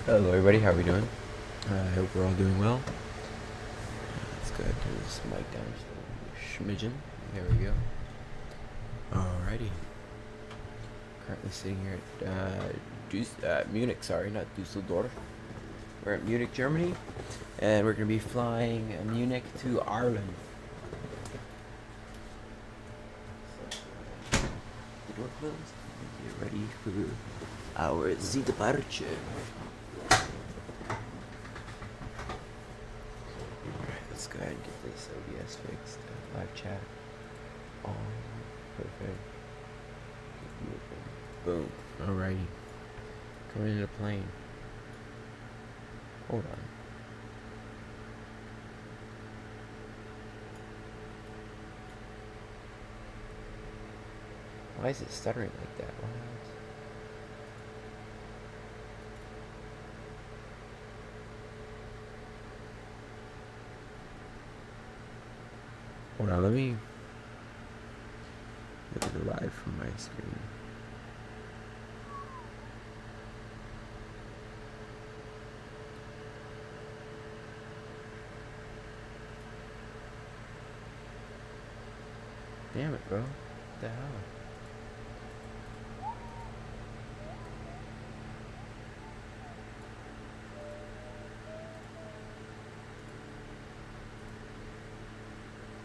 Hello everybody, how are we doing? I hope we're all doing well. Let's go ahead and turn this mic down just a schmidgen. There we go. Alrighty. Currently sitting here at Munich, sorry, not Dusseldorf. We're at Munich, Germany, and we're going to be flying Munich to Ireland. The door closed. Get ready for our departure. Let's go ahead and get this OBS fixed. Live chat on. Perfect. Boom. Alrighty. Coming in the plane. Hold on. Why is it stuttering like that? Hold on, let me look at it live from my screen. Damn it, bro. What the hell?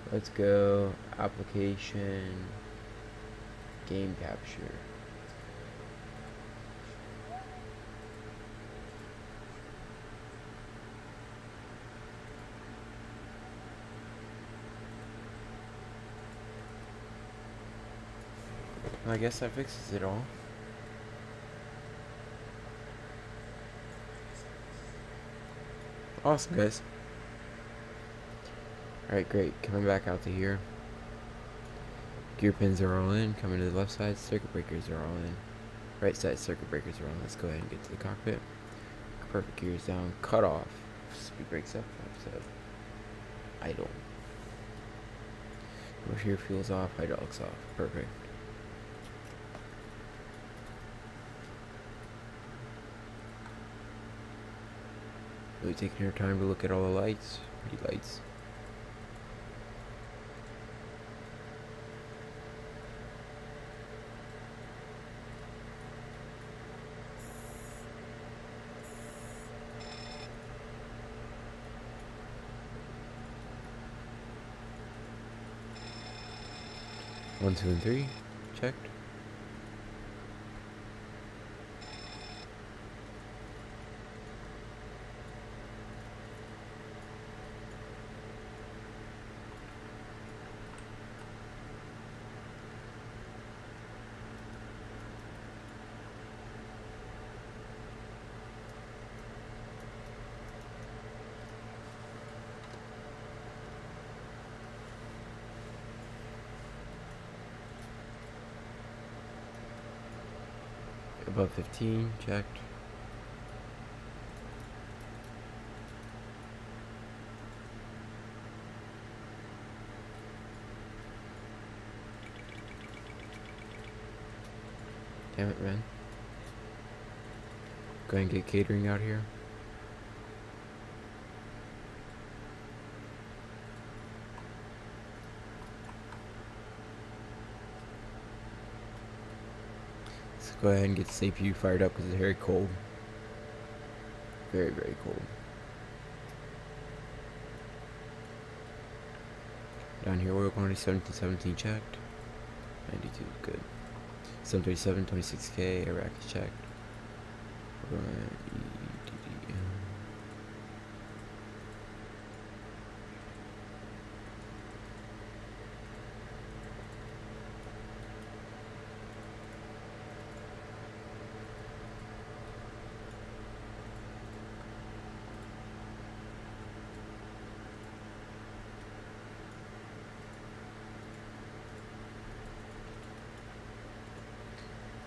Let's go application game capture. I guess that fixes it all. Awesome, guys. Alright, great. Coming back out to here. Gear pins are all in. Coming to the left side. Circuit breakers are all in. Right side circuit breakers are on. Let's go ahead and get to the cockpit. Perfect. Gears down. Cut off. Speed brakes up. Offset. Idle. Push here. Fuels off. Hydraulics off. Perfect. Really taking our time to look at all the lights. Pretty lights. One, two, and three. Checked. Above 15, checked. Damn it, man. Go ahead and get catering out here. Go ahead and get the CPU fired up because it's very cold. Very, very cold. Down here, oil quantity 1717 checked. 92, good. 737, 26K, Iraq is checked. Eddm.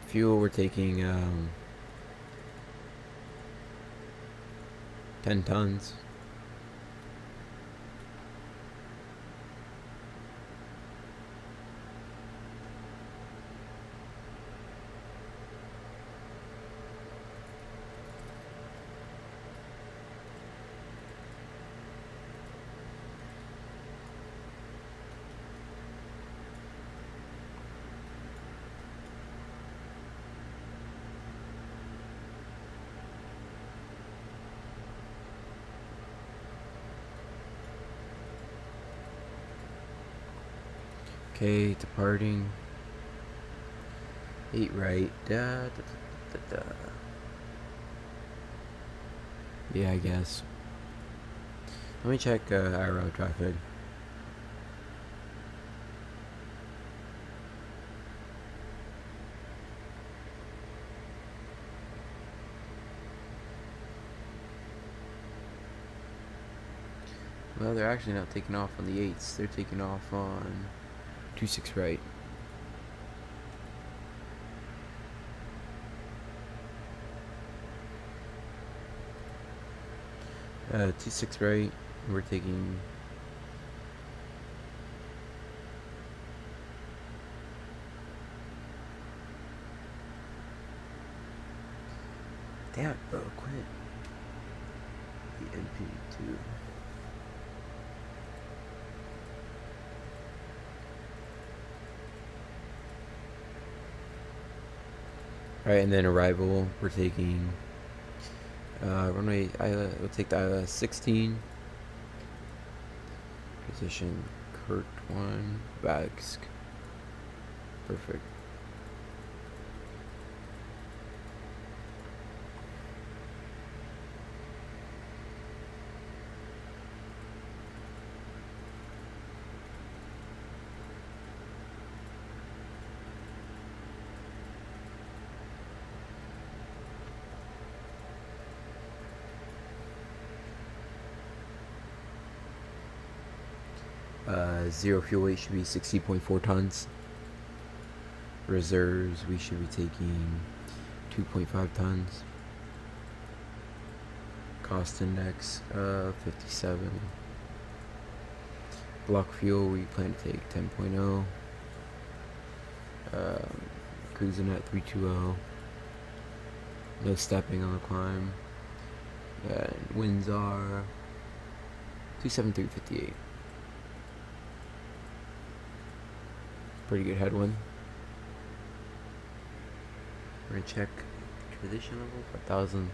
Fuel, we're taking 10 tons. Okay, departing. 8 right. Yeah, I guess. Let me check IRO traffic. Well, they're actually not taking off on the 8s. They're taking off on 26 right. Uh, 26 right. We're taking... Damn it, bro, quit. The MP2. Alright, and then arrival, we're taking runway, we'll take the 16. Position, Kurt 1, Bagsk. Perfect. Zero fuel weight should be 60.4 tons. Reserves, we should be taking 2.5 tons. Cost index, 57. Block fuel, we plan to take 10.0. Cruising at 320. No stepping on the climb. And winds are 273.58. Pretty good headwind. We're gonna check transition level 4,000.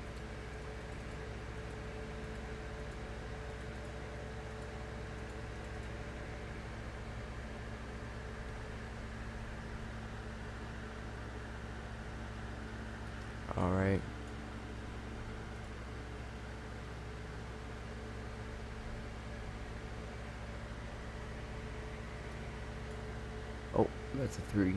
All right. Oh, that's a 3.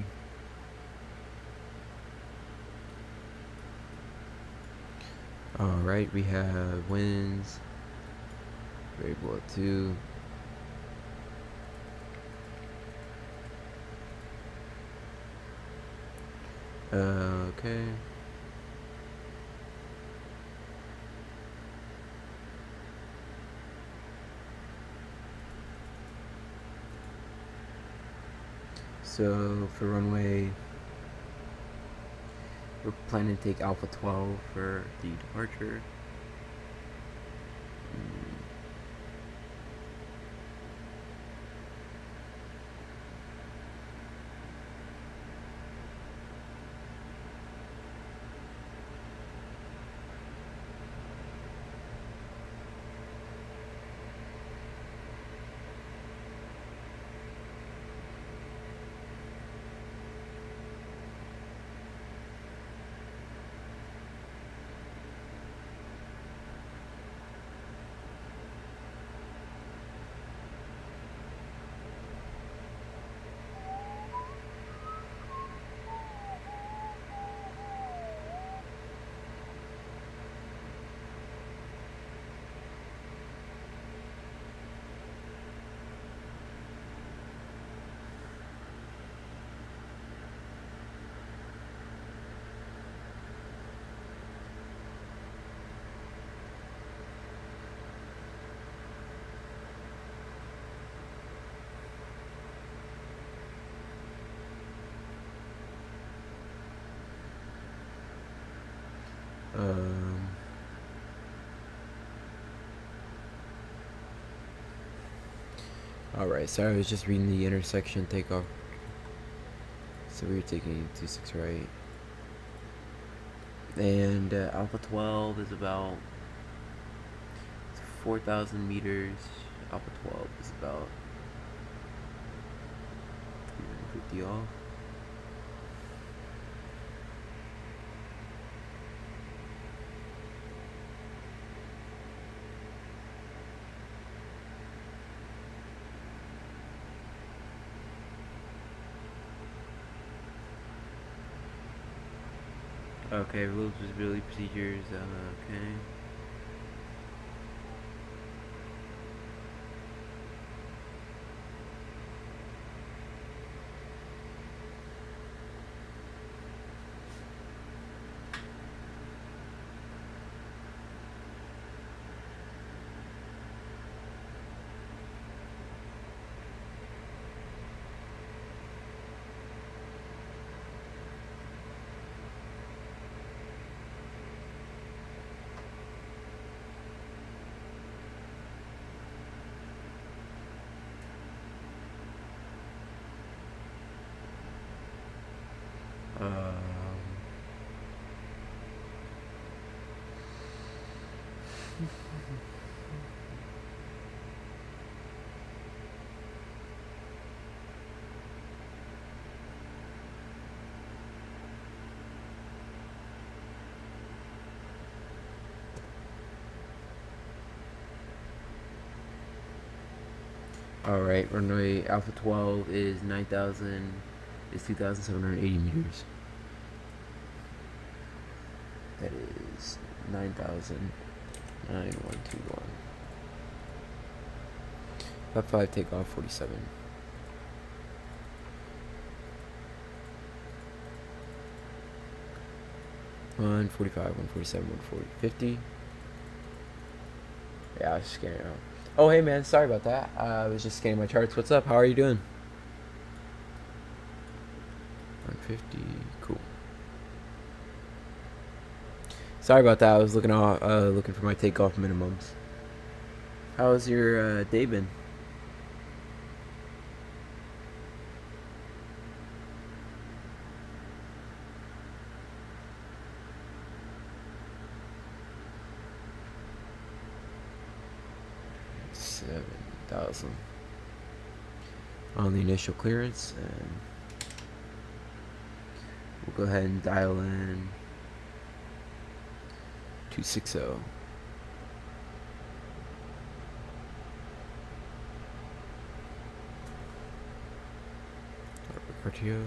Alright, we have winds. Variable at 2. Okay. So for runway, we're planning to take Alpha 12 for the departure. Alright, sorry, I was just reading the intersection takeoff. So we were taking 26 right. And Alpha 12 is about 4,000 meters. Alpha 12 is about 50 off. Okay, rules, visibility procedures, okay. Alright, runway Alpha 12 is 2,780 meters. That is 9,9121. Top 5 takeoff 47. One 45, 147, 140, 50. Yeah, I was scanning out. Oh, hey man, sorry about that. I was just scanning my charts. What's up? How are you doing? 150, cool. Sorry about that. I was looking for my takeoff minimums. How's your day been? On the initial clearance, and we'll go ahead and dial in 260. Cartio.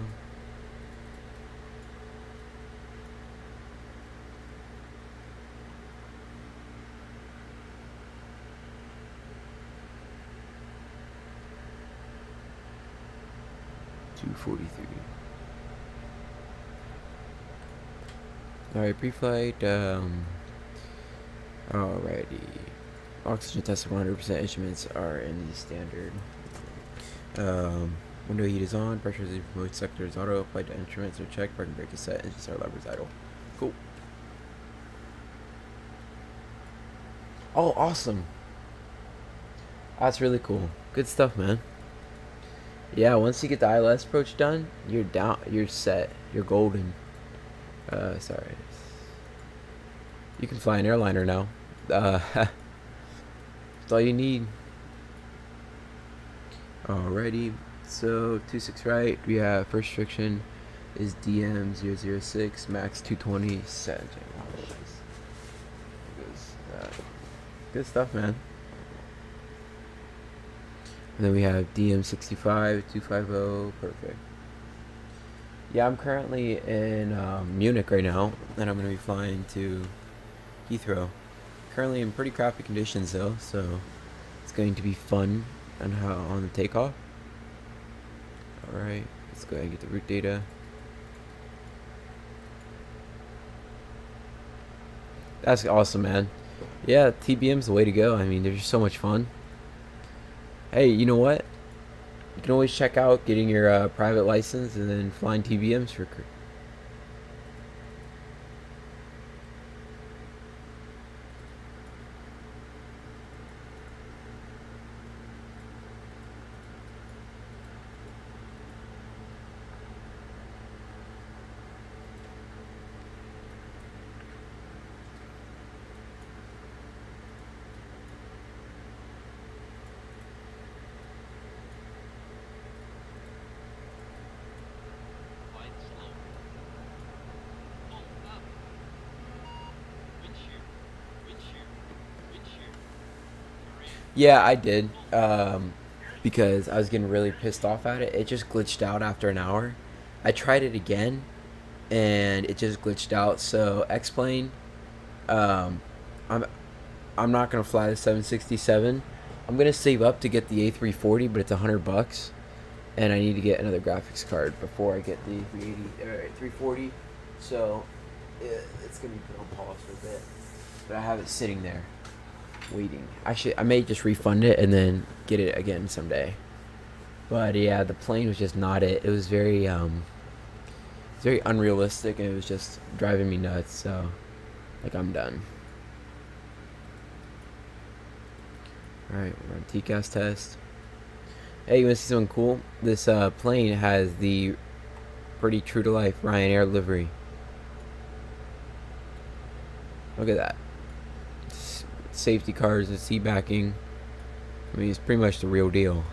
Alright, pre-flight, alrighty. Oxygen tested 100%, instruments are in the standard. Window heat is on, pressure is remote sector is auto, flight instruments are checked, parking brake is set, engine start levers idle. Cool. Oh, awesome. That's really cool. Good stuff, man. Yeah, once you get the ILS approach done, you're down. You're set. You're golden. Sorry. You can fly an airliner now. That's all you need. Alrighty. So 26 right. We have first restriction is DM 006, max 220. Set. Good stuff, man. And then we have DM65, 250, perfect. Yeah, I'm currently in Munich right now, and I'm going to be flying to Heathrow. Currently in pretty crappy conditions though, so it's going to be fun on the takeoff. Alright, let's go ahead and get the route data. That's awesome, man. Yeah, TBM's the way to go. I mean, they're just so much fun. Hey, you know what? You can always check out getting your private license and then flying TBMs for. Yeah, I did. Because I was getting really pissed off at it. It just glitched out after an hour. I tried it again, and it just glitched out. So X-Plane, um, I'm I'm not gonna fly the 767. I'm gonna save up to get the A340, but it's $100, and I need to get another graphics card before I get the 380 or 340. So it's gonna be put on pause for a bit, but I have it sitting there waiting. I may just refund it and then get it again someday. But yeah, the plane was just not it. It was very unrealistic, and it was just driving me nuts. So, like, I'm done. All right, we're on TCAS test. Hey, you want to see something cool? This plane has the pretty true to life Ryanair livery. Look at that. Safety cars and seat backing. I mean, it's pretty much the real deal.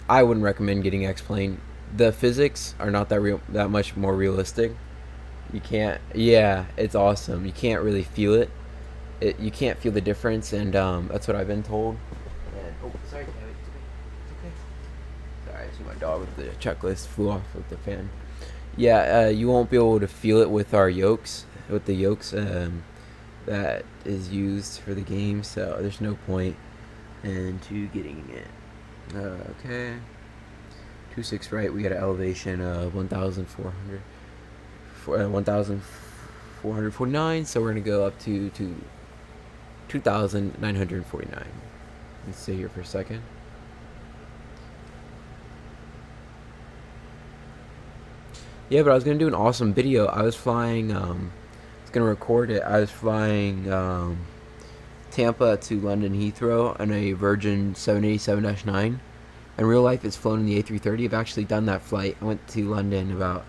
I wouldn't recommend getting X-Plane. The physics are not that much more realistic. You can't. Yeah, it's awesome. You can't really feel it. You can't feel the difference, and that's what I've been told. And, oh, sorry, it's okay. Sorry, I see my dog with the checklist flew off with the fan. Yeah, you won't be able to feel it with our yokes, with the yokes that is used for the game. So there's no point into getting it. Okay. 26 right, we got an elevation of 1,449, so we're going to go up to 2,949. Let's stay here for a second. Yeah, but I was going to do an awesome video. I was flying, I was going to record it. I was flying Tampa to London Heathrow on a Virgin 787-9. In real life, it's flown in the A330. I've actually done that flight. I went to London about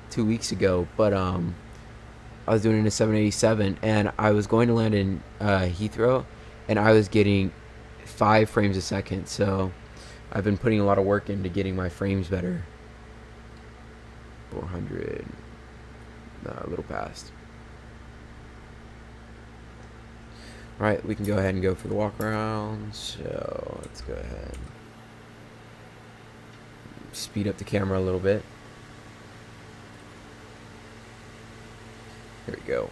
2 weeks ago, but I was doing it in a 787, and I was going to land in Heathrow, and I was getting 5 frames a second. So I've been putting a lot of work into getting my frames better. 400, a little past. Right, we can go ahead and go for the walk around. So let's go ahead. Speed up the camera a little bit. Here we go.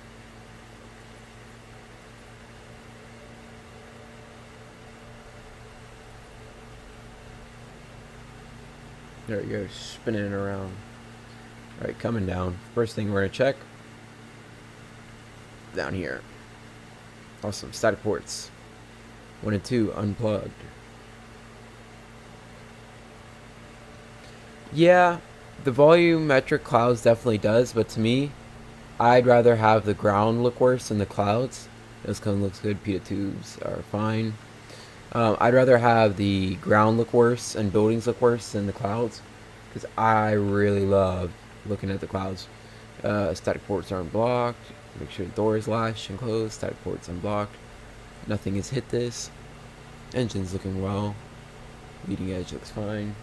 There we go, spinning it around. Alright, coming down. First thing we're going to check. Down here. Awesome, static ports. 1 and 2, unplugged. Yeah, the volumetric clouds definitely does, but to me, I'd rather have the ground look worse than the clouds. This kind of looks good. PETA tubes are fine. I'd rather have the ground look worse and buildings look worse than the clouds, because I really love looking at the clouds. Static ports aren't blocked. Make sure the door is latched and closed. Static ports unblocked. Nothing has hit this. Engine's looking well. Leading edge looks fine.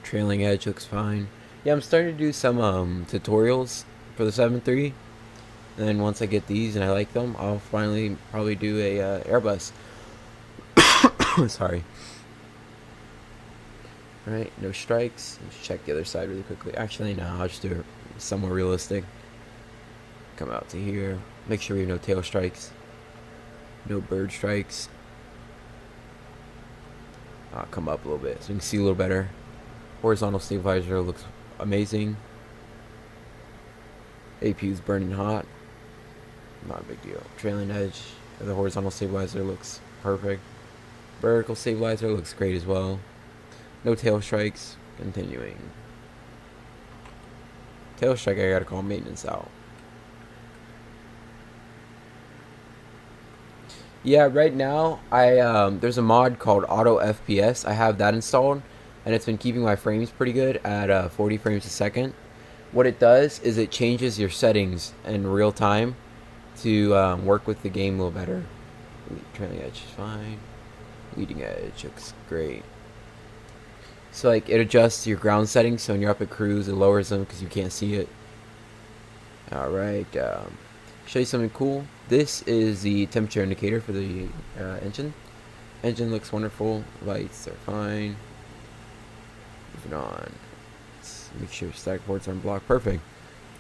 Trailing edge looks fine. Yeah, I'm starting to do some tutorials for the 7.3, and then once I get these and I like them, I'll finally probably do a Airbus. Sorry. Alright, no strikes. Let's check the other side really quickly. Actually, no, I'll just do it somewhat realistic. Come out to here. Make sure we have no tail strikes. No bird strikes. I'll come up a little bit so we can see a little better. Horizontal stabilizer looks amazing. APU's burning hot. Not a big deal. Trailing edge of the horizontal stabilizer looks perfect. Vertical stabilizer looks great as well. No tail strikes. Continuing. Tail strike, I gotta call maintenance out. Yeah, right now there's a mod called Auto FPS. I have that installed, and it's been keeping my frames pretty good at 40 frames a second. What it does is it changes your settings in real time, to work with the game a little better. Trailing edge is fine. Leading edge looks great. So like it adjusts your ground settings, so when you're up at cruise it lowers them because you can't see it. Alright, show you something cool. This is the temperature indicator for the engine. Engine looks wonderful. Lights are fine. Moving on. Let's make sure static ports aren't blocked. Perfect.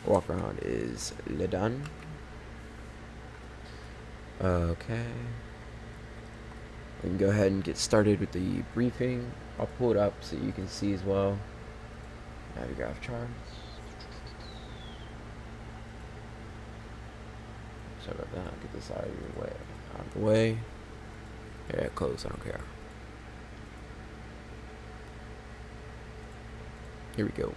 Walk around is done. Okay. We can go ahead and get started with the briefing. I'll pull it up so you can see as well. Navigaph charts. Sorry about that. Get this out of your way. Out of the way. Yeah, close. I don't care. Here we go.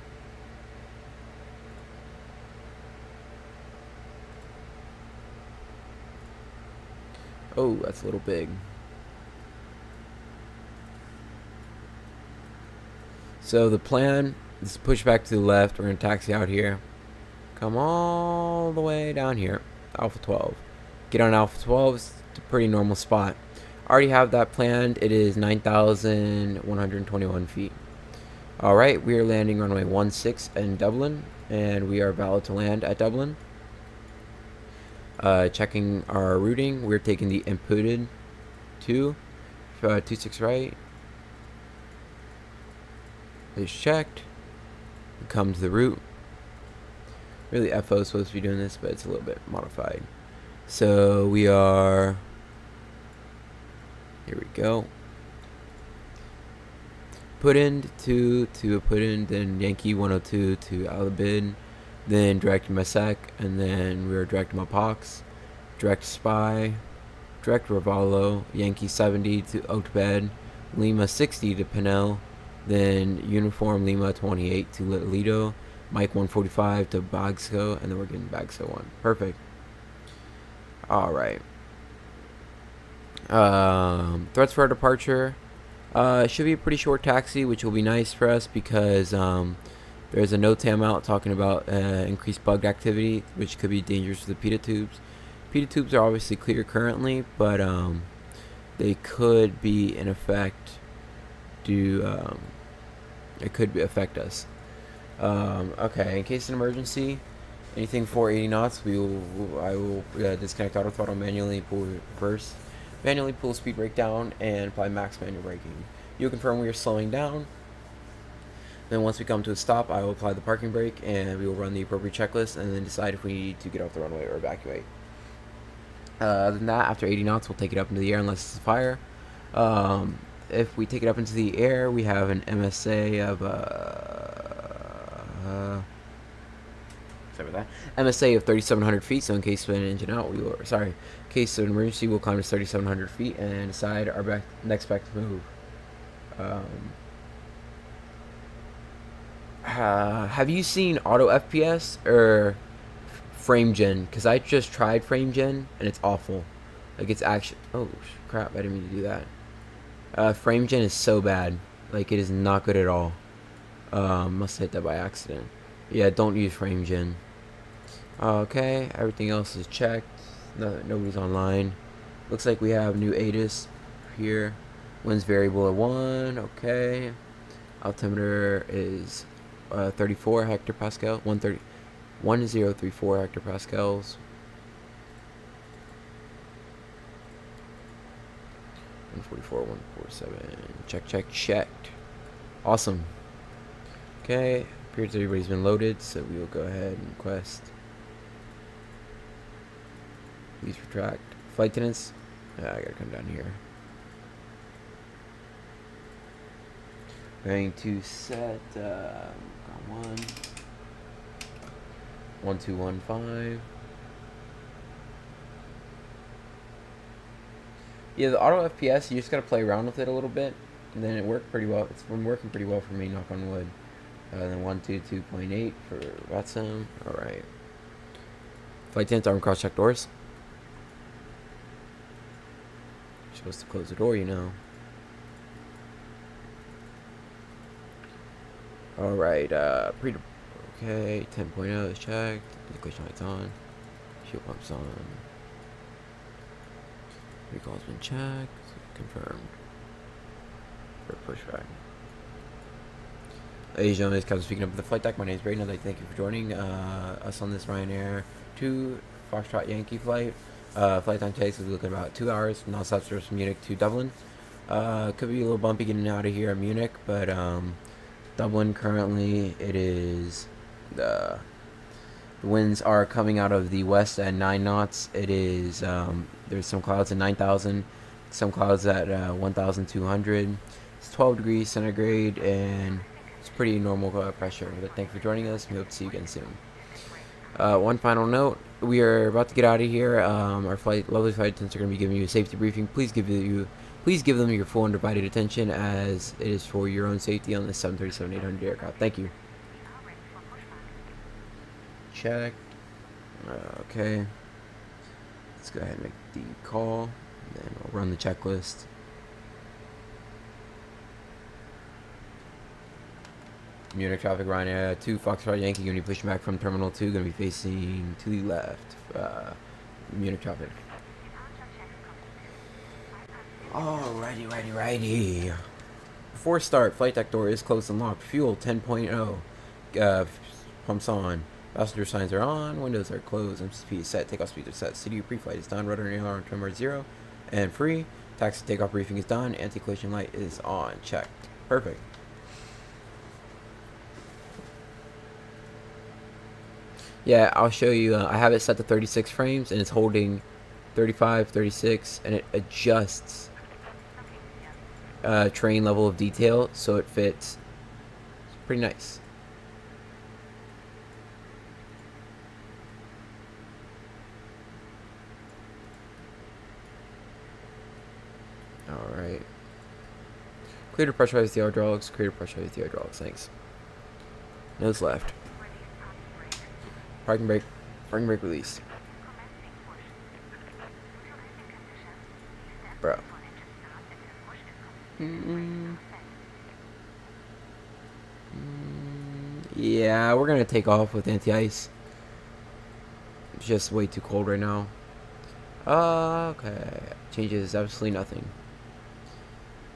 Oh, that's a little big. So the plan is push back to the left. We're going to taxi out here. Come all the way down here. Alpha 12. Get on Alpha 12. It's a pretty normal spot. I already have that planned. It is 9,121 feet. Alright, we are landing runway 16 in Dublin. And we are valid to land at Dublin. Checking our routing. We're taking the inputted 26 right. It's checked. We come to the route. Really, FO is supposed to be doing this, but it's a little bit modified. So we are. Here we go. Put in to put in, then Yankee 102 to Alabid, then direct Masek, and then we are direct Mapox, direct Spy, direct Ravallo, Yankee 70 to Oakbed, Lima 60 to Pinel, then Uniform Lima 28 to Lido, Mike 145 to Bagso, and then we're getting Bagso 1. Perfect. Alright. Threats for our departure. Should be a pretty short taxi, which will be nice for us because there's a NOTAM out talking about increased bug activity, which could be dangerous for the PETA tubes. PETA tubes are obviously clear currently, but they could be in effect it could affect us. Okay, in case of an emergency, anything 480 knots, I will disconnect auto throttle, manually pull reverse, manually pull speed brake down, and apply max manual braking. You'll confirm we are slowing down. Then once we come to a stop, I will apply the parking brake, and we will run the appropriate checklist, and then decide if we need to get off the runway or evacuate. Other than that, after 80 knots, we'll take it up into the air unless it's a fire. If we take it up into the air, we have an MSA of sorry about that. MSA of 3,700 feet. So in case of an engine out, in case of an emergency, we'll climb to 3,700 feet and decide our next best move. Have you seen auto FPS or frame gen? Because I just tried frame gen and it's awful. Like it's actually, oh crap! I didn't mean to do that. Frame gen is so bad. Like it is not good at all. Must have hit that by accident. Yeah, don't use frame gen. Okay, everything else is checked. Nobody's online. Looks like we have new Eidw here. Winds variable at 1. Okay. Altimeter is 34 hectopascal. 1034 hectopascals. 144, 147. Checked. Awesome. Okay. Appears everybody's been loaded, so we will go ahead and request. Please retract. Flight attendants. I gotta come down here. Going to set 1215. Yeah, the auto FPS, you just gotta play around with it a little bit, and then it worked pretty well. It's been working pretty well for me, knock on wood. Then 122.8 for Ratsum. Alright. Flight attendants, arm cross check doors. You're supposed to close the door, you know. Alright, okay, 10.0 is checked. Equation lights on. Fuel pumps on. Recall's been checked. Confirmed. For pushback. Ladies and gentlemen, Captain speaking up at the flight deck. My name is Braden. I'd like to thank you for joining us on this Ryanair 2 Foxtrot Yankee flight. Flight time today is looking about 2 hours. Non-stop service from Munich to Dublin. Could be a little bumpy getting out of here at Munich, but Dublin currently it is the winds are coming out of the west at 9 knots. It is there's some clouds at 9,000, some clouds at 1,200. It's 12 degrees centigrade and it's pretty normal pressure. But thanks for joining us. We hope to see you again soon. One final note: we are about to get out of here. Our lovely flight attendants are going to be giving you a safety briefing. Please give them your full undivided attention, as it is for your own safety on this 737-800 aircraft. Thank you. Check. Okay. Let's go ahead and make the call. Then we'll run the checklist. Munich traffic, Ryanair 2 Foxtrot Yankee, going to be pushing back from Terminal 2, going to be facing to the left. Munich traffic. Righty. Before start, flight deck door is closed and locked. Fuel 10.0. Pumps on. Passenger signs are on. Windows are closed. MCP is set. Takeoff speed is set. CDU pre-flight is done. Rudder and alarm timer 0 and free. Taxi takeoff briefing is done. Anti-collision light is on. Checked. Perfect. Yeah, I'll show you. I have it set to 36 frames, and it's holding 35, 36, and it adjusts train level of detail so it fits. It's pretty nice. Alright. Clear to pressurize the hydraulics. Clear to pressurize the hydraulics. Thanks. Nose left. Parking brake release. Bro. Yeah, we're gonna take off with anti-ice. It's just way too cold right now. Okay. Changes absolutely nothing.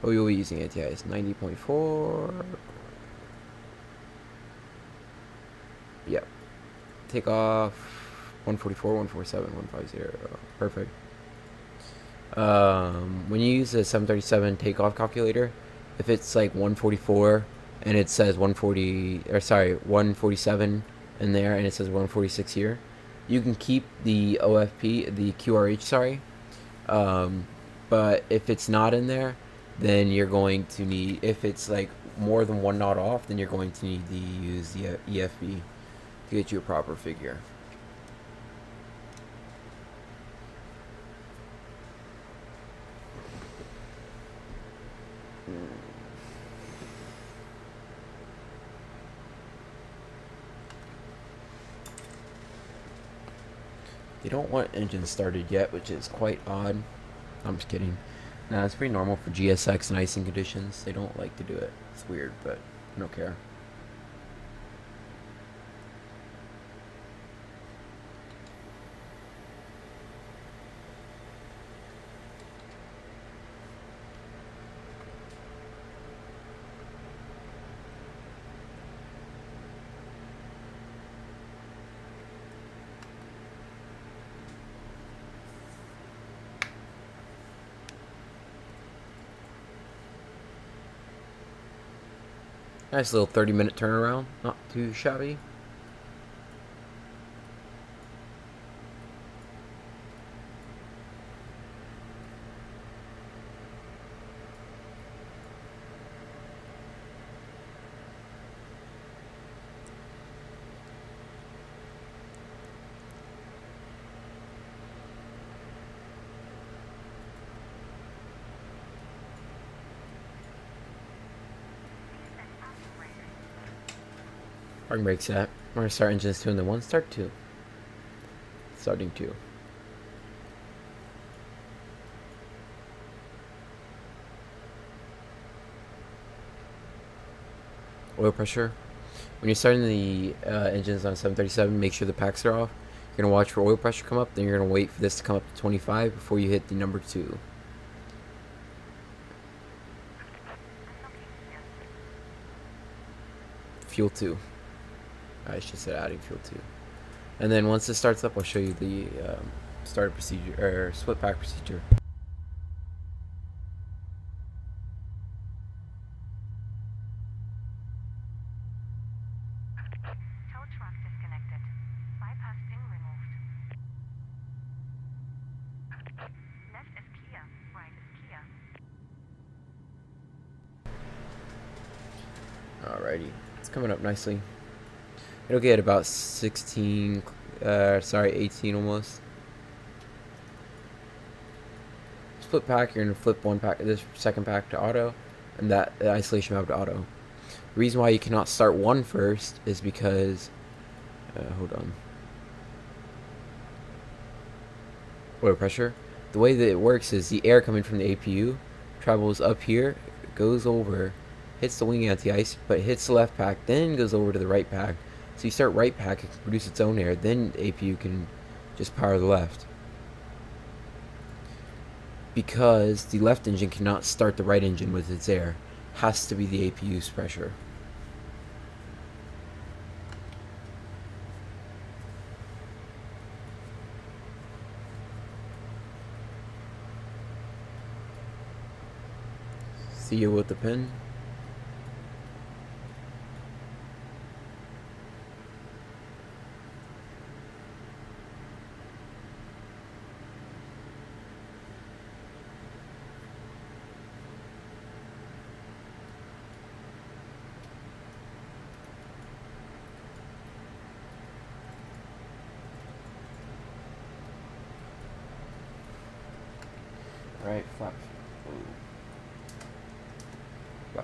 But we will be using anti-ice. 90.4. Yep. Take off 144, 147, 150. Perfect. When you use the 737 takeoff calculator, if it's like 144 and it says 147 in there and it says 146 here, you can keep the OFP, the QRH, sorry. But if it's not in there, then you're going to need, if it's like more than 1 knot off, then you're going to need to use the EFB to get you a proper figure. They don't want engines started yet, which is quite odd. I'm just kidding. Nah, it's pretty normal for GSX and icing conditions. They don't like to do it. It's weird, but I don't care. Nice little 30-minute turnaround. Not too shabby. Parking brake set. We're gonna start engines 2 and then 1. Start 2. Starting 2. Oil pressure. When you're starting the engines on 737, make sure the packs are off. You're gonna watch for oil pressure come up, then you're gonna wait for this to come up to 25 before you hit the number 2. Fuel 2. I should say adding fuel 2. And then once this starts up, I'll show you the starter procedure, or split pack procedure. Tow truck disconnected. Bypass pin removed. Left is clear. Right is clear. Alrighty, it's coming up nicely. It'll get about 16, 18 almost. Split pack, you're gonna flip one pack, this second pack to auto, and that isolation map to auto. The reason why you cannot start one first is because, hold on. Oil pressure. The way that it works is the air coming from the APU travels up here, goes over, hits the wing anti-ice, but hits the left pack, then goes over to the right pack. So you start right pack, it can produce its own air, then the APU can just power the left. Because the left engine cannot start the right engine with its air. Has to be the APU's pressure. See you with the pin. Alright, flap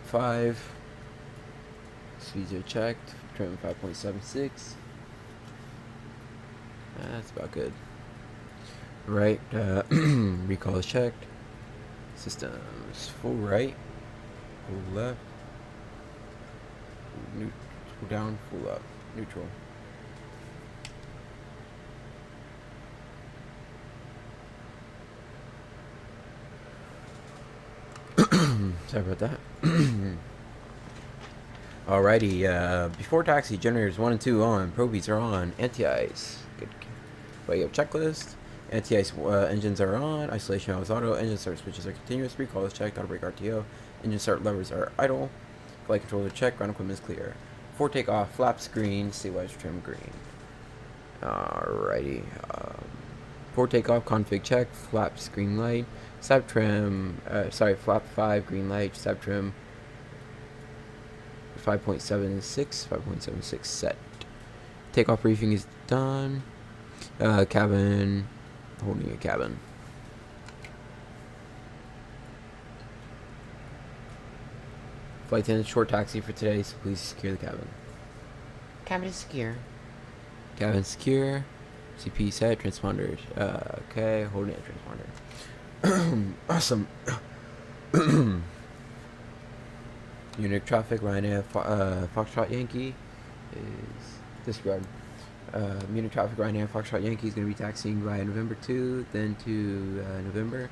5. Speeds are checked. Trim 5.76. That's about good. Right, recall is checked. Systems full right, full left, full down, full up, neutral. Sorry about that. Alrighty, before taxi, generators 1 and 2 on, probeats are on, anti-ice. Good. Wait, checklist. Anti-ice engines are on, isolation valve is auto, engine start switches are continuous, recall is checked, auto brake RTO, engine start levers are idle, flight controls are checked, ground equipment is clear. Before takeoff, flaps green, stabilizer trim green. Alrighty, before takeoff, config check, flaps green light, stab trim, flap 5 green light, stab trim 5.76 set. Takeoff briefing is done. Cabin, holding a cabin. Flight attendant, short taxi for today, so please secure the cabin. Cabin is secure. Cabin secure. CP set, transponders. Okay, holding a transponder. Awesome. Unit traffic, Ryanair, Foxtrot Yankee is disregard. Unit traffic, Ryanair, Foxtrot Yankee is going to be taxiing via November 2, then to November,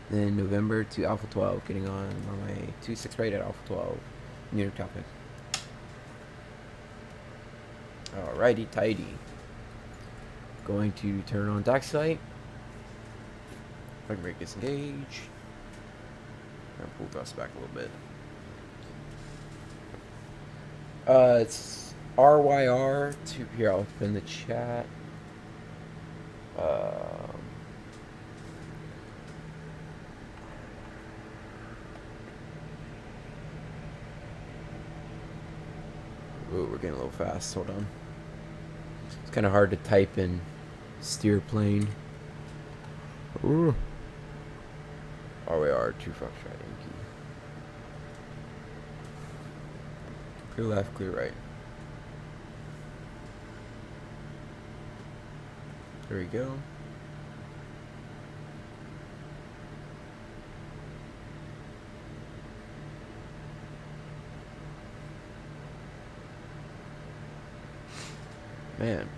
then November to Alpha 12, getting on runway 26 right at Alpha 12. Unit traffic. Alrighty, tidy. Going to turn on taxi light. Parking brake disengage. I'll pull thrust back a little bit. It's RYR to here. I'll put in the chat. Ooh, we're getting a little fast. Hold on. It's kind of hard to type in steer plane. Ooh. RYR 2 Foxtrot Yankee. Clear left, clear right. There we go. Man,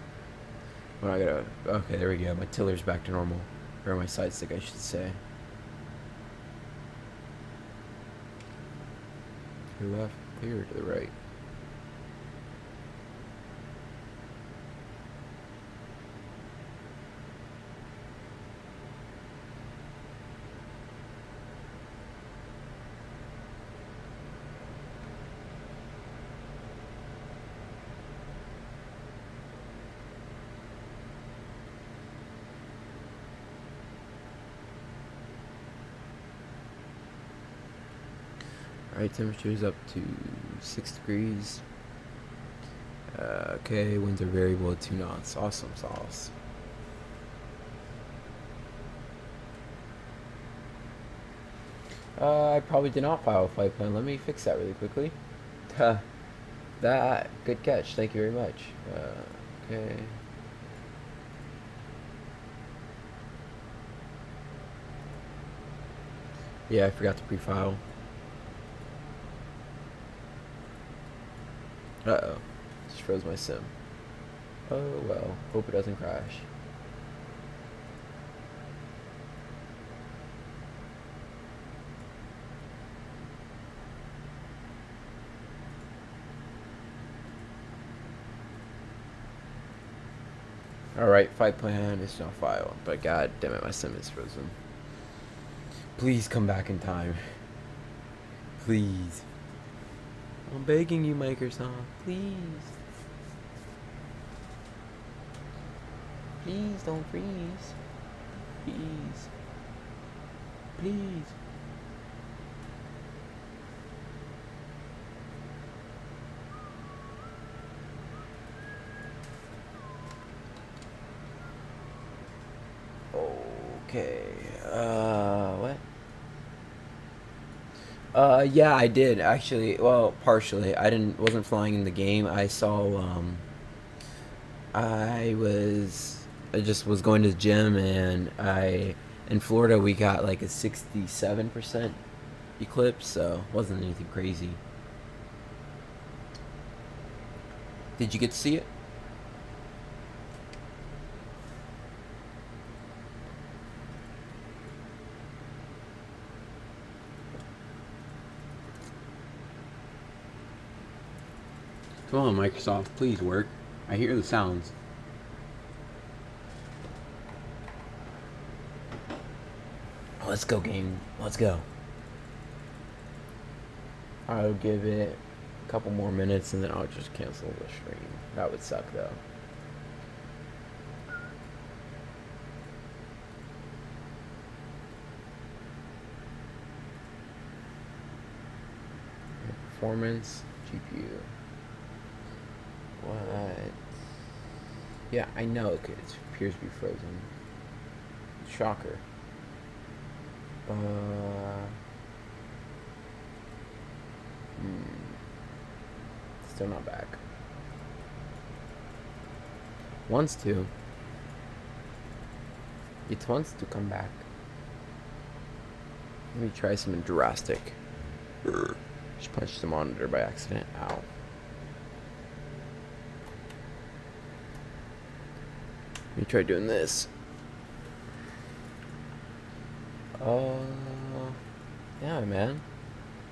Well, I gotta. Okay, there we go. My tiller's back to normal. Or my side stick, I should say. To the left, clear to the right. Alright, temperature's up to 6 degrees. Okay, winds are variable at 2 knots. Awesome sauce. I probably did not file a flight plan. Let me fix that really quickly. That, good catch. Thank you very much. Okay. Yeah, I forgot to pre-file. Uh-oh. Just froze my sim. Oh well. Hope it doesn't crash. Alright, flight plan is not filed. But god damn it, my sim is frozen. Please come back in time. Please. I'm begging you, Microsoft. Please. Please don't freeze. Please. Please. Okay. What? Yeah, I did actually. Well, partially. Wasn't flying in the game. I saw. I just was going to the gym, and in Florida we got like a 67% eclipse, so it wasn't anything crazy. Did you get to see it? Come on, Microsoft, please work. I hear the sounds. Let's go, game. Let's go. I'll give it a couple more minutes and then I'll just cancel the stream. That would suck, though. Performance, GPU. What? Yeah, I know it appears to be frozen. Shocker. Still not back. Wants to. It wants to come back. Let me try something drastic. Just punched the monitor by accident. Ow. Let me try doing this. Yeah, man.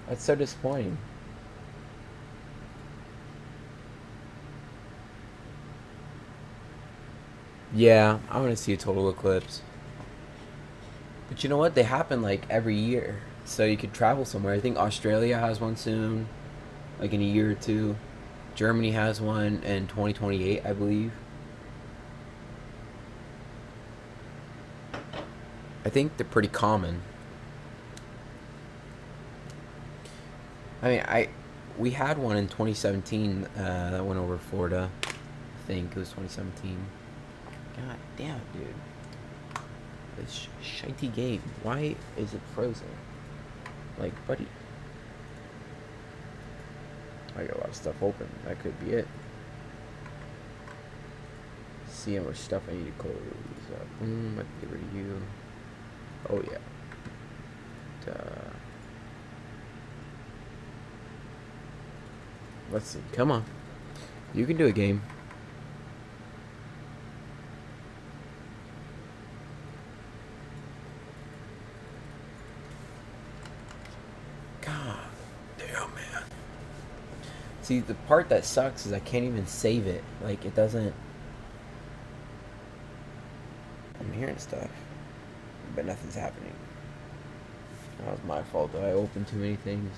That's so disappointing. Yeah, I want to see a total eclipse. But you know what? They happen like every year. So you could travel somewhere. I think Australia has one soon. Like in a year or two. Germany has one in 2028, I believe. I think they're pretty common. I mean, we had one in 2017 that went over Florida. I think it was 2017. God damn, dude. This shitey game. Why is it frozen? Like, buddy. I got a lot of stuff open. That could be it. See how much stuff I need to close up. I can get rid of you. Oh, yeah. Let's see. Come on. You can do a game. See, the part that sucks is I can't even save it. Like, it doesn't... I'm hearing stuff, but nothing's happening. That was my fault, though. I opened too many things.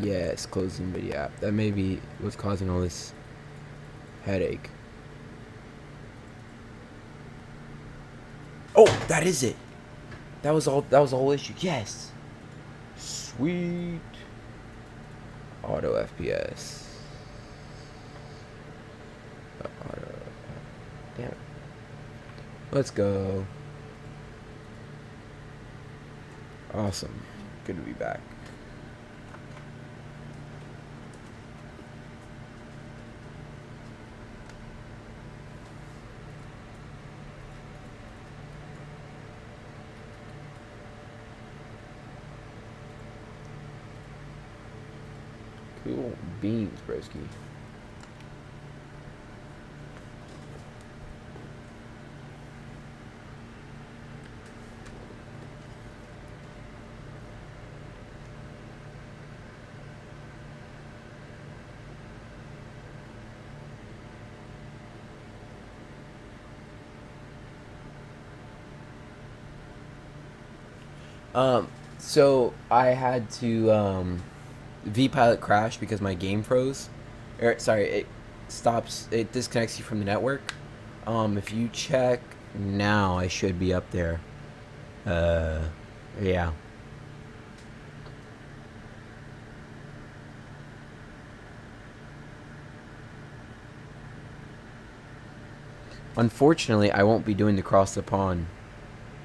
Yes, closing video app. That may be what's causing all this headache. Oh, that is it. That was all. That was the whole issue. Yes. Sweet. Auto FPS. Auto. Damn it. Let's go. Awesome. Good to be back. Cool beans, broski. So I had to VPilot crashed because my game froze. Sorry, it stops. It disconnects you from the network. If you check now, I should be up there. Yeah. Unfortunately, I won't be doing the cross the pond.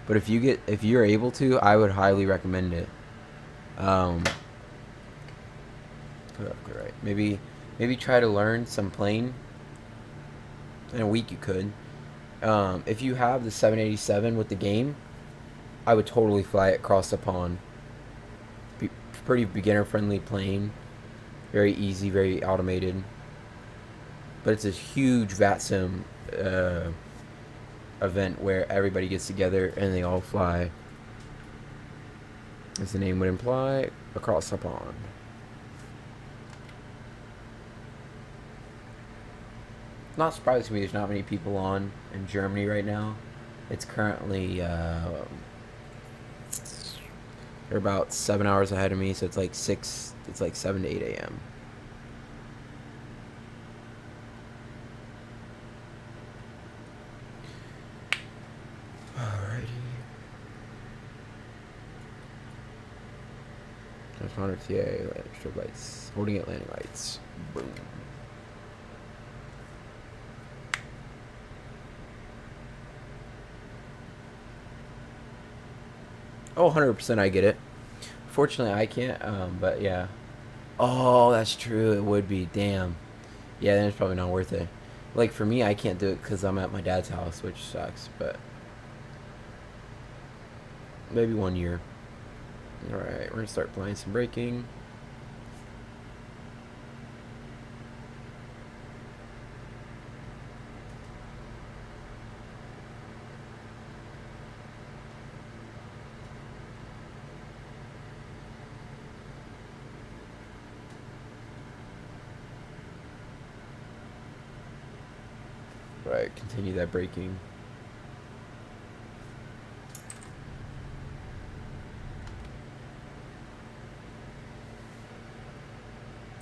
But if you're able to, I would highly recommend it. Put up right. Maybe try to learn some plane. In a week you could. If you have the 787 with the game, I would totally fly it across the pond. Pretty beginner friendly plane. Very easy, very automated. But it's a huge VATSIM event where everybody gets together and they all fly, as the name would imply, across the pond. Not surprised to me there's not many people on in Germany right now. It's currently they're about 7 hours ahead of me, so it's like 7 to 8 a.m. That's 100 TA, strobe lights, holding at landing lights. Boom. Oh, 100% I get it. Fortunately, I can't, but yeah. Oh, that's true, it would be, damn. Yeah, then it's probably not worth it. Like, for me, I can't do it because I'm at my dad's house, which sucks, but maybe 1 year. Alright, we're gonna start applying some braking. Right, continue that braking.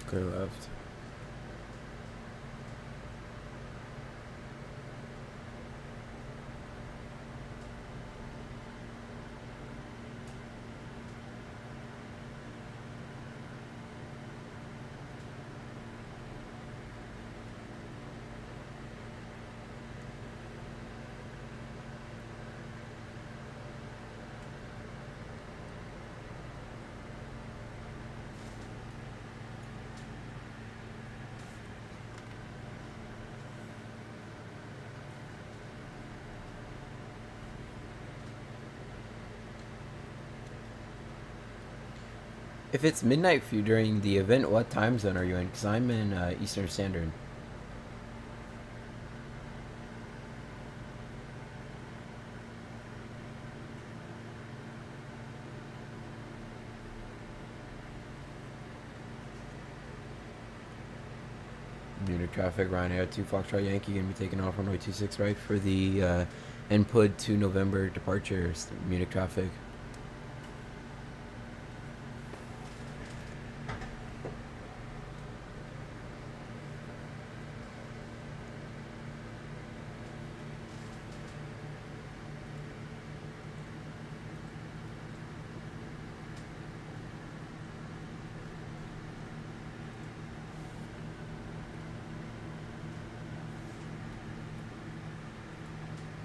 Clear left. If it's midnight for you during the event, what time zone are you in? Because I'm in Eastern Standard. Munich traffic, Ryanair 2 Foxtrot Yankee going to be taking off runway 26 right for the input to November departures. Munich traffic.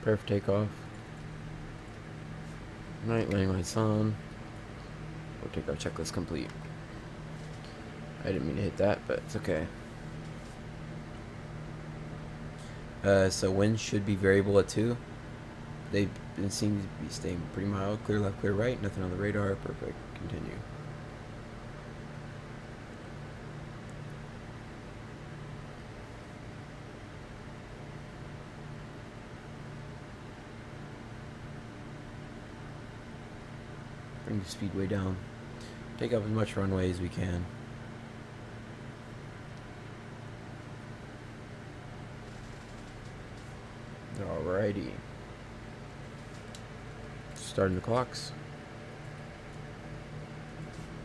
Perfect takeoff. Night landing lights on. We'll take our checklist complete. I didn't mean to hit that, but it's okay. So winds should be variable at 2. They've been seem to be staying pretty mild. Clear left, clear right. Nothing on the radar. Perfect. Continue. Bring the speed way down. Take up as much runway as we can. Alrighty. Starting the clocks.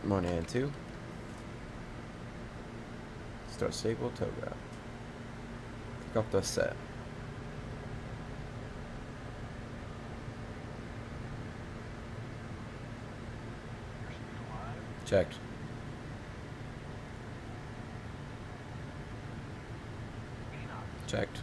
1 and 2. Start stable, tow grab. Take off the set. Checked. Checked.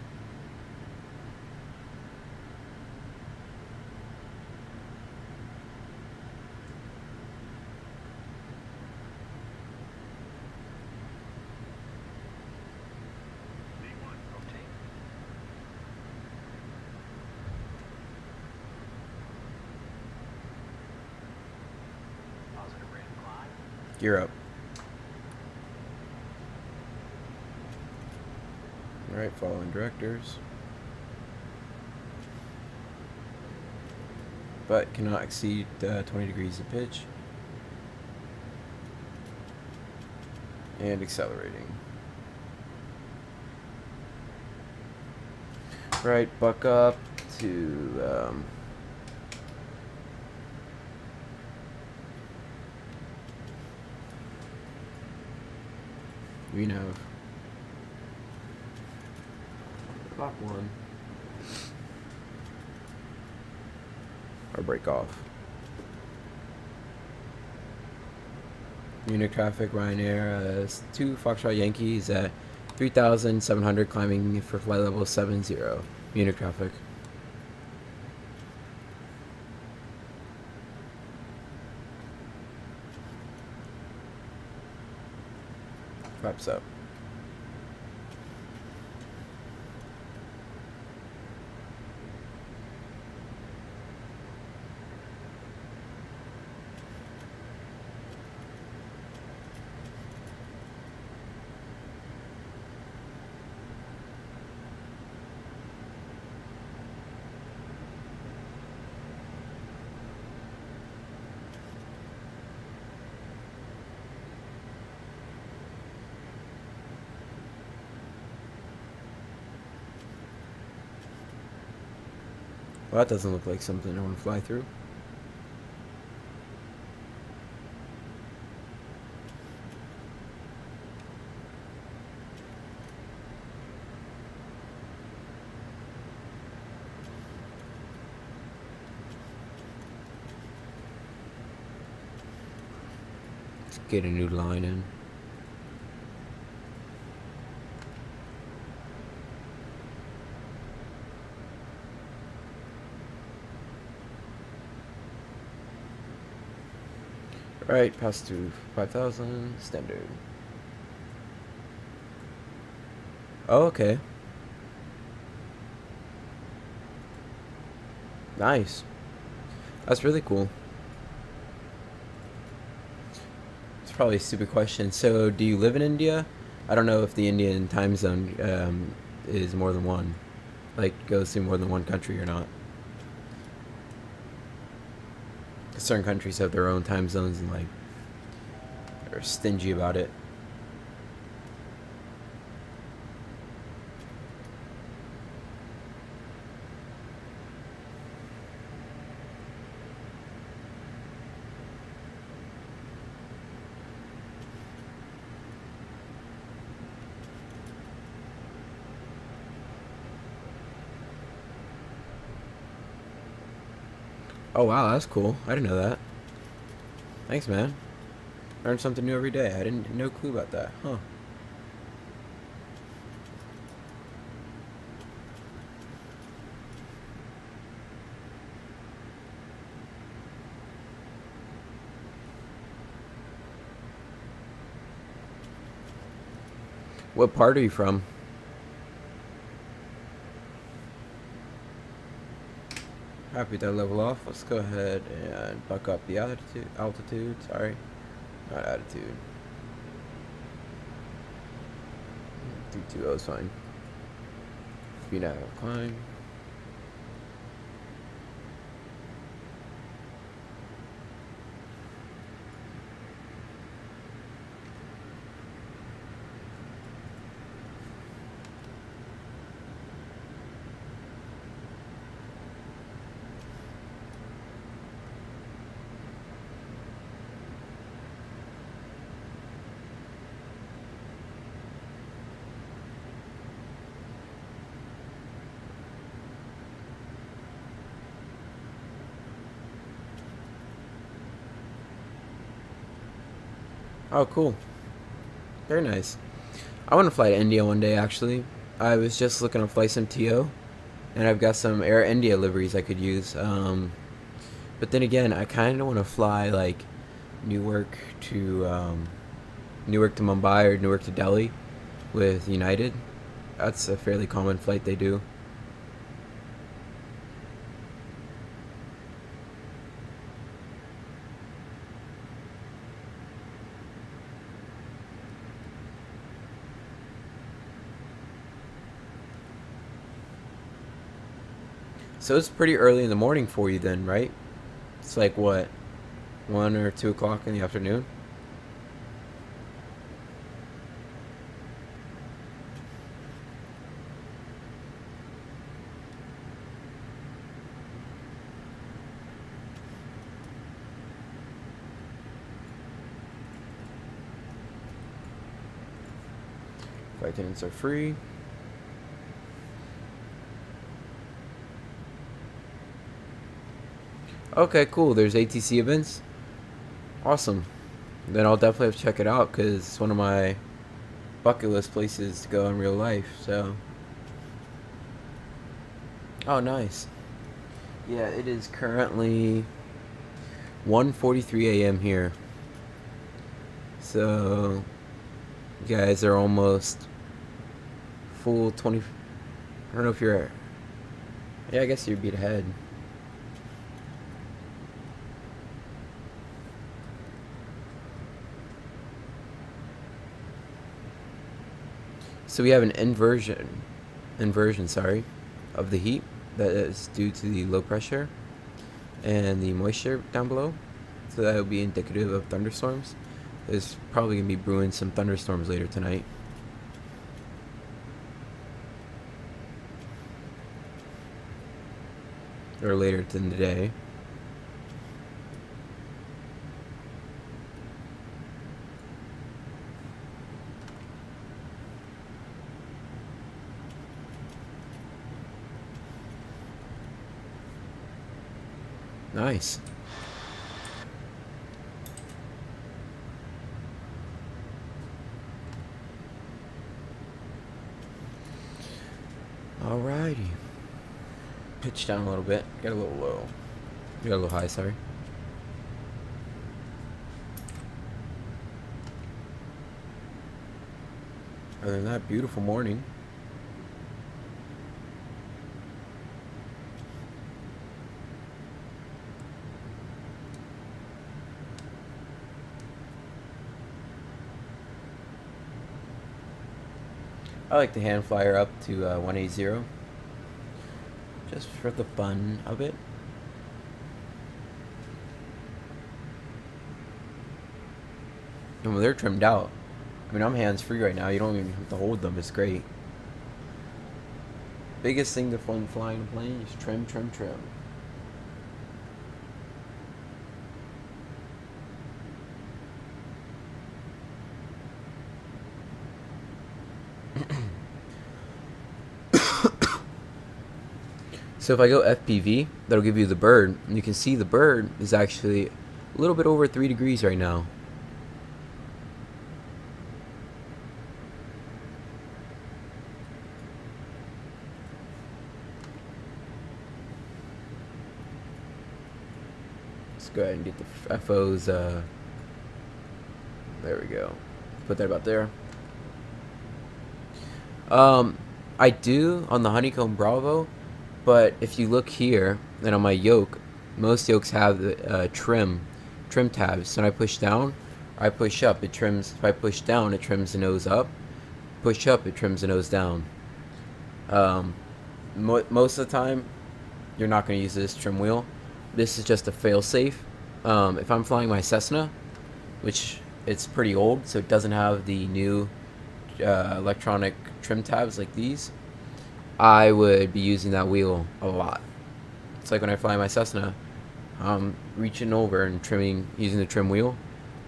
Gear up. Alright, following directors. But cannot exceed 20 degrees of pitch. And accelerating. Right, buck up to we know clock 1 or break off. Munich traffic, Ryanair 2 Foxtrot Yankees at 3,700 climbing for flight level 70. Munich traffic. Wraps up. Well, that doesn't look like something I want to fly through. Let's get a new line in. Right, pass to 5,000, standard. Oh, okay. Nice. That's really cool. probably a stupid question. So, do you live in India? I don't know if the Indian time zone is more than one, like goes through more than one country or not. Certain countries have their own time zones and like are stingy about it. Oh wow, that's cool. I didn't know that. Thanks, man. Learn something new every day. I didn't no clue about that. Huh. What part are you from? Happy that level off. Let's go ahead and buck up the altitude. Sorry, not attitude. 320 is fine. Speed out, climb. Oh, cool. Very nice. I want to fly to India one day, actually. I was just looking to fly some TO, and I've got some Air India liveries I could use. But then again, I kind of want to fly like Newark to Mumbai or Newark to Delhi with United. That's a fairly common flight they do. So it's pretty early in the morning for you then, right? It's like what, 1 or 2 o'clock in the afternoon? Flight attendants are free. Okay, cool. There's ATC events. Awesome. Then I'll definitely have to check it out because it's one of my bucket list places to go in real life. So, oh, nice. Yeah, it is currently 1:43 a.m. here. So, you guys are almost full 20. I don't know if you're. Yeah, I guess you'd be ahead. So we have an inversion, sorry, of the heat that is due to the low pressure and the moisture down below. So that will be indicative of thunderstorms. There's probably going to be brewing some thunderstorms later tonight. Or later in the day. Nice. Alrighty. Pitch down a little bit. Get a little low. Get a little high, sorry. Other than that, beautiful morning. I like to hand flyer up to 180, just for the fun of it. And when they're trimmed out, I mean, I'm hands free right now. You don't even have to hold them. It's great. Biggest thing to fun flying a plane is trim, trim, trim. So if I go FPV, that'll give you the bird. And you can see the bird is actually a little bit over 3 degrees right now. Let's go ahead and get the FOs. There we go. Put that about there. I do on the Honeycomb Bravo, but if you look here, and on my yoke, most yokes have the trim tabs. So when I push down, or I push up, it trims. If I push down, it trims the nose up. Push up, it trims the nose down. Most of the time, you're not going to use this trim wheel. This is just a fail-safe. If I'm flying my Cessna, which it's pretty old, so it doesn't have the new electronic trim tabs like these, I would be using that wheel a lot. It's like when I fly my Cessna, I'm reaching over and trimming using the trim wheel,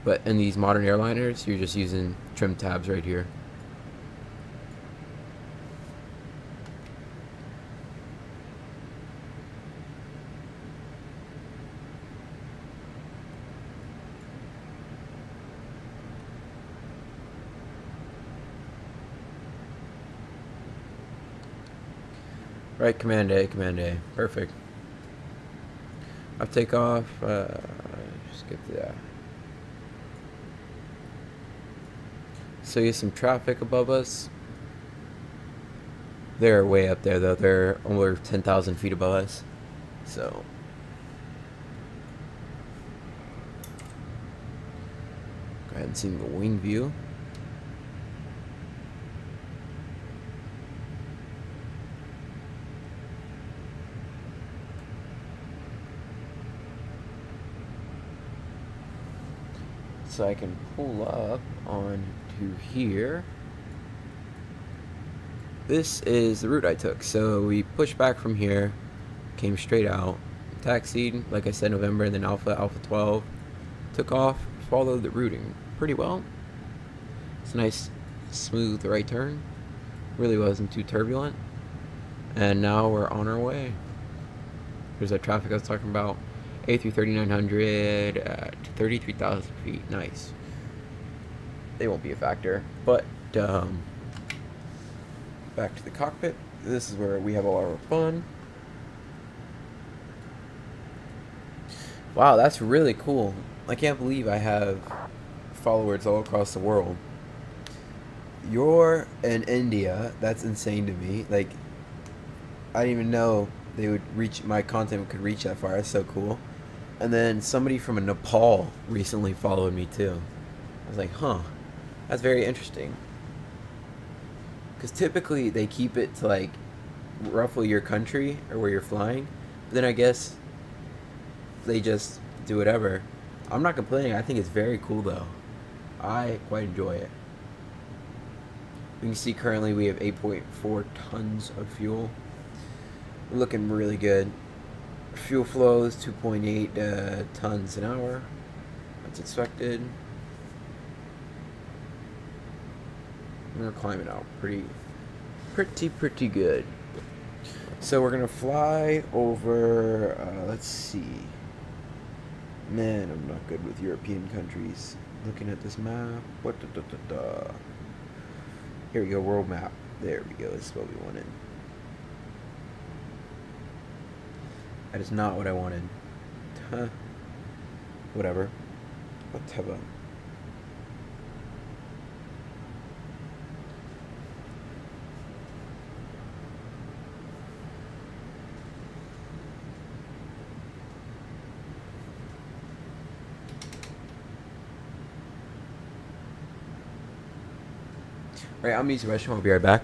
but in these modern airliners, you're just using trim tabs right here. Right, Command A, perfect. I'll take off, skip that. So you have some traffic above us. They're way up there though, they're over 10,000 feet above us. So. Go ahead and see the wing view. So I can pull up onto here. This is the route I took. So we pushed back from here, came straight out, taxied, like I said, November, and then Alpha 12, took off, followed the routing pretty well. It's a nice, smooth right turn. Really wasn't too turbulent. And now we're on our way. There's that traffic I was talking about. A3 3900 at 33,000 feet. Nice. They won't be a factor. But back to the cockpit. This is where we have all our fun. Wow, that's really cool. I can't believe I have followers all across the world. You're in India. That's insane to me. Like, I didn't even know they would reach, my content could reach that far. That's so cool. And then somebody from Nepal recently followed me too. I was like, huh, that's very interesting. Because typically they keep it to like roughly your country or where you're flying. But then I guess they just do whatever. I'm not complaining. I think it's very cool though. I quite enjoy it. You can see currently we have 8.4 tons of fuel. We're looking really good. Fuel flows 2.8 tons an hour. That's expected. And we're climbing out pretty good. So we're gonna fly over. Let's see. Man, I'm not good with European countries. Looking at this map. Here we go. World map. There we go. This is what we wanted. That is not what I wanted. Huh. Whatever. Whatever. Right, I'm using the restroom. I'll be right back.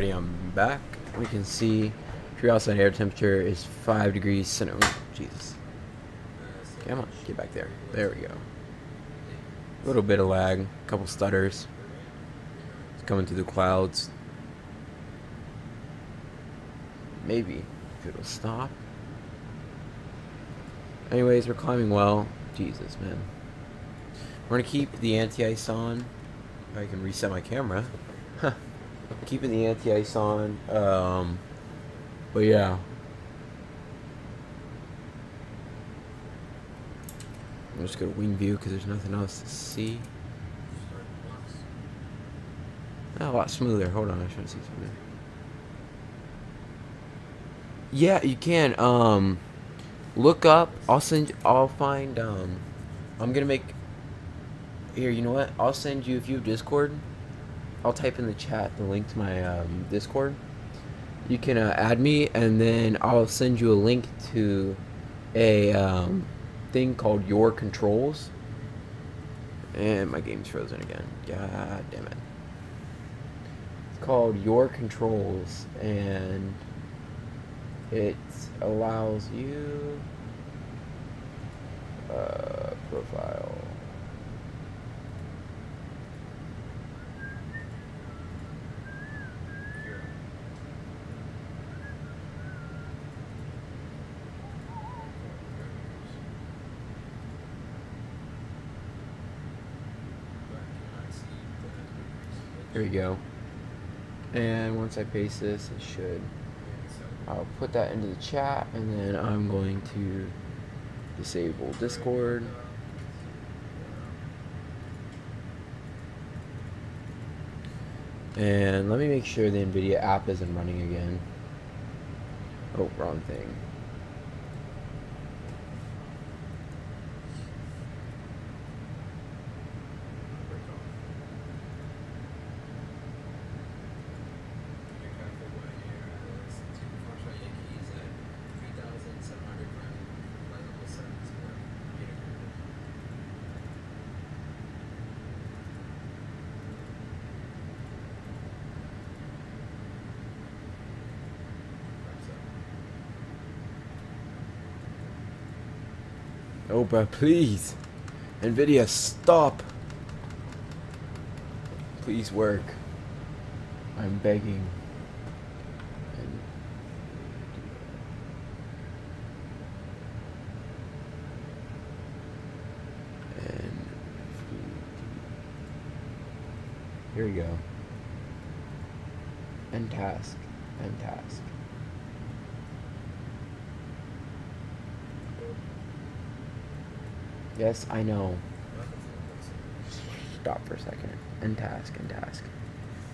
I'm back. We can see true outside air temperature is 5 degrees centigrade. Jesus. Come on, get back there. There we go. A little bit of lag, a couple stutters. It's coming through the clouds. Maybe if it'll stop. Anyways, we're climbing well. Jesus, man. We're gonna keep the anti-ice on. If I can reset my camera. Huh. Keeping the anti-ice on. But yeah. I'm just gonna wing view because there's nothing else to see. Oh, a lot smoother. Hold on, I'm trying to see something. Yeah, you can. Look up. I'll find. I'm gonna make. Here, you know what? I'll send you, if you have Discord, I'll type in the chat the link to my Discord. You can add me, and then I'll send you a link to a thing called Your Controls. And my game's frozen again. God damn it. It's called Your Controls, and it allows you profile. There we go. And once I paste this, it should. I'll put that into the chat, and then I'm going to disable Discord. And let me make sure the NVIDIA app isn't running again. Oh, wrong thing. Oh, but please, NVIDIA, stop. Please work. I'm begging. Here we go. End task. End task. Yes, I know. Stop for a second. End task, end task.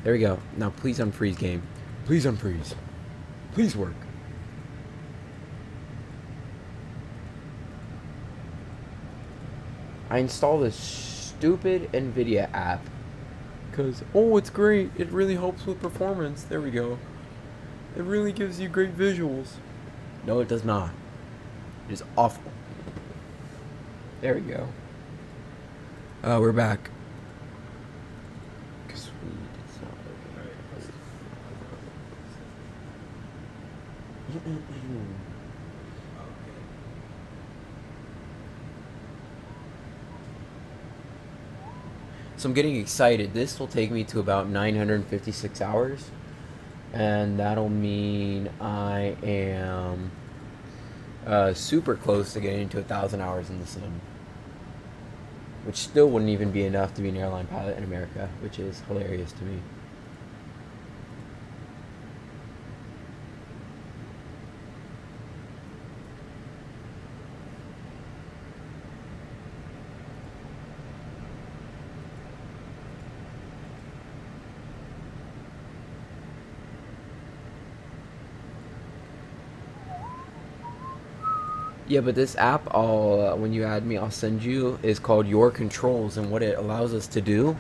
There we go. Now please unfreeze game. Please unfreeze. Please work. I installed this stupid NVIDIA app because, oh, it's great. It really helps with performance. There we go. It really gives you great visuals. No, it does not. It is awful. There we go. We're back. Sweet. It's not working. So I'm getting excited. This will take me to about 956 hours. And that'll mean I am super close to getting into 1,000 hours in the sim. Which still wouldn't even be enough to be an airline pilot in America, which is hilarious to me. Yeah, but this app, when you add me, I'll send you, is called Your Controls, and what it allows us to do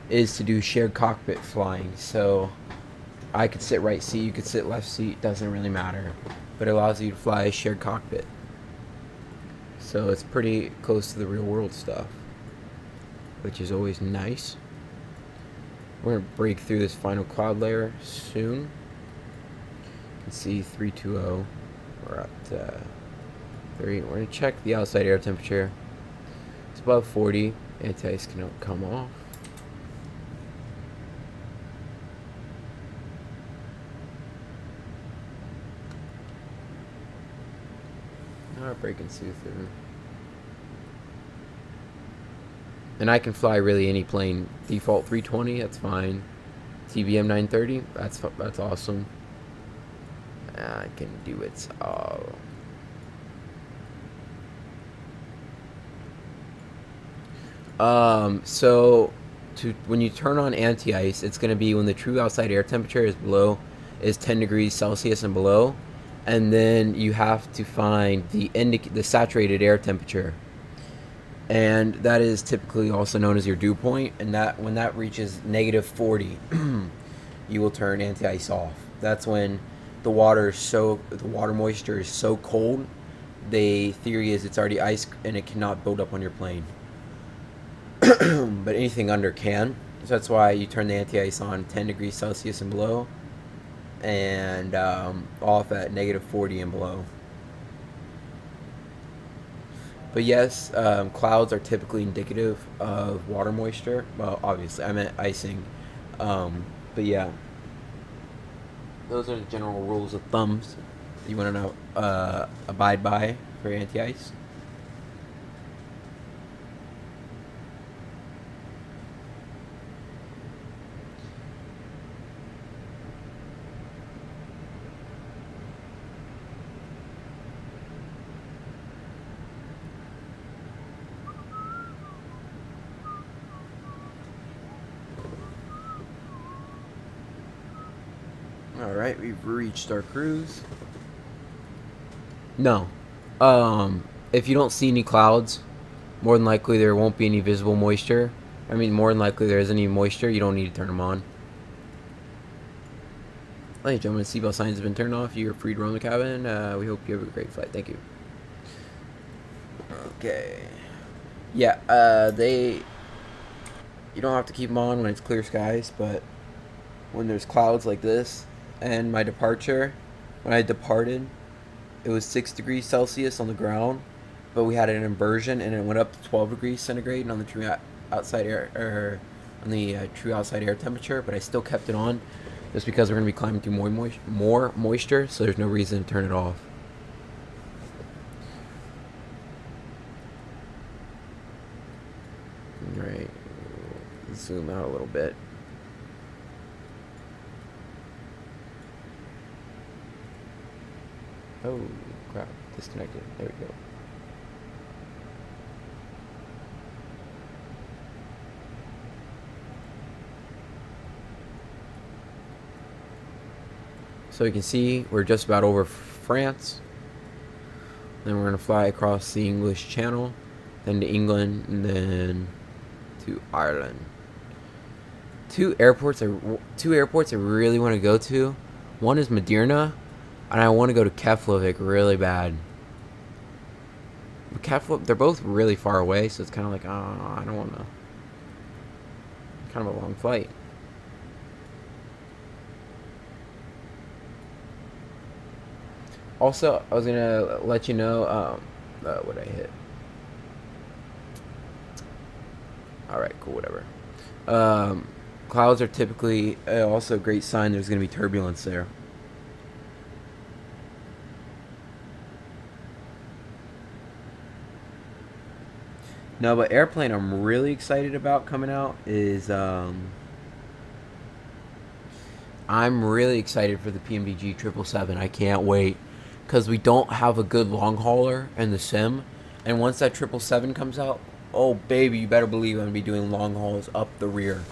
is to do shared cockpit flying. So I could sit right seat, you could sit left seat, doesn't really matter, but it allows you to fly a shared cockpit. So it's pretty close to the real world stuff, which is always nice. We're gonna break through this final cloud layer soon. You can see 320. We're at 3. We're gonna check the outside air temperature. It's above 40. Anti-ice can come off. Now breaking through. And I can fly really any plane. Default 320, that's fine. TBM 930, that's awesome. I can do it all. So when you turn on anti-ice, it's going to be when the true outside air temperature is 10 degrees Celsius and below, and then you have to find the saturated air temperature, and that is typically also known as your dew point, and that when that reaches negative 40, you will turn anti-ice off. That's when the water moisture is so cold, the theory is it's already ice and it cannot build up on your plane. But anything under can. So that's why you turn the anti-ice on 10 degrees Celsius and below, and off at negative 40 and below. But yes, clouds are typically indicative of water moisture. Well, obviously, I meant icing. But yeah, those are the general rules of thumbs you want to know, abide by for anti-ice. Alright, we've reached our cruise. No. If you don't see any clouds, more than likely there won't be any visible moisture. I mean, more than likely there isn't any moisture. You don't need to turn them on. Ladies and gentlemen, seatbelt signs have been turned off. You are free to roam the cabin. We hope you have a great flight. Thank you. Okay. Yeah, you don't have to keep them on when it's clear skies, but when there's clouds like this, and my departure, when I departed, it was 6 degrees Celsius on the ground, but we had an inversion and it went up to 12 degrees centigrade on the true outside air, true outside air temperature, but I still kept it on just because we're going to be climbing through more moisture, so there's no reason to turn it off. Alright, zoom out a little bit. Oh, crap. Disconnected. There we go. So you can see we're just about over France. Then we're going to fly across the English Channel, then to England, and then to Ireland. Two airports I really want to go to. One is Madeira, and I want to go to Keflavik really bad. But they're both really far away, so it's kind of like, I don't want to. Kind of a long flight. Also, I was gonna let you know what I hit. Alright, cool, whatever. Clouds are typically also a great sign there's gonna be turbulence there. No, but airplane I'm really excited about coming out is I'm really excited for the Pmdg 777. I can't wait. Because we don't have a good long hauler in the sim, and once that 777 comes out, oh baby, you better believe I'm gonna be doing long hauls up the rear.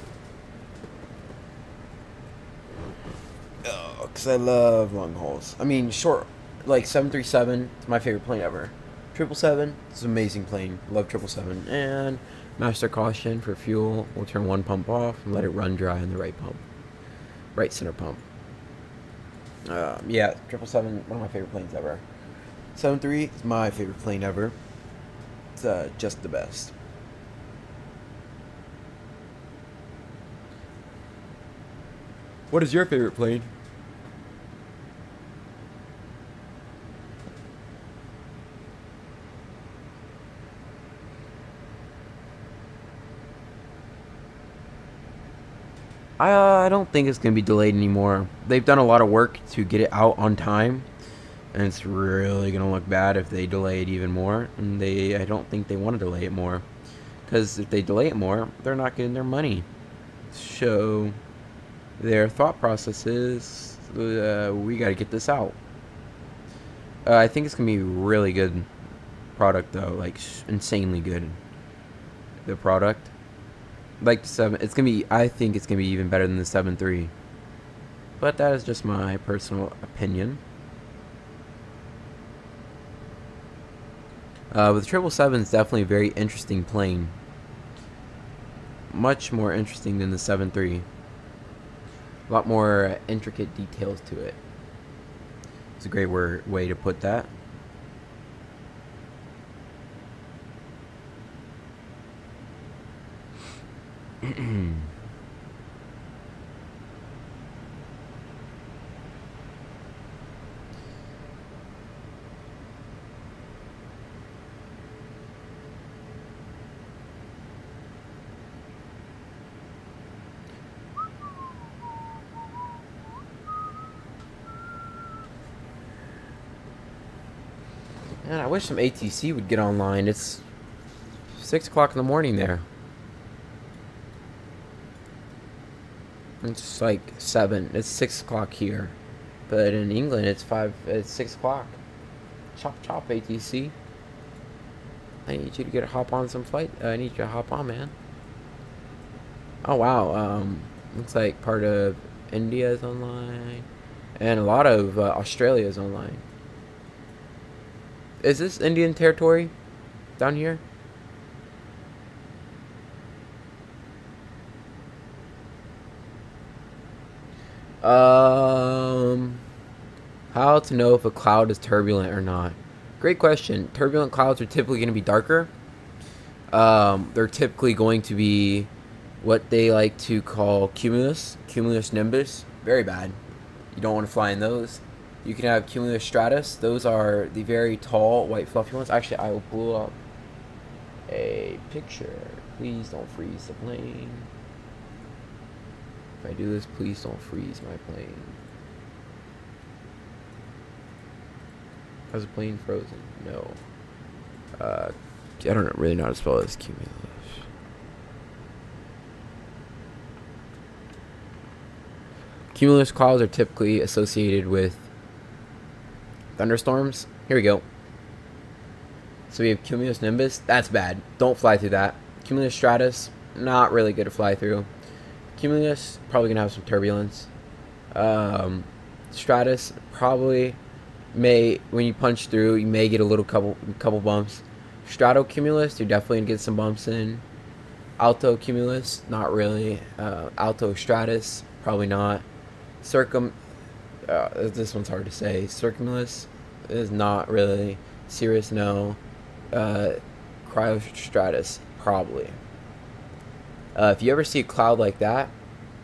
Because I love long hauls. I mean, short, like 737, it's my favorite plane ever. 777, it's an amazing plane. Love 777. And master caution for fuel. We'll turn one pump off and let it run dry on the right pump, right center pump. Yeah, 777, one of my favorite planes ever. 73 is my favorite plane ever. It's just the best. What is your favorite plane? I don't think it's going to be delayed anymore. They've done a lot of work to get it out on time, and it's really going to look bad if they delay it even more. And I don't think they want to delay it more, because if they delay it more, they're not getting their money. So their thought process is, we got to get this out. I think it's going to be a really good product, though, like insanely good. The product. Like the 7, it's gonna be. I think it's gonna be even better than the 7.3. But that is just my personal opinion. But the 777 is definitely a very interesting plane. Much more interesting than the 7.3. A lot more intricate details to it. It's a great way to put that. Man, I wish some ATC would get online. It's 6 o'clock in the morning there. It's like 7. It's 6 o'clock here, but in England it's 6 o'clock. Chop chop, ATC. I need you to hop on some flight. I need you to hop on, man. Oh wow. Looks like part of India is online, and a lot of Australia is online. Is this Indian territory down here? How to know if a cloud is turbulent or not? Great question. Turbulent clouds are typically going to be darker. They're typically going to be what they like to call cumulus nimbus. Very bad. You don't want to fly in those. You can have cumulus stratus. Those are the very tall, white, fluffy ones. Actually, I will pull up a picture. Please don't freeze the plane. If I do this, please don't freeze my plane. How's the plane frozen? No. I don't really know how to spell this. Cumulus. Cumulus clouds are typically associated with thunderstorms. Here we go. So we have Cumulus Nimbus. That's bad. Don't fly through that. Cumulus Stratus, not really good to fly through. Cumulus, probably gonna have some turbulence. Stratus, probably may, when you punch through, you may get a little couple bumps. Stratocumulus, you're definitely gonna get some bumps in. Alto Cumulus, not really. Alto Stratus, probably not. This one's hard to say. Circumulus is not really. Cirrus, no. Cryostratus, probably. If you ever see a cloud like that,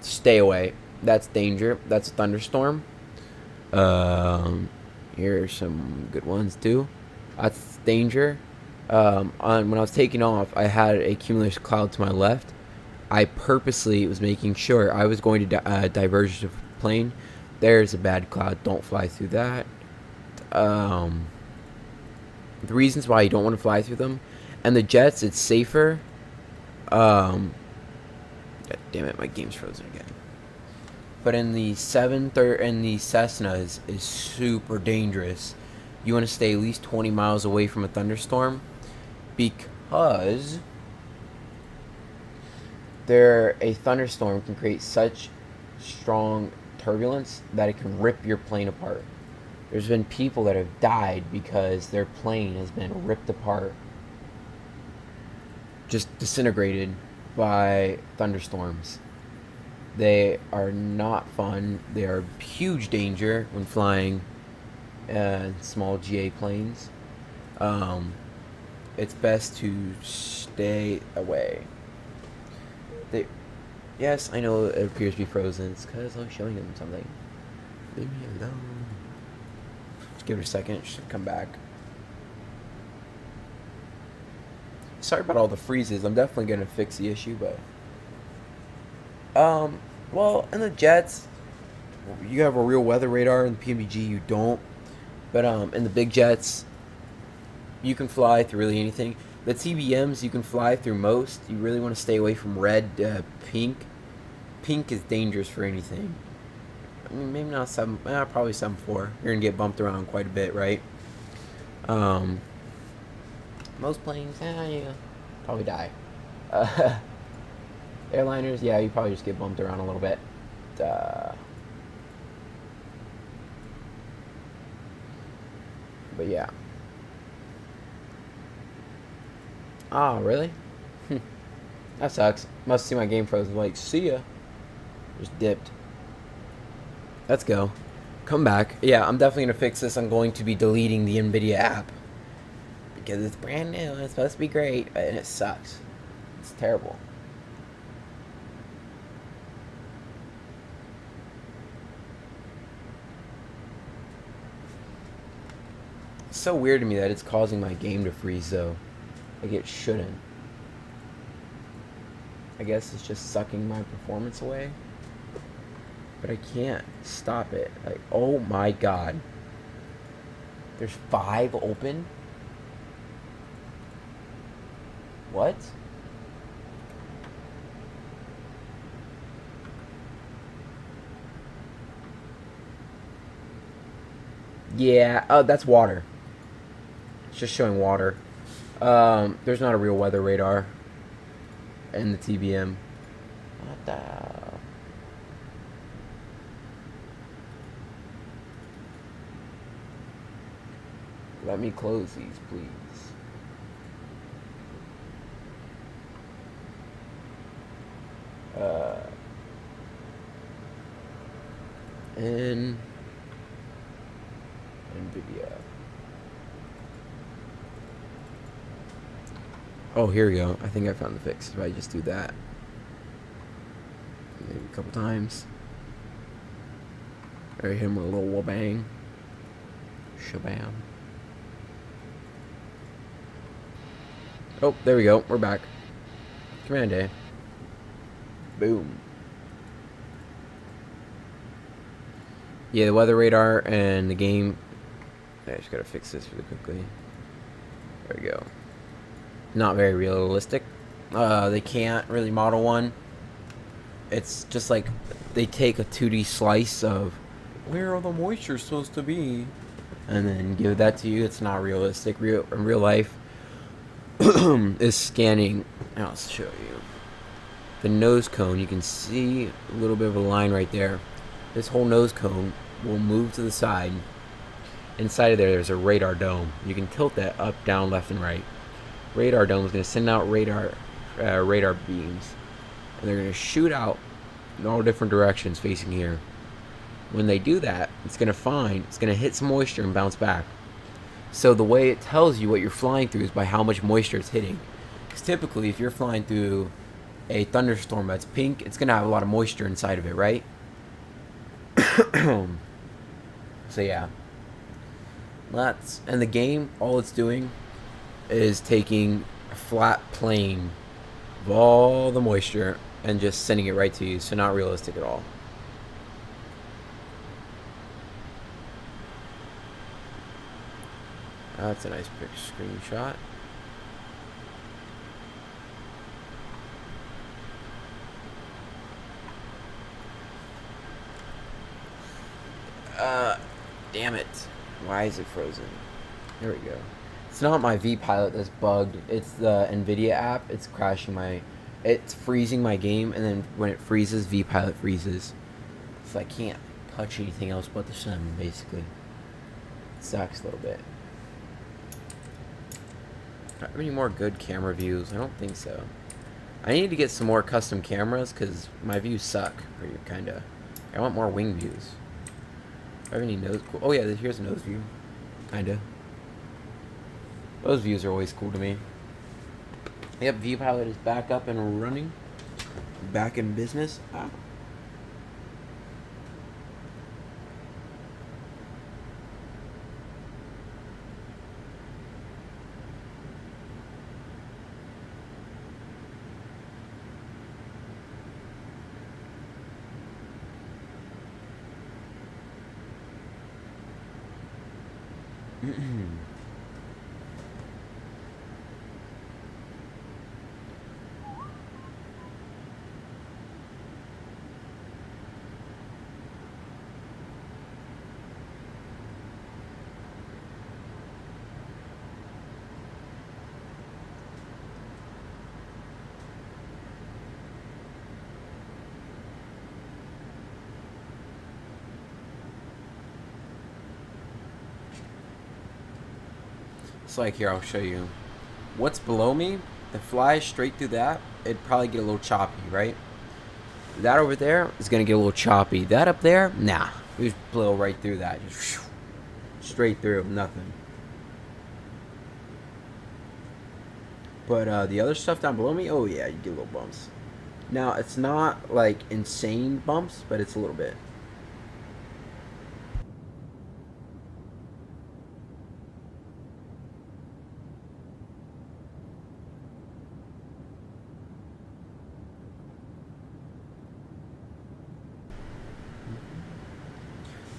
stay away. That's danger. That's a thunderstorm. Here are some good ones too. That's danger. When I was taking off, I had a cumulus cloud to my left. I purposely was making sure I was going to diverge the plane. There's a bad cloud. Don't fly through that. The reasons why you don't want to fly through them, and the jets, it's safer. God damn it, my game's frozen again. But in the Cessna is super dangerous. You want to stay at least 20 miles away from a thunderstorm, because a thunderstorm can create such strong turbulence that it can rip your plane apart. There's been people that have died because their plane has been ripped apart, just disintegrated by thunderstorms. They are not fun. They are huge danger when flying small GA planes. It's best to stay away. Yes, I know it appears to be frozen. It's because I'm showing them something. Leave me alone. Just give it a second. It should come back. Sorry about all the freezes. I'm definitely going to fix the issue, but... well, in the jets, you have a real weather radar. In the Pmdg, you don't. But, in the big jets, you can fly through really anything. The TBMs, you can fly through most. You really want to stay away from red, pink. Pink is dangerous for anything. I mean, maybe not probably 7.4. You're going to get bumped around quite a bit, right? Most planes, you probably die. Airliners, yeah, you probably just get bumped around a little bit. But yeah. Oh, really? That sucks. Must see my game frozen. Like, see ya. Just dipped. Let's go. Come back. Yeah, I'm definitely going to fix this. I'm going to be deleting the NVIDIA app. Because it's brand new. And it's supposed to be great. And it sucks. It's terrible. It's so weird to me that it's causing my game to freeze, though. Like, it shouldn't. I guess it's just sucking my performance away. But I can't stop it. Like, oh my god. There's 5 open? What? Yeah, oh, that's water. It's just showing water. There's not a real weather radar in the TBM. What the... Let me close these, please. In NVIDIA. Oh, here we go. I think I found the fix. If I just do that maybe a couple times. Or hit him with a little wabang. Shabam. Oh, there we go. We're back. Command A. Boom. Yeah, the weather radar and the game. I just gotta fix this really quickly. There we go. Not very realistic. They can't really model one. It's just like they take a 2D slice of where are the moisture supposed to be, and then give that to you. It's not realistic. In real life, is scanning. I'll show you the nose cone. You can see a little bit of a line right there. This whole nose cone will move to the side. Inside of there's a radar dome. You can tilt that up, down, left, and right. Radar dome is going to send out radar beams, and they're going to shoot out in all different directions facing here. When they do that, it's going to hit some moisture and bounce back. So the way it tells you what you're flying through is by how much moisture it's hitting. Because typically, if you're flying through a thunderstorm that's pink, it's going to have a lot of moisture inside of it, right? So yeah. And the game, all it's doing is taking a flat plane of all the moisture and just sending it right to you. So not realistic at all. That's a nice big screenshot. Damn it. Why is it frozen? There we go. It's not my V-Pilot that's bugged. It's the NVIDIA app. It's crashing it's freezing my game, and then when it freezes, V-Pilot freezes. So I can't touch anything else but the sim, basically. It sucks a little bit. Do I have any more good camera views? I don't think so. I need to get some more custom cameras, because my views suck. Kinda. I want more wing views. Do I have any nose? Cool. Oh yeah, here's a nose view. Kinda. Those views are always cool to me. Yep, V-Pilot is back up and running. Back in business. Ah. It's like here, I'll show you. What's below me, if it flies straight through that, it'd probably get a little choppy, right? That over there is gonna get a little choppy. That up there, nah. You just blow right through that. Just straight through, nothing. But the other stuff down below me, oh yeah, you get little bumps. Now, it's not like insane bumps, but it's a little bit.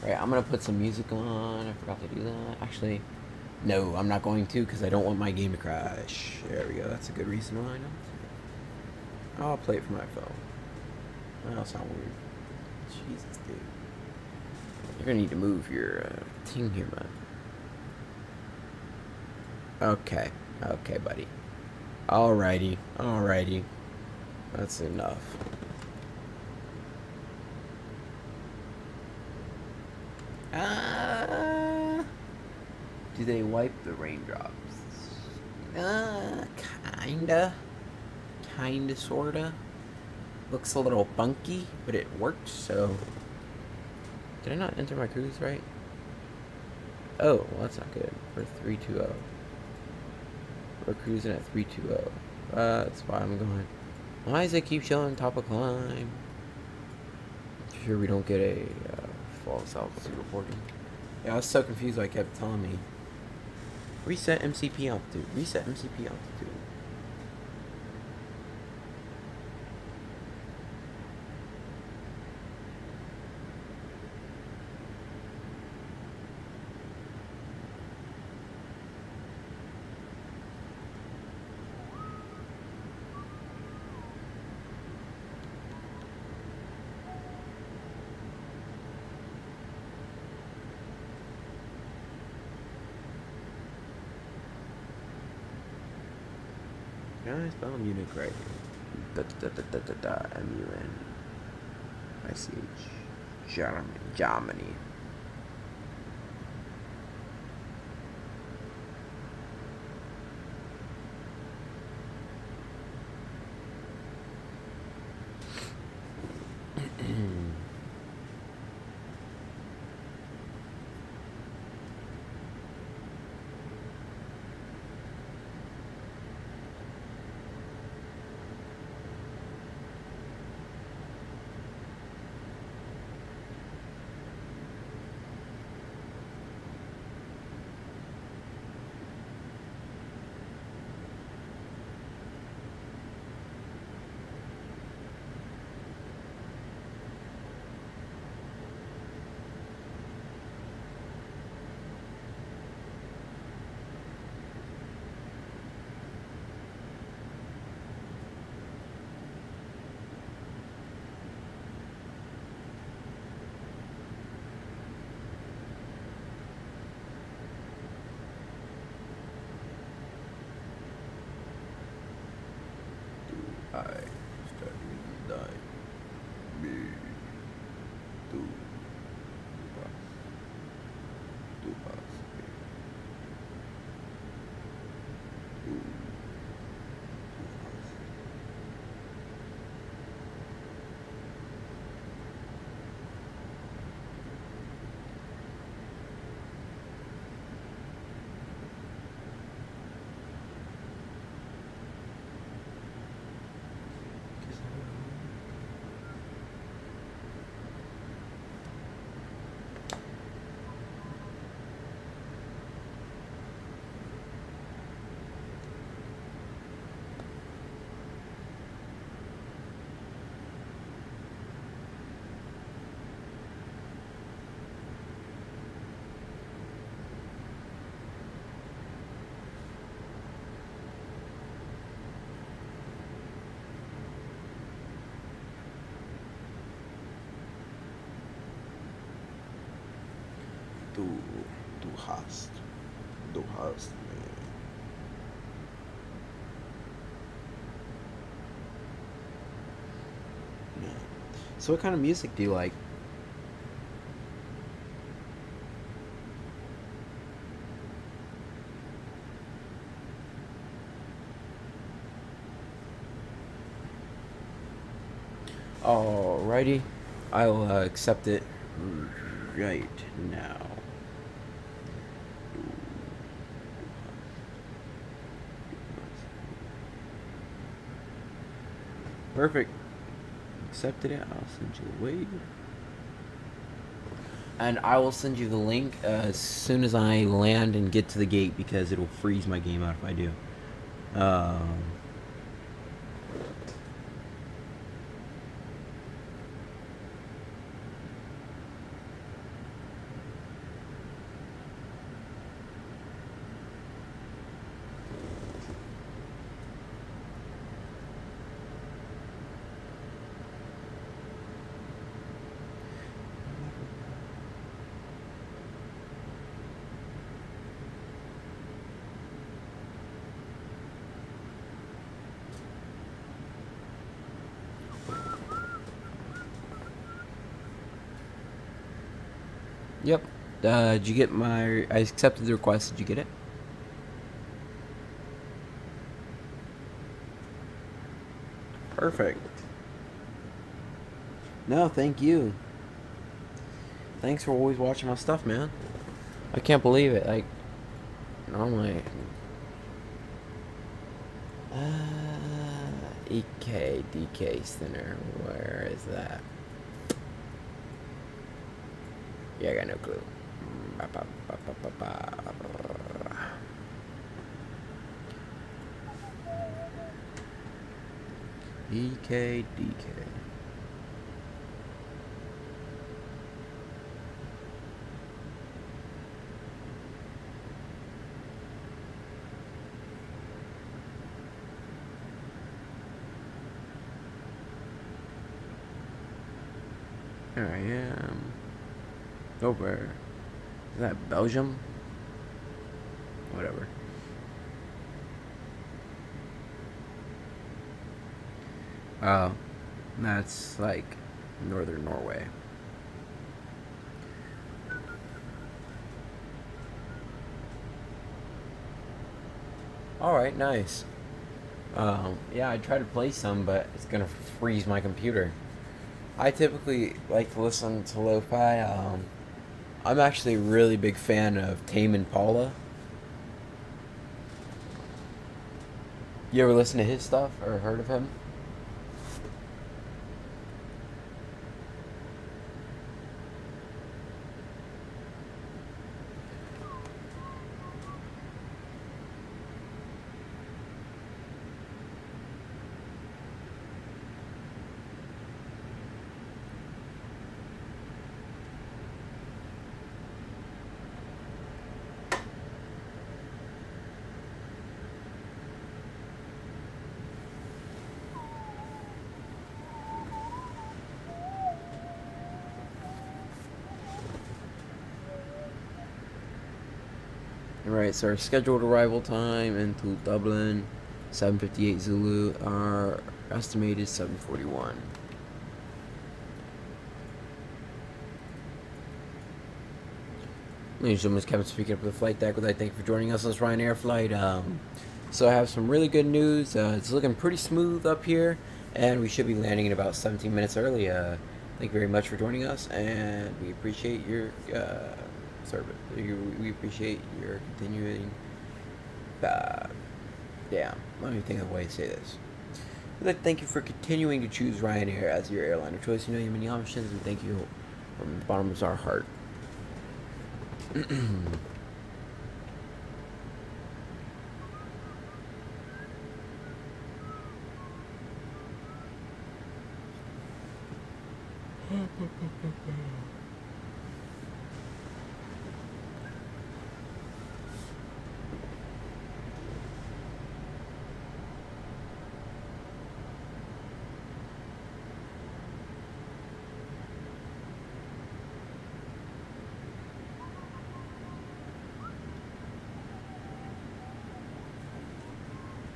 Alright, I'm gonna put some music on. I forgot to do that. Actually, no, I'm not going to, because I don't want my game to crash. There we go. That's a good reason why I don't. I'll play it from my phone. That'll sound weird. Jesus, dude. You're gonna need to move your thing here, man. Okay. Okay, buddy. Alrighty. Alrighty. That's enough. Do they wipe the raindrops? Kinda. Kinda, sorta. Looks a little funky, but it worked, so... Did I not enter my cruise right? Oh, well that's not good. We're 320. We're cruising at 320. That's why I'm going. Why does it keep showing on top of climb? Sure we don't get a false altitude reporting. Yeah, I was so confused why it kept telling me. Reset MCP altitude. Reset MCP altitude. Can I spell Munich right here? M-U-N-I-C-H. Germany. I study die. B. Do. Do pass. Do. Du hast mich. Yeah. So what kind of music do you like? Alrighty, I will accept it right now. Perfect. Accepted it. I'll send you a wave. And I will send you the link as soon as I land and get to the gate because it'll freeze my game out if I do. Yep. Did you get my... I accepted the request. Did you get it? Perfect. No, thank you. Thanks for always watching my stuff, man. I can't believe it. Like, normally... EK, DK Center. Where is that? Yeah, I got no clue. DK. Here I am. Over. Is that Belgium? Whatever. Oh, that's like northern Norway. Alright, nice. Yeah, I tried to play some, but it's gonna freeze my computer. I typically like to listen to lo-fi. I'm actually a really big fan of Tame Impala. You ever listen to his stuff or heard of him? Alright, so our scheduled arrival time into Dublin, 7:58 Zulu. Our estimated 7:41. Ladies and gentlemen, it's Kevin speaking up with the flight deck. I'd like to thank you for joining us on this Ryanair flight. So I have some really good news. It's looking pretty smooth up here, and we should be landing in about 17 minutes early. Thank you very much for joining us, and we appreciate your service. We appreciate your continuing. Damn, let me think of a way to say this. We'd like to thank you for continuing to choose Ryanair as your airline of choice. You know you have many options, and thank you from the bottom of our heart.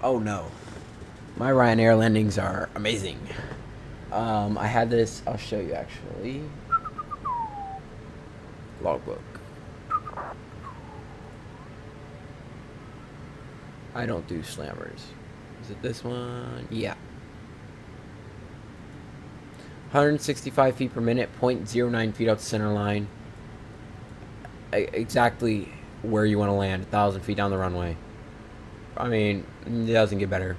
Oh no. My Ryanair landings are amazing. I had this, I'll show you actually. Logbook. I don't do slammers. Is it this one? Yeah. 165 feet per minute, 0.09 feet out the center line. Exactly where you want to land, 1,000 feet down the runway. I mean, it doesn't get better.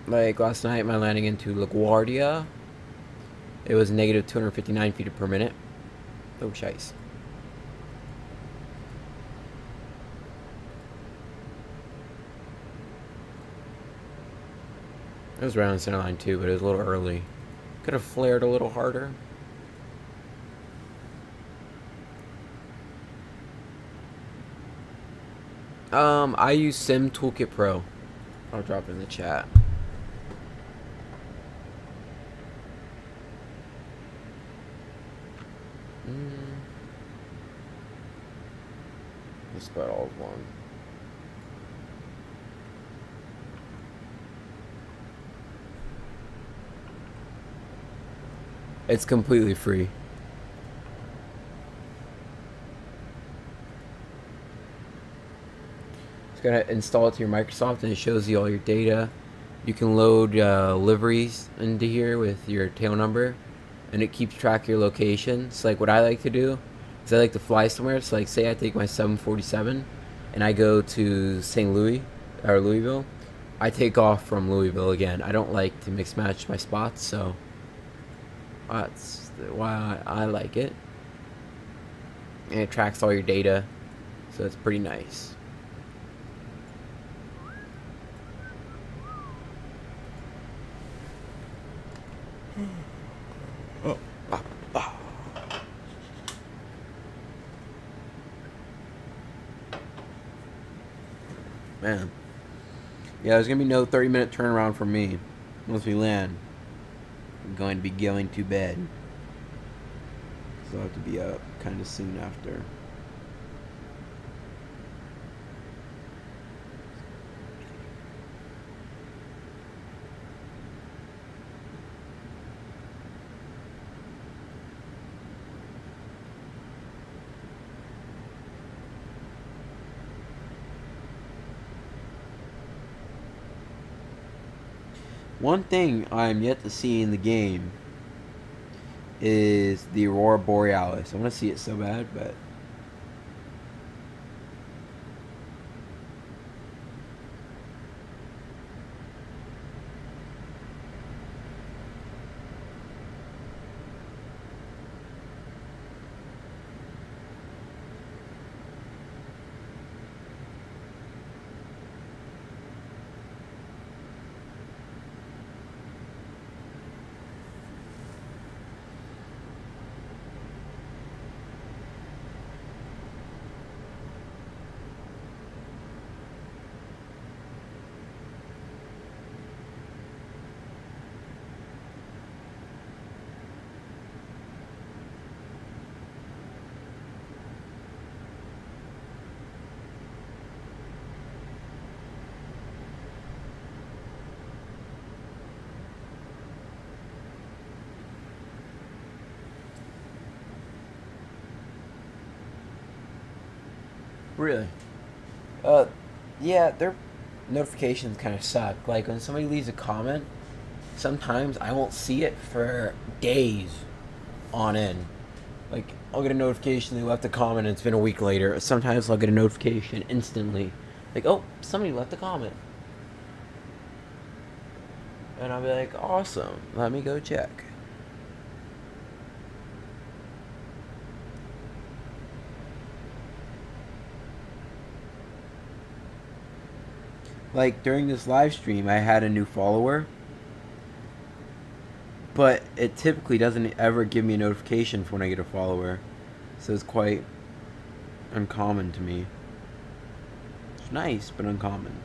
Like last night, my landing into LaGuardia, it was negative 259 feet per minute. Oh, shice. It was around the center line too, but it was a little early. Could have flared a little harder. I use Sim Toolkit Pro. I'll drop it in the chat. Just about all one. It's completely free. It's gonna install it to your Microsoft, and it shows you all your data. You can load liveries into here with your tail number, and it keeps track of your location. So like what I like to do is I like to fly somewhere. So like say I take my 747 and I go to St. Louis or Louisville. I take off from Louisville again. I don't like to mix match my spots, so that's why I like it. And it tracks all your data, so it's pretty nice. Man. Yeah, there's going to be no 30-minute turnaround for me once we land. I'm going to be going to bed. So I'll have to be up kind of soon after. One thing I'm yet to see in the game is the Aurora Borealis. I want to see it so bad, but really, yeah, their notifications kind of suck. Like when somebody leaves a comment, sometimes I won't see it for days on end. Like I'll get a notification they left a comment and it's been a week later. Sometimes I'll get a notification instantly, like, oh, somebody left a comment, and I'll be like, awesome, let me go check. Like during this live stream, I had a new follower, but it typically doesn't ever give me a notification for when I get a follower, so it's quite uncommon to me. It's nice, but uncommon.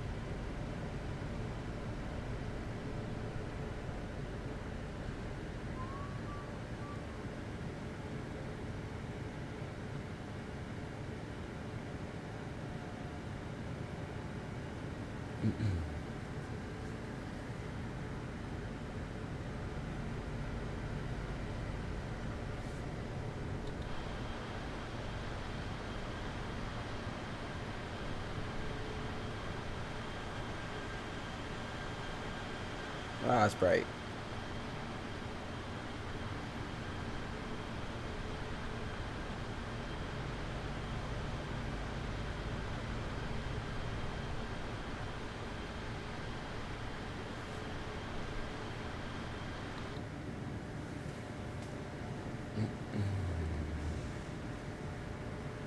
Ah, that's bright.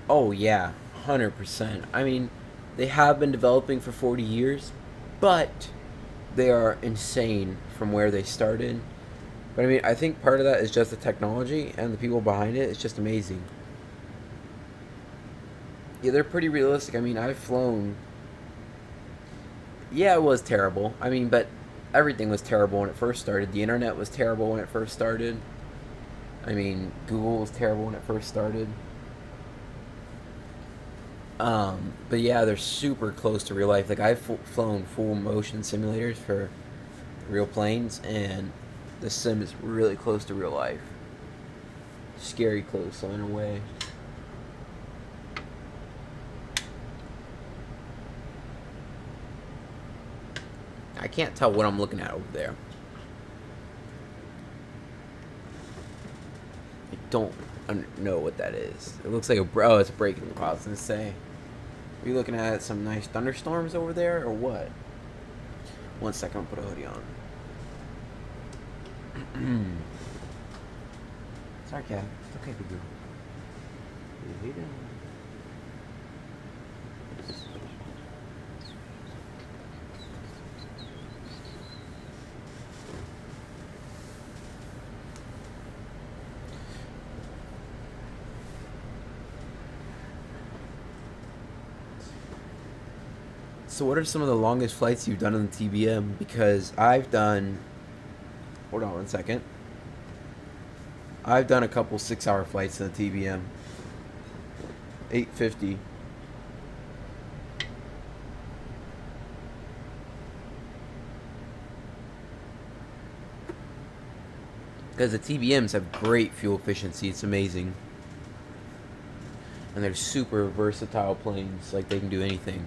Oh yeah, 100%. I mean, they have been developing for 40 years, but they are insane from where they started. But I mean, I think part of that is just the technology and the people behind it. It's just amazing. Yeah, they're pretty realistic. I mean, I've flown. Yeah, it was terrible. I mean, but everything was terrible when it first started. The internet was terrible when it first started. I mean, Google was terrible when it first started. But yeah, they're super close to real life. Like I've flown full motion simulators for real planes, and the sim is really close to real life. Scary close, so in a way. I can't tell what I'm looking at over there. I don't know what that is. It looks like it's a break in the clouds. I was gonna say, are you looking at some nice thunderstorms over there, or what? One second, I'll put a hoodie on. Sorry, cat. It's okay, big girl. So what are some of the longest flights you've done on the TBM? Because I've done... Hold on one second. I've done a couple 6-hour flights on the TBM. 850. Because the TBMs have great fuel efficiency. It's amazing. And they're super versatile planes. Like, they can do anything.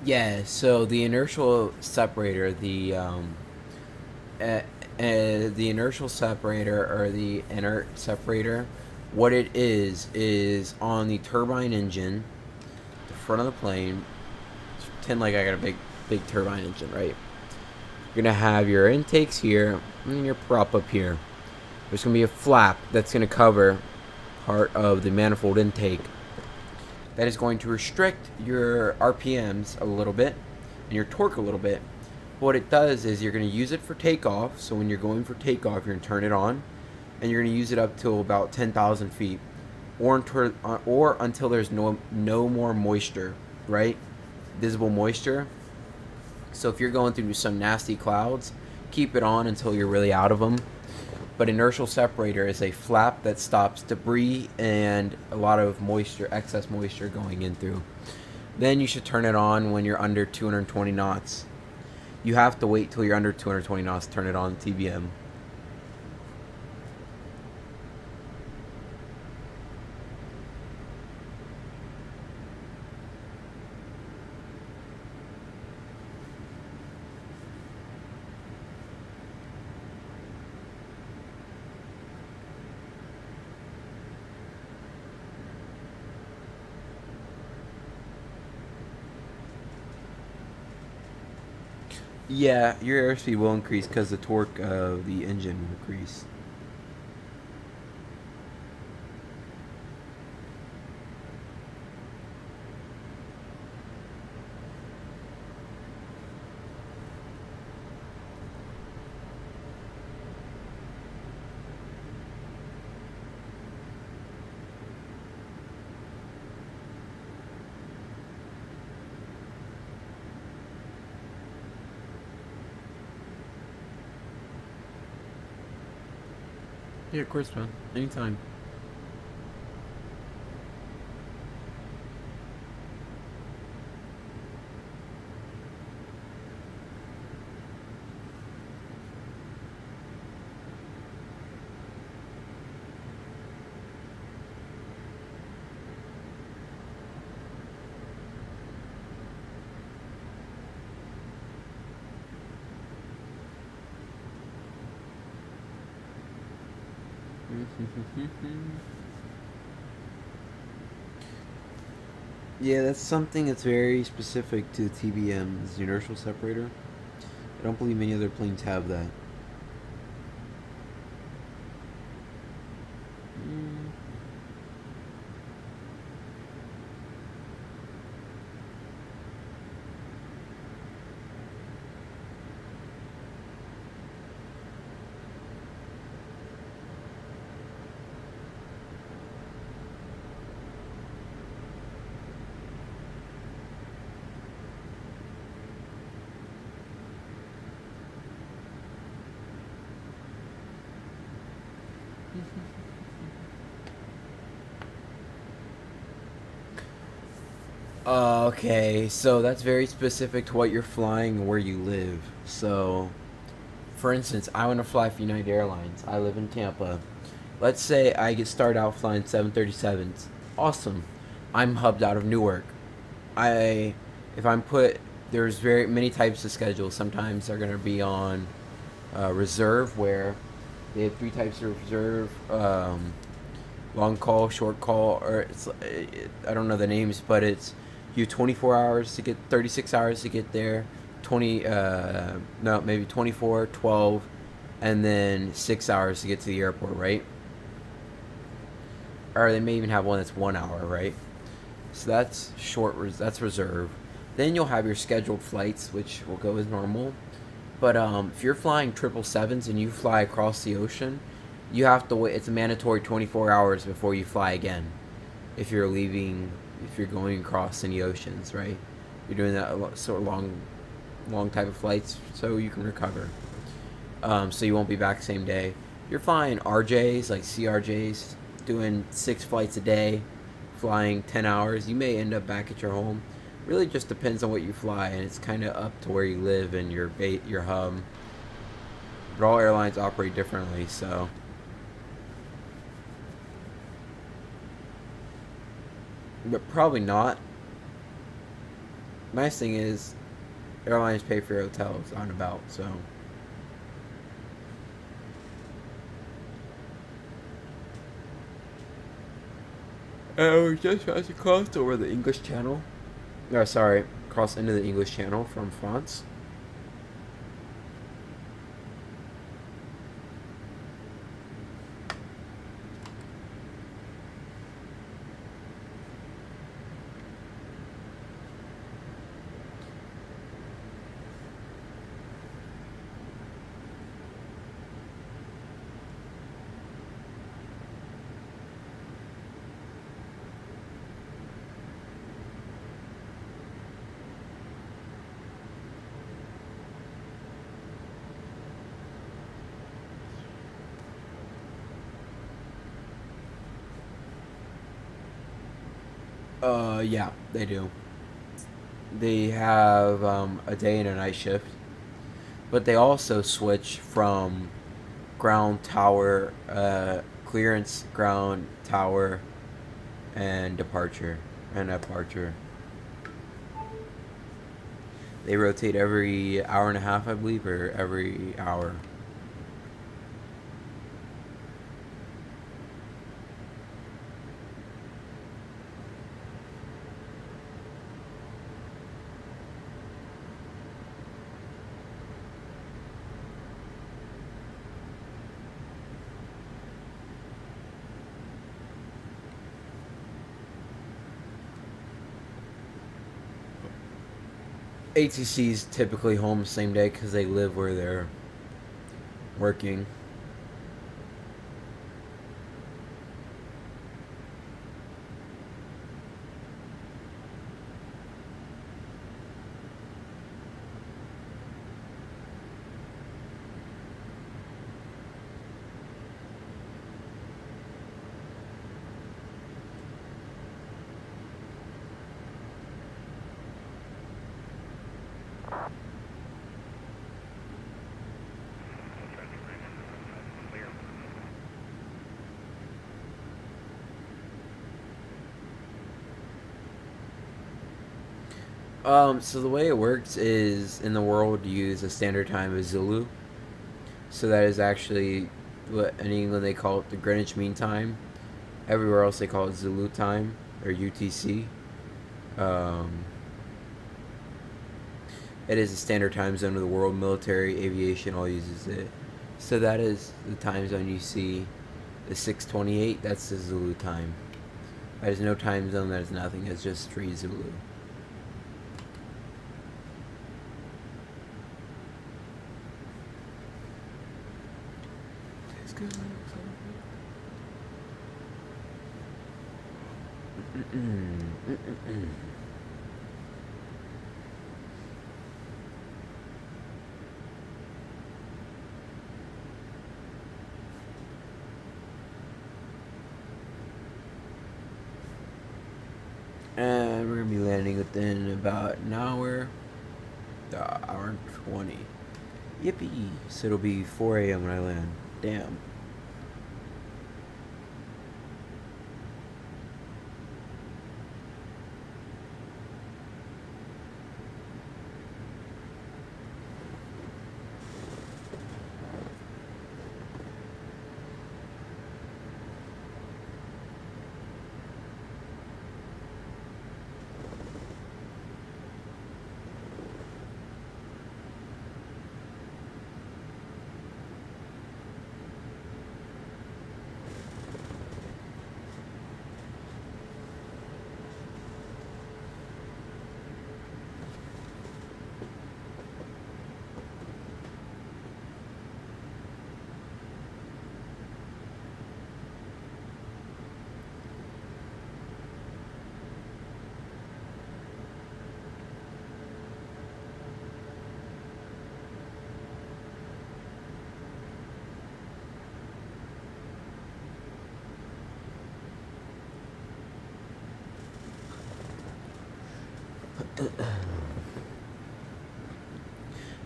Yeah, so the inertial separator, the inertial separator or the inert separator, what it is on the turbine engine, the front of the plane. Pretend like I got a big turbine engine, right? You're gonna have your intakes here and your prop up here. There's gonna be a flap that's gonna cover part of the manifold intake. That is going to restrict your RPMs a little bit and your torque a little bit. What it does is you're going to use it for takeoff. So when you're going for takeoff, you're going to turn it on, and you're going to use it up to about 10,000 feet, or until there's no more moisture, right? Visible moisture. So if you're going through some nasty clouds, keep it on until you're really out of them. But inertial separator is a flap that stops debris and a lot of moisture, excess moisture going in through. Then you should turn it on when you're under 220 knots. You have to wait till you're under 220 knots to turn it on TBM. Yeah, your airspeed will increase because the torque of the engine will increase. Yeah, of course, man. Anytime. Yeah, that's something that's very specific to the TBM's inertial separator. I don't believe many other planes have that. Okay, so that's very specific to what you're flying and where you live. So, for instance, I want to fly for United Airlines. I live in Tampa. Let's say I get started out flying 737s. Awesome. I'm hubbed out of Newark. If I'm put, there's very many types of schedules. Sometimes they're going to be on reserve, where they have three types of reserve: long call, short call, or I don't know the names, but it's you have 24 hours to get, 36 hours to get there, maybe 24, 12, and then 6 hours to get to the airport, right? Or they may even have one that's 1 hour, right? So that's that's reserve. Then you'll have your scheduled flights, which will go as normal. But if you're flying 777s and you fly across the ocean, you have to wait. It's a mandatory 24 hours before you fly again. If you're going across any oceans, right? You're doing that sort of long type of flights, so you can recover. So you won't be back same day. You're flying RJs, like CRJs, doing 6 flights a day, flying 10 hours. You may end up back at your home. Really just depends on what you fly, and it's kind of up to where you live and your hub. But all airlines operate differently, so. But probably not. nice thing is, airlines pay for your hotels on about, so. We just had to cross over the English Channel. No, sorry, cross into the English Channel from France. Yeah, they do. They have a day and a night shift, but they also switch from ground tower, clearance, ground tower, and departure and departure. They rotate every hour and a half, I believe, or every hour. ATC's typically home same day because they live where they're working. So the way it works is in the world you use a standard time of Zulu. So that is actually what in England they call it the Greenwich Mean Time. Everywhere else they call it Zulu time or UTC. It is a standard time zone of the world. Military aviation all uses it. So that is the time zone you see. The 6:28. That's the Zulu time. That is no time zone. That is nothing. It's just straight Zulu. And we're gonna be landing within about an hour. Hour and 20. Yippee! So it'll be 4 a.m. when I land. Damn.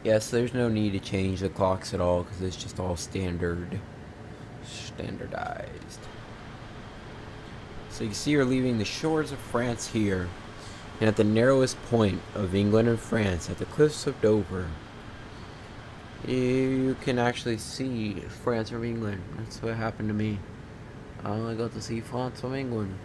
Yes, there's no need to change the clocks at all because it's just all standardized. So you can see we're leaving the shores of France here. And at the narrowest point of England and France, at the cliffs of Dover, you can actually see France from England. That's what happened to me. I only got to see France from England.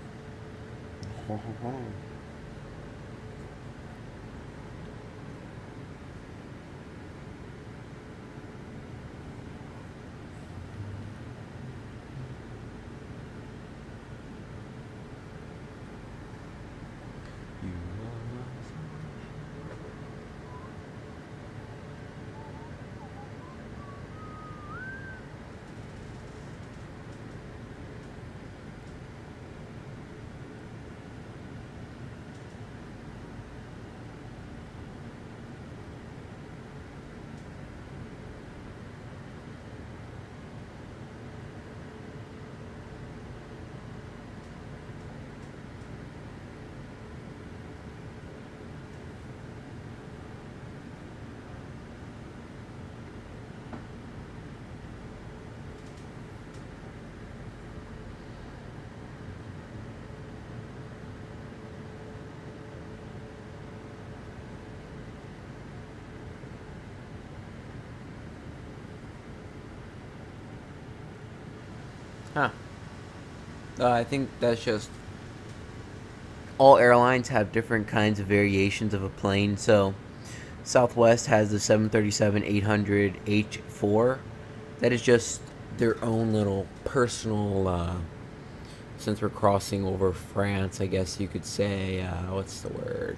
Huh. I think that's just all airlines have different kinds of variations of a plane. So Southwest has the 737-800 H4. That is just their own little personal, since we're crossing over France, I guess you could say, what's the word?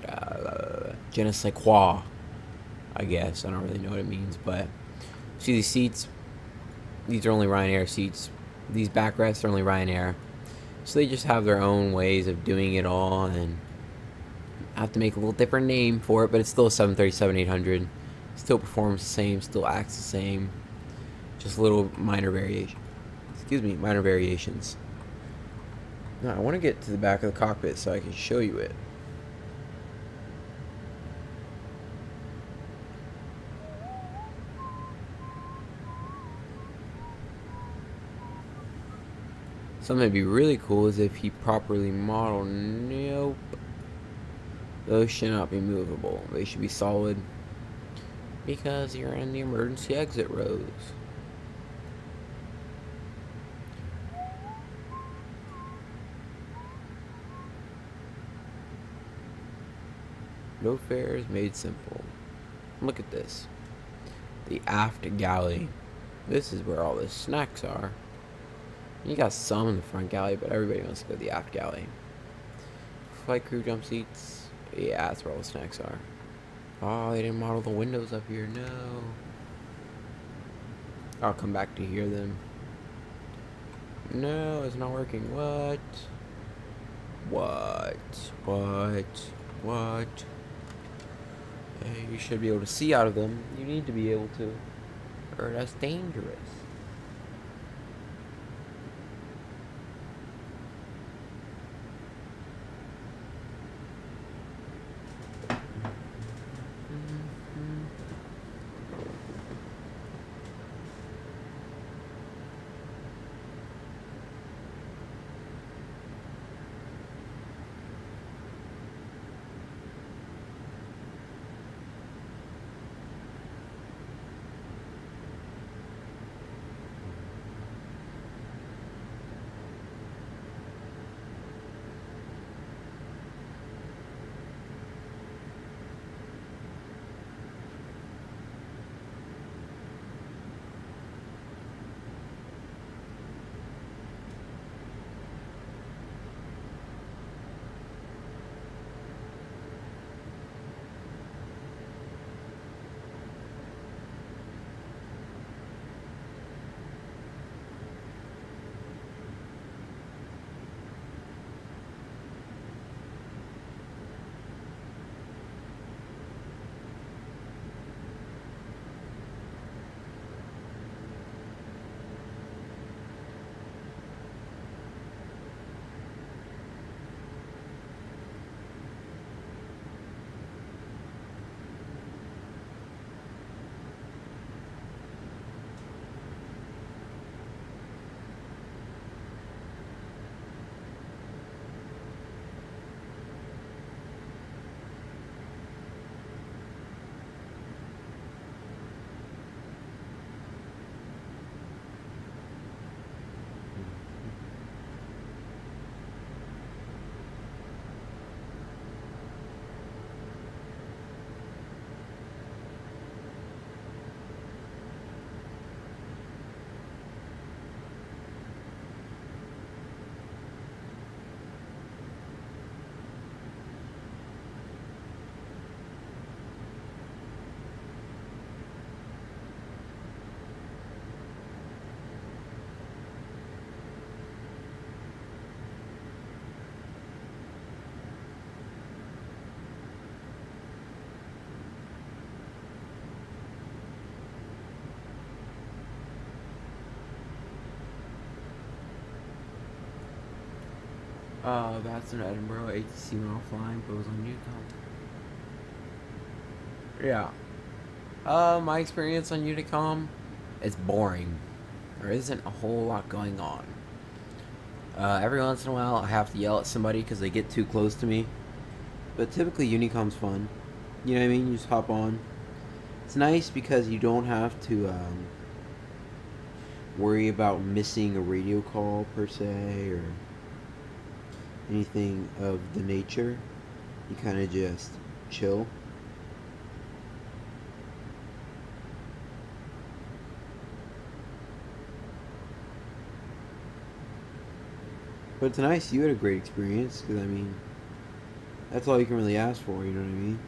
Je ne sais quoi, I guess. I don't really know what it means, but see these seats? These are only Ryanair seats. These backrests are only Ryanair. So they just have their own ways of doing it all, and I have to make a little different name for it, but it's still a 737-800. Still performs the same, still acts the same. Just little minor variation. Excuse me, minor variations. Now I want to get to the back of the cockpit so I can show you it. Something that'd be really cool is if he properly modeled. Nope. Those should not be movable. They should be solid. Because you're in the emergency exit rows. No fares made simple. Look at this. The aft galley. This is where all the snacks are. You got some in the front galley, but everybody wants to go to the aft galley. Flight crew jump seats. Yeah, that's where all the snacks are. Oh, they didn't model the windows up here. No. I'll come back to here then. No, it's not working. What? What? Hey, you should be able to see out of them. You need to be able to, or that's dangerous. That's in Edinburgh. ATC went offline, but it was on Unicom. Yeah. My experience on Unicom, it's boring. There isn't a whole lot going on. Every once in a while, I have to yell at somebody because they get too close to me. But typically, Unicom's fun. You know what I mean? You just hop on. It's nice because you don't have to worry about missing a radio call per se or anything of the nature. You kind of just chill. But it's nice. You had a great experience because, I mean, that's all you can really ask for, you know what I mean?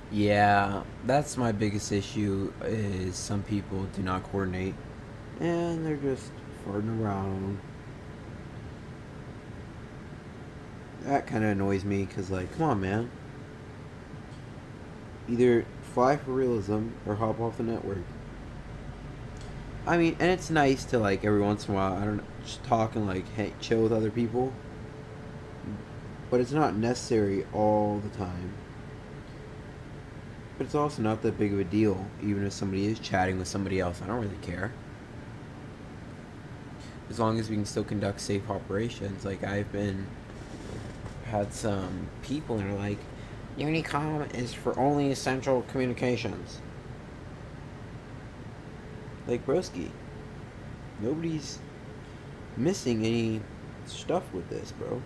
Yeah, that's my biggest issue is some people do not coordinate and they're just farting around. That kind of annoys me because, like, come on, man. Either fly for realism or hop off the network. I mean, and it's nice to, like, every once in a while, I don't know, just talk and, like, hey, chill with other people. But it's not necessary all the time. But it's also not that big of a deal, even if somebody is chatting with somebody else. I don't really care. As long as we can still conduct safe operations. Like, had some people and are like, Unicom is for only essential communications. Like, broski, nobody's missing any stuff with this, bro.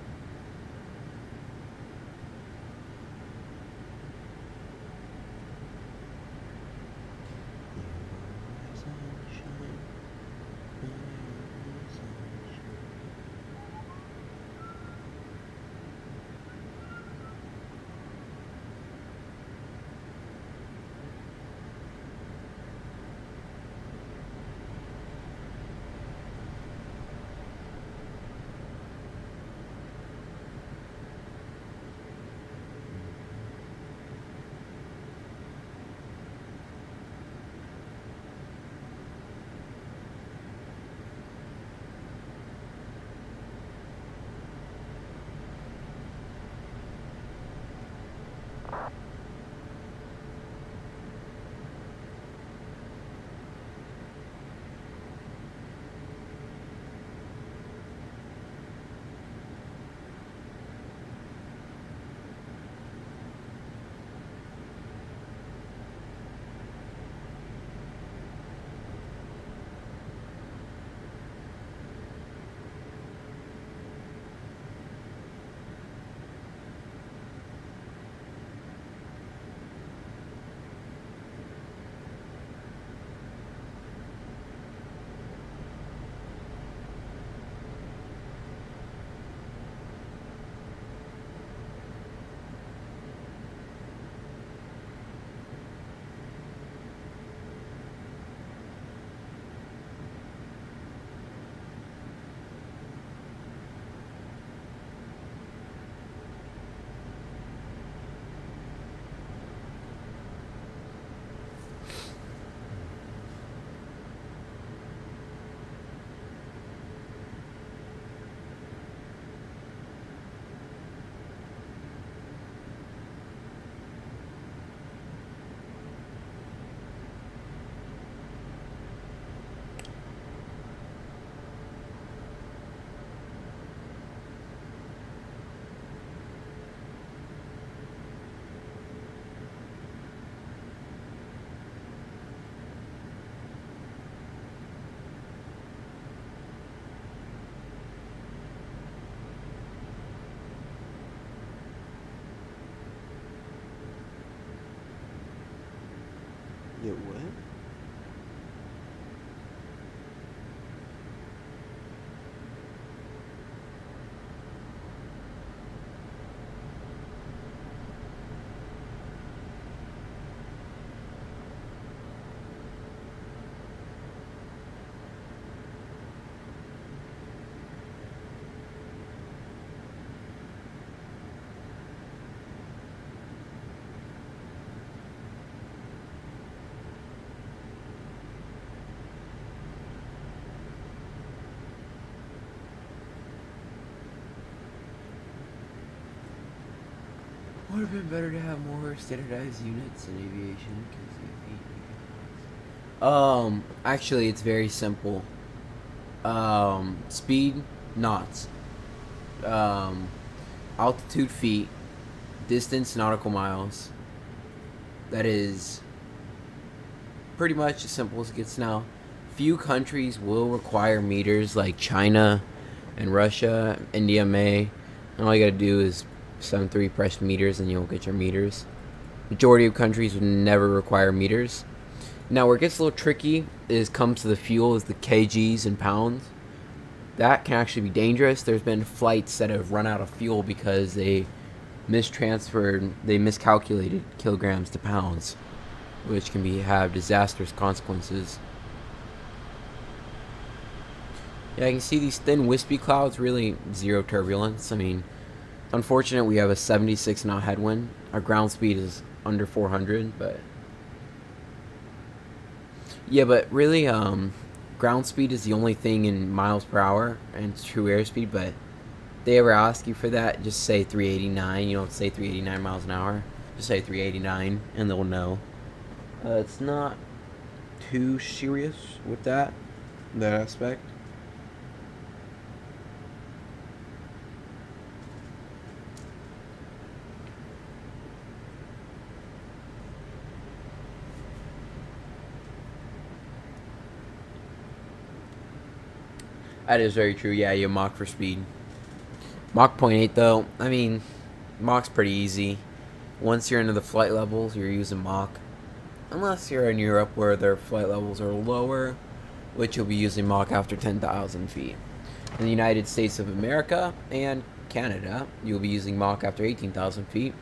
would have been better to have more standardized units in aviation. Actually, it's very simple. Speed, knots. Altitude, feet. Distance, nautical miles. That is pretty much as simple as it gets now. Few countries will require meters, like China and Russia. India may. And all you gotta do is 7.3 press meters and you'll get your meters. Majority of countries would never require meters. Now where it gets a little tricky comes to the fuel, is the kgs and pounds. That can actually be dangerous. There's been flights that have run out of fuel because they miscalculated kilograms to pounds, which can have disastrous consequences. Yeah, I can see these thin wispy clouds, really zero turbulence. I mean, unfortunate we have a 76 knot headwind. Our ground speed is under 400, but yeah, but really, ground speed is the only thing in miles per hour and true airspeed. But if they ever ask you for that, just say 389. You don't say 389 miles an hour. Just say 389, and they'll know. It's not too serious with that aspect. That is very true. Yeah, you Mach for speed. Mach 0.8 though, I mean, Mach's pretty easy. Once you're into the flight levels, you're using Mach. Unless you're in Europe where their flight levels are lower, which you'll be using Mach after 10,000 feet. In the United States of America and Canada, you'll be using Mach after 18,000 feet.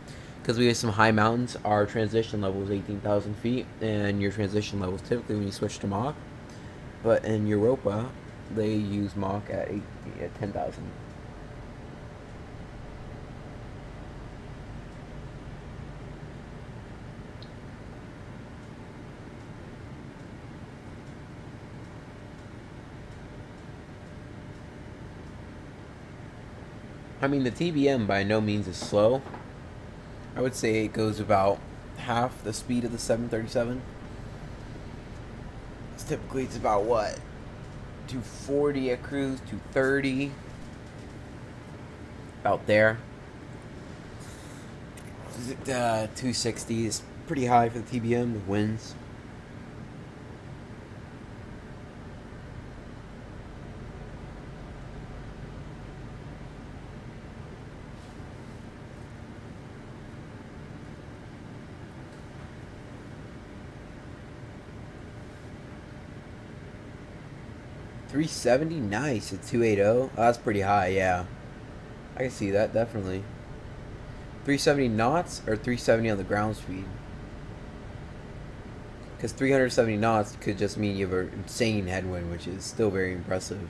Because we have some high mountains, our transition level is 18,000 feet, and your transition level is typically when you switch to Mach. But in Europa, they use Mach at 10,000. I mean, the TBM by no means is slow. I would say it goes about half the speed of the 737. Typically, it's about what? 240 at cruise, 230. About there. 260 is pretty high for the TBM with winds. $370, nice at 280. Oh, that's pretty high, yeah. I can see that, definitely. 370 knots or 370 on the ground speed? Because 370 knots could just mean you have an insane headwind, which is still very impressive.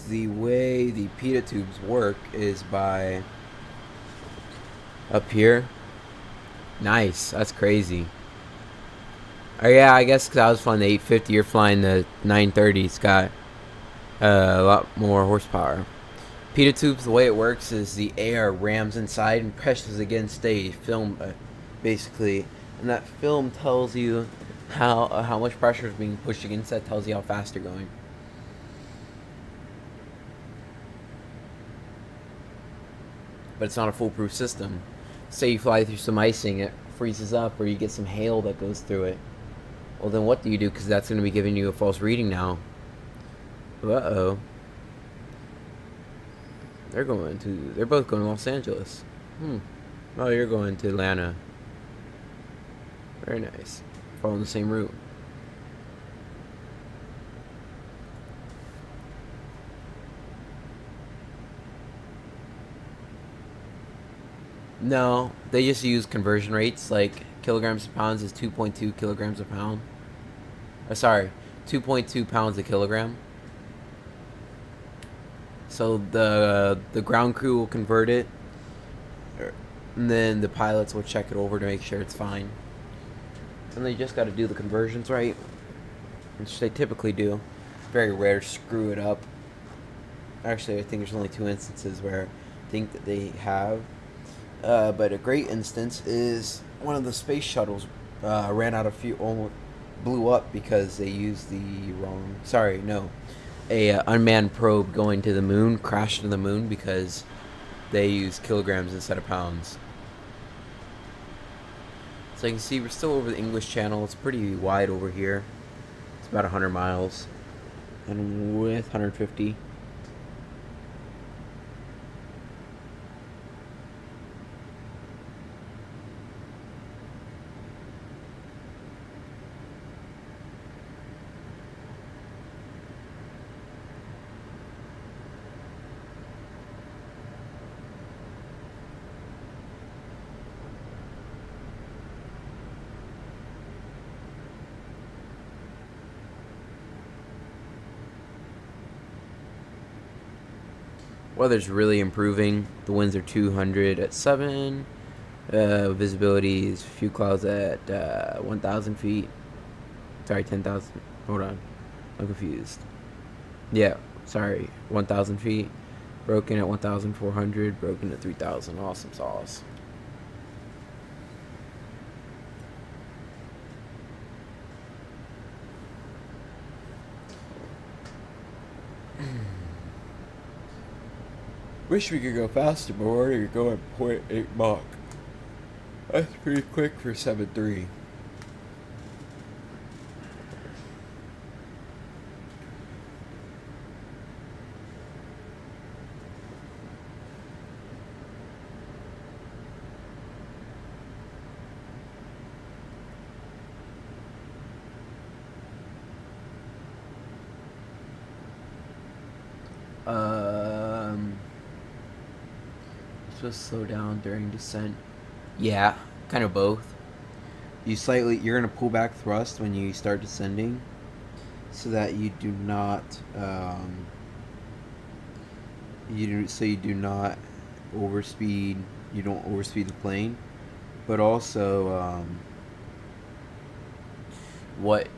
The way the pita tubes work is by up here. Nice, that's crazy. Oh yeah, I guess because I was flying the 850, you're flying the 930. It's got a lot more horsepower. Pita tubes, the way it works is the air rams inside and presses against a film, basically, and that film tells you how much pressure is being pushed against that. Tells you how fast you're going. But it's not a foolproof system. Say you fly through some icing, it freezes up, or you get some hail that goes through it. Well, then what do you do? Because that's going to be giving you a false reading now. Uh-oh. They're both going to Los Angeles. Oh, you're going to Atlanta. Very nice. Following the same route. No, they just use conversion rates, like kilograms to pounds is 2.2 kilograms a pound. Sorry, 2.2 pounds a kilogram. So the ground crew will convert it, and then the pilots will check it over to make sure it's fine. And they just got to do the conversions right, which they typically do. Very rare to screw it up. Actually, I think there's only 2 instances where I think that they have. But a great instance is one of the space shuttles ran out of fuel, almost blew up because they used the wrong. Sorry, no, a unmanned probe going to the moon crashed into the moon because they used kilograms instead of pounds. So you can see we're still over the English Channel. It's pretty wide over here. It's about 100 miles, and with 150. Weather's really improving. The winds are 200 at 7. Visibility is a few clouds at 1,000 feet. Sorry, 10,000. Hold on. I'm confused. Yeah, sorry. 1,000 feet. Broken at 1,400. Broken at 3,000. Awesome sauce. Wish we could go faster, but we're already going 0.8 Mach. That's pretty quick for 7.3. Supposed to slow down during descent. Yeah, kind of both. You're gonna pull back thrust when you start descending, so that you do not you do not overspeed. You don't overspeed the plane, but also what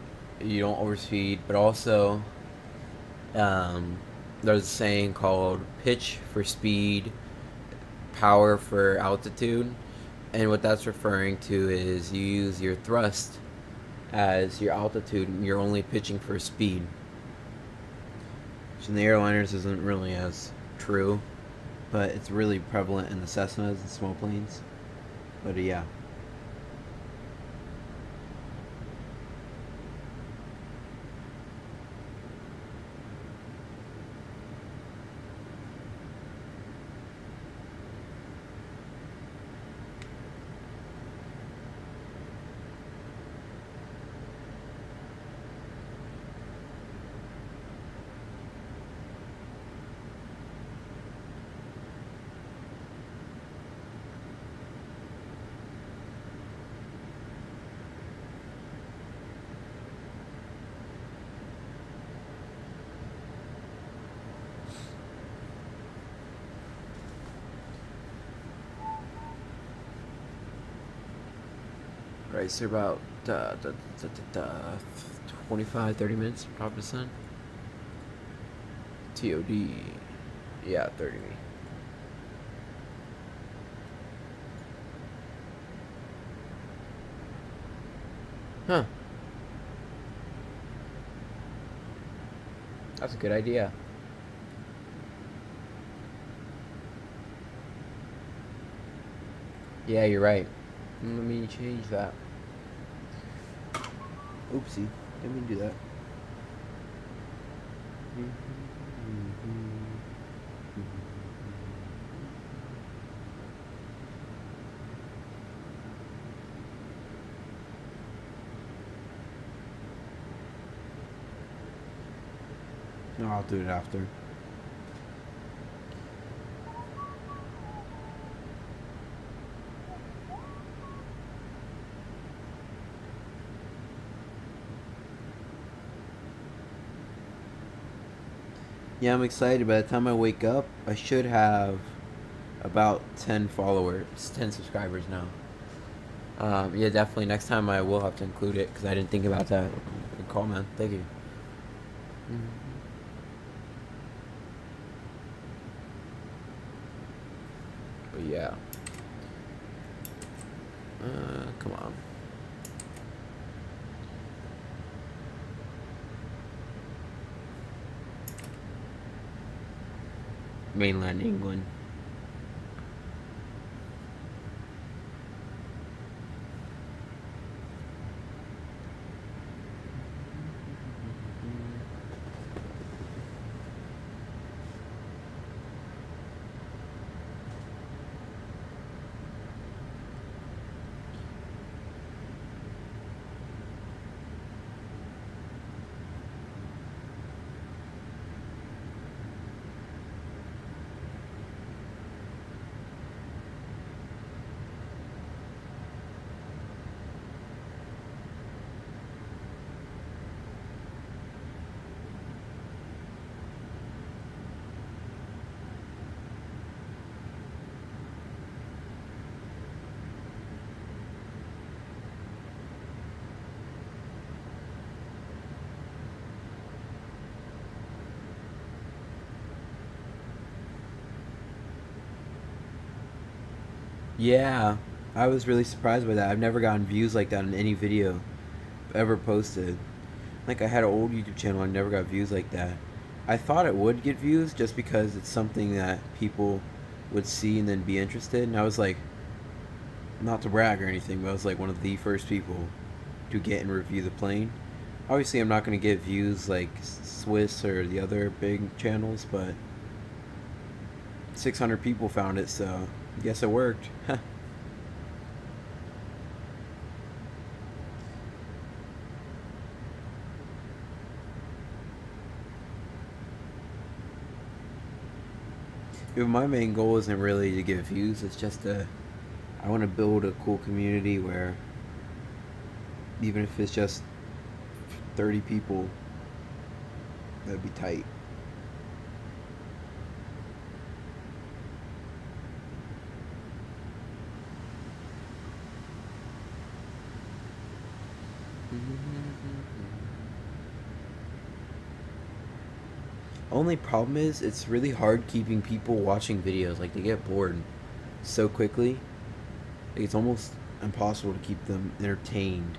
you don't overspeed, but also there's a saying called pitch for speed, power for altitude, and what that's referring to is you use your thrust as your altitude and you're only pitching for speed, which in the airliners isn't really as true, but it's really prevalent in the Cessnas and small planes. But yeah. Right, so about 25, 30 minutes, top descent. TOD. Yeah, 30. Huh. That's a good idea. Yeah, you're right. Let me change that. Oopsie, didn't mean to do that. No, I'll do it after. Yeah, I'm excited. By the time I wake up, I should have about 10 followers, 10 subscribers now. Yeah, definitely. Next time I will have to include it because I didn't think about that. Good call, man. Thank you. But yeah. Come on. Mainland England. Yeah, I was really surprised by that. I've never gotten views like that in any video ever posted. Like, I had an old YouTube channel, I never got views like that. I thought it would get views just because it's something that people would see and then be interested. And I was like, not to brag or anything, but I was like one of the first people to get and review the plane. Obviously, I'm not going to get views like Swiss or the other big channels, but 600 people found it, so I guess it worked. My main goal isn't really to get views, it's just I want to build a cool community where even if it's just 30 people, that'd be tight. Only problem is it's really hard keeping people watching videos. Like, they get bored so quickly. Like, it's almost impossible to keep them entertained.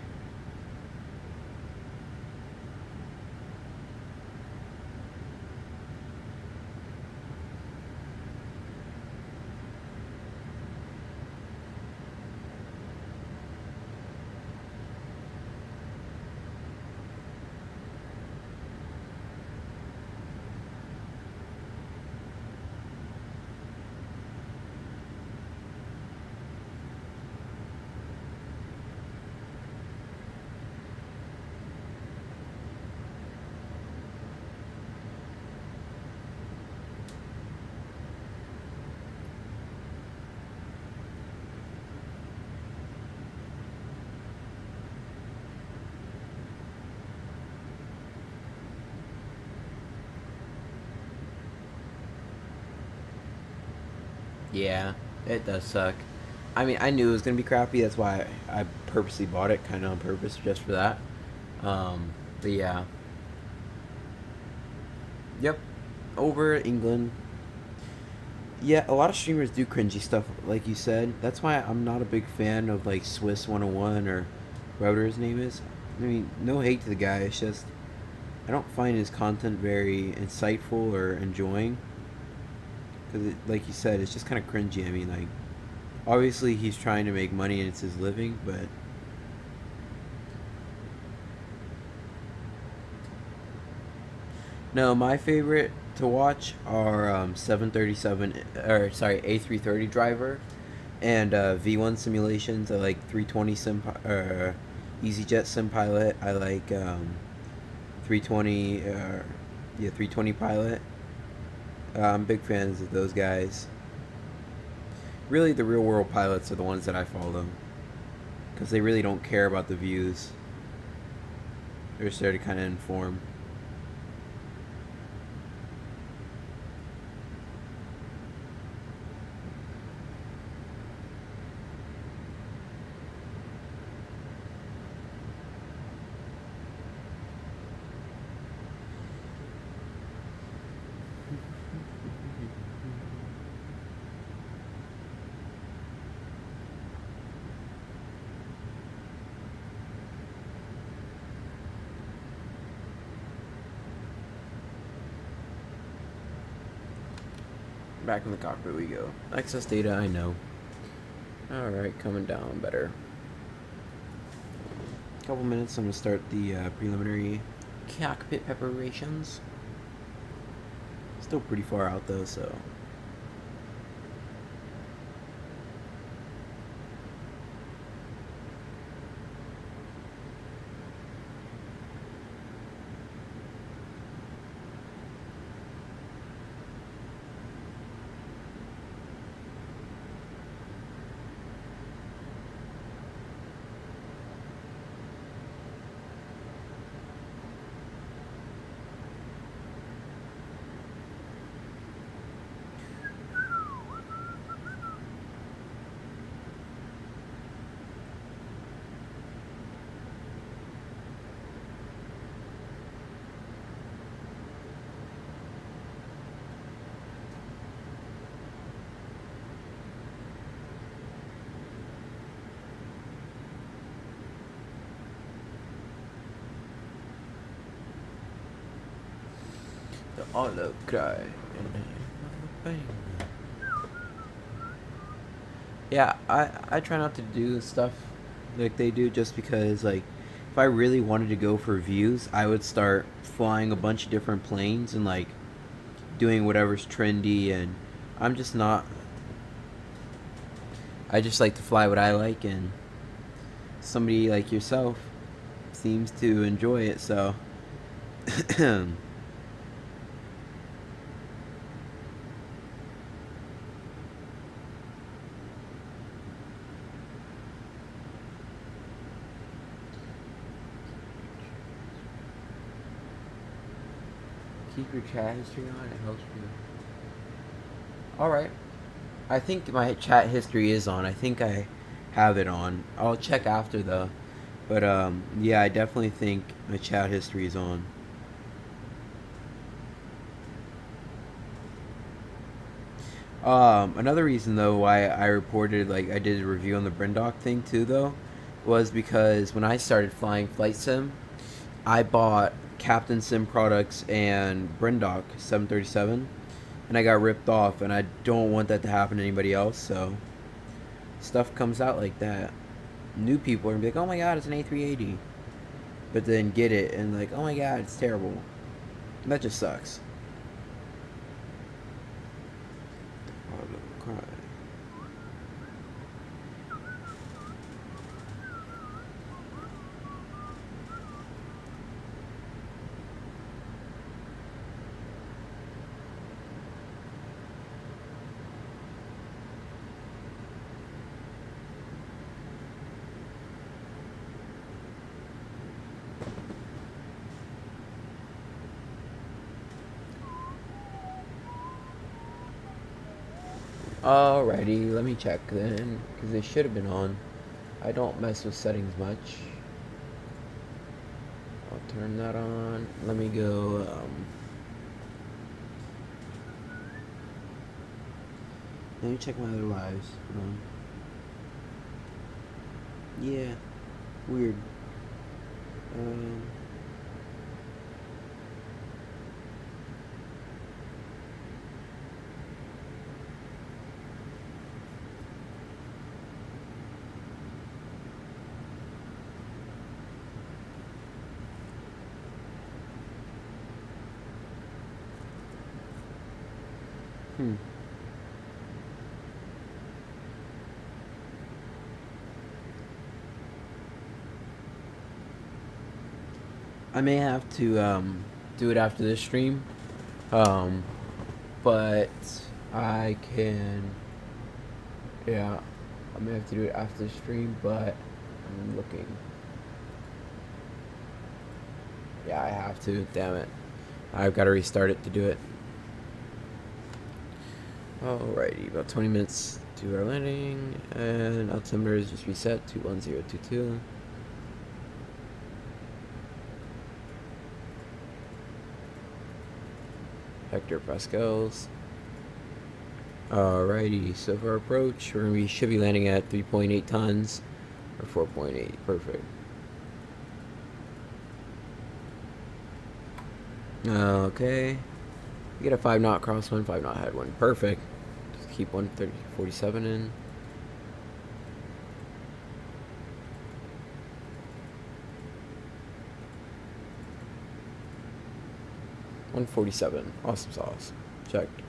Yeah, it does suck. I mean, I knew it was gonna be crappy. That's why I purposely bought it, kind of on purpose, just for that. But yeah, yep. Over England. Yeah, a lot of streamers do cringy stuff, like you said. That's why I'm not a big fan of like Swiss 101 or whatever his name is. I mean, no hate to the guy. It's just I don't find his content very insightful or enjoying. Because, like you said, it's just kind of cringy. I mean, like, obviously he's trying to make money and it's his living, but no, my favorite to watch are 737, or sorry, A330 driver, and V1 simulations. I like 320 EasyJet sim pilot. I like 320, yeah, 320 pilot. I'm big fans of those guys. Really, the real world pilots are the ones that I follow, because they really don't care about the views. They're just there to kind of inform. Back in the cockpit we go. Access data, I know. Alright, coming down better. Couple minutes, I'm gonna start the preliminary cockpit preparations. Still pretty far out though, so. The hollow cry. Yeah, I try not to do stuff like they do just because, like, if I really wanted to go for views, I would start flying a bunch of different planes and, like, doing whatever's trendy, and I'm just not. I just like to fly what I like, and somebody like yourself seems to enjoy it, so. Keep your chat history on, it helps you. Alright. I think my chat history is on. I think I have it on. I'll check after though. But yeah, I definitely think my chat history is on. Another reason though why I reported, like, I did a review on the Brindock thing too though, was because when I started flying Flight Sim, I bought Captain Sim products and Brindock 737, and I got ripped off, and I don't want that to happen to anybody else, so stuff comes out like that. New people are gonna be like, oh my god, it's an A380, but then get it and like, oh my god, it's terrible. And that just sucks. Cry. Alrighty, let me check then, because they should have been on. I don't mess with settings much. I'll turn that on. Let me go, let me check my other lives. Hold on. Yeah, weird. I may have to do it after this stream, but I can. Yeah, I may have to do it after the stream, but I'm looking. Yeah, I have to. Damn it! I've got to restart it to do it. Alrighty, about 20 minutes to our landing, and altimeter is just reset to 1022. Hectopascals. Alrighty, so for our approach, we should be landing at 3.8 tons, or 4.8, perfect. Okay, we get a 5 knot crosswind, 5 knot headwind, perfect. keep 130.47 in. $147. Awesome sauce. Checked.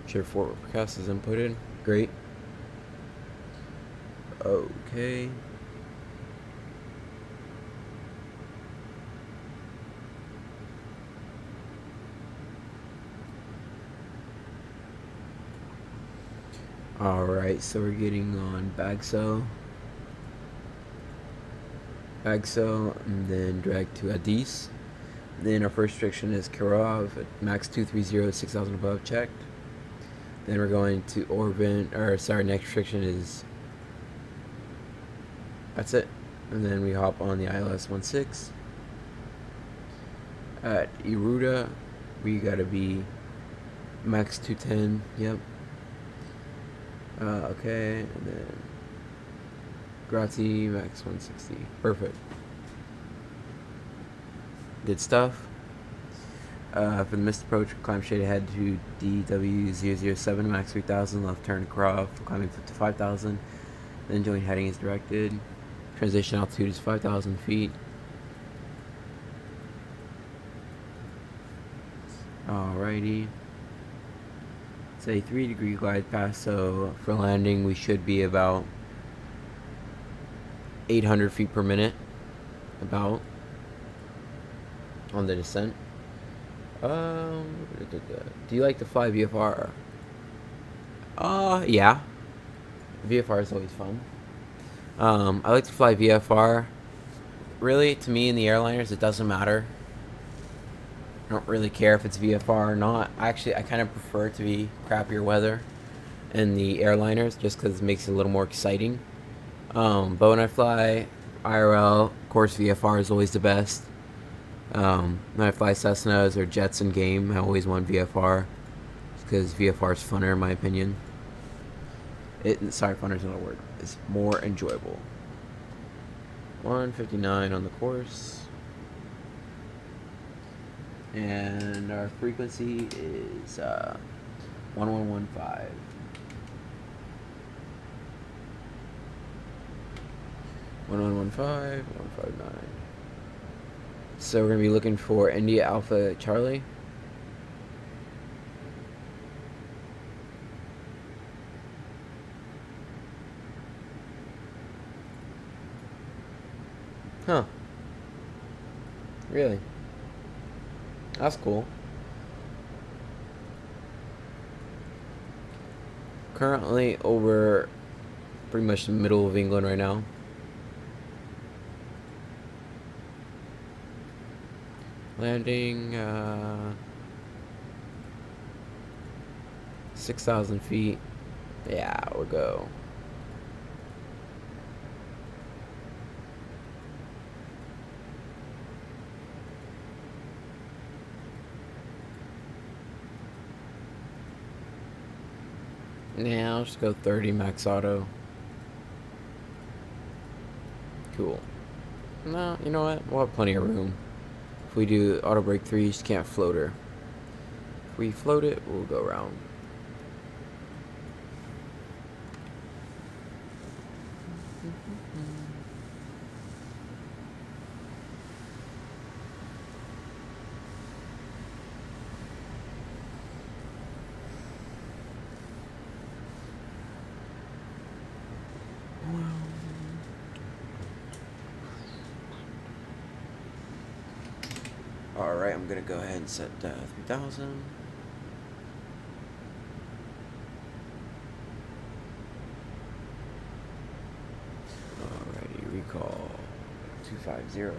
Sure, forward forecast is inputted. Great. Okay. Alright, so we're getting on Bagso, and then drag to Addis. Then our first restriction is Kirov at max 230, 6,000 above, checked. Then we're going to Orban, or sorry, next restriction is, that's it. And then we hop on the ILS 16. At Iruda, we gotta be max 210, yep. Okay, and then Grazi, max 160. Perfect. Good stuff. For the missed approach, climb straight ahead to DW007, max 3000, left turn Croft, climbing 55,000. Then join heading is directed. Transition altitude is 5,000 feet. Alrighty. It's a 3-degree glide path, so for landing we should be about 800 feet per minute, about, on the descent. Do you like to fly VFR? Yeah. VFR is always fun. I like to fly VFR. Really, to me in the airliners, it doesn't matter. I don't really care if it's VFR or not. Actually, I kind of prefer it to be crappier weather in the airliners just because it makes it a little more exciting. But when I fly IRL, of course, VFR is always the best. When I fly Cessnas or jets in game, I always want VFR because VFR is funner in my opinion. Sorry, funner is not a word. It's more enjoyable. 159 on the course. And our frequency is 1115. 1115, 159. So we're gonna be looking for India Alpha Charlie. Huh. Really? That's cool. Currently over pretty much the middle of England right now. Landing 6,000 feet. Yeah, we'll go. Now I'll just go 30 max auto. Cool. No, you know what? We'll have plenty of room. If we do auto brake 3, you just can't float her. If we float it, we'll go around. Alright, I'm gonna go ahead and set 3,000. Alrighty, recall 250.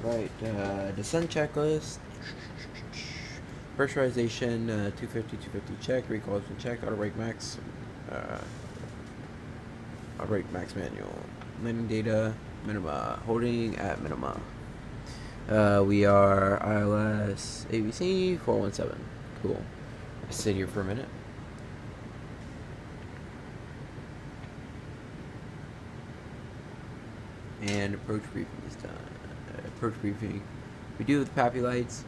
Right, descent checklist. Pressurization 250, 250 check. Recall has been checked. Auto brake max. Auto brake max manual. Landing data minima. Holding at minima. We are ILS ABC 417. Cool. Let's sit here for a minute. And approach briefing is done. Approach briefing. We do with the PAPI lights.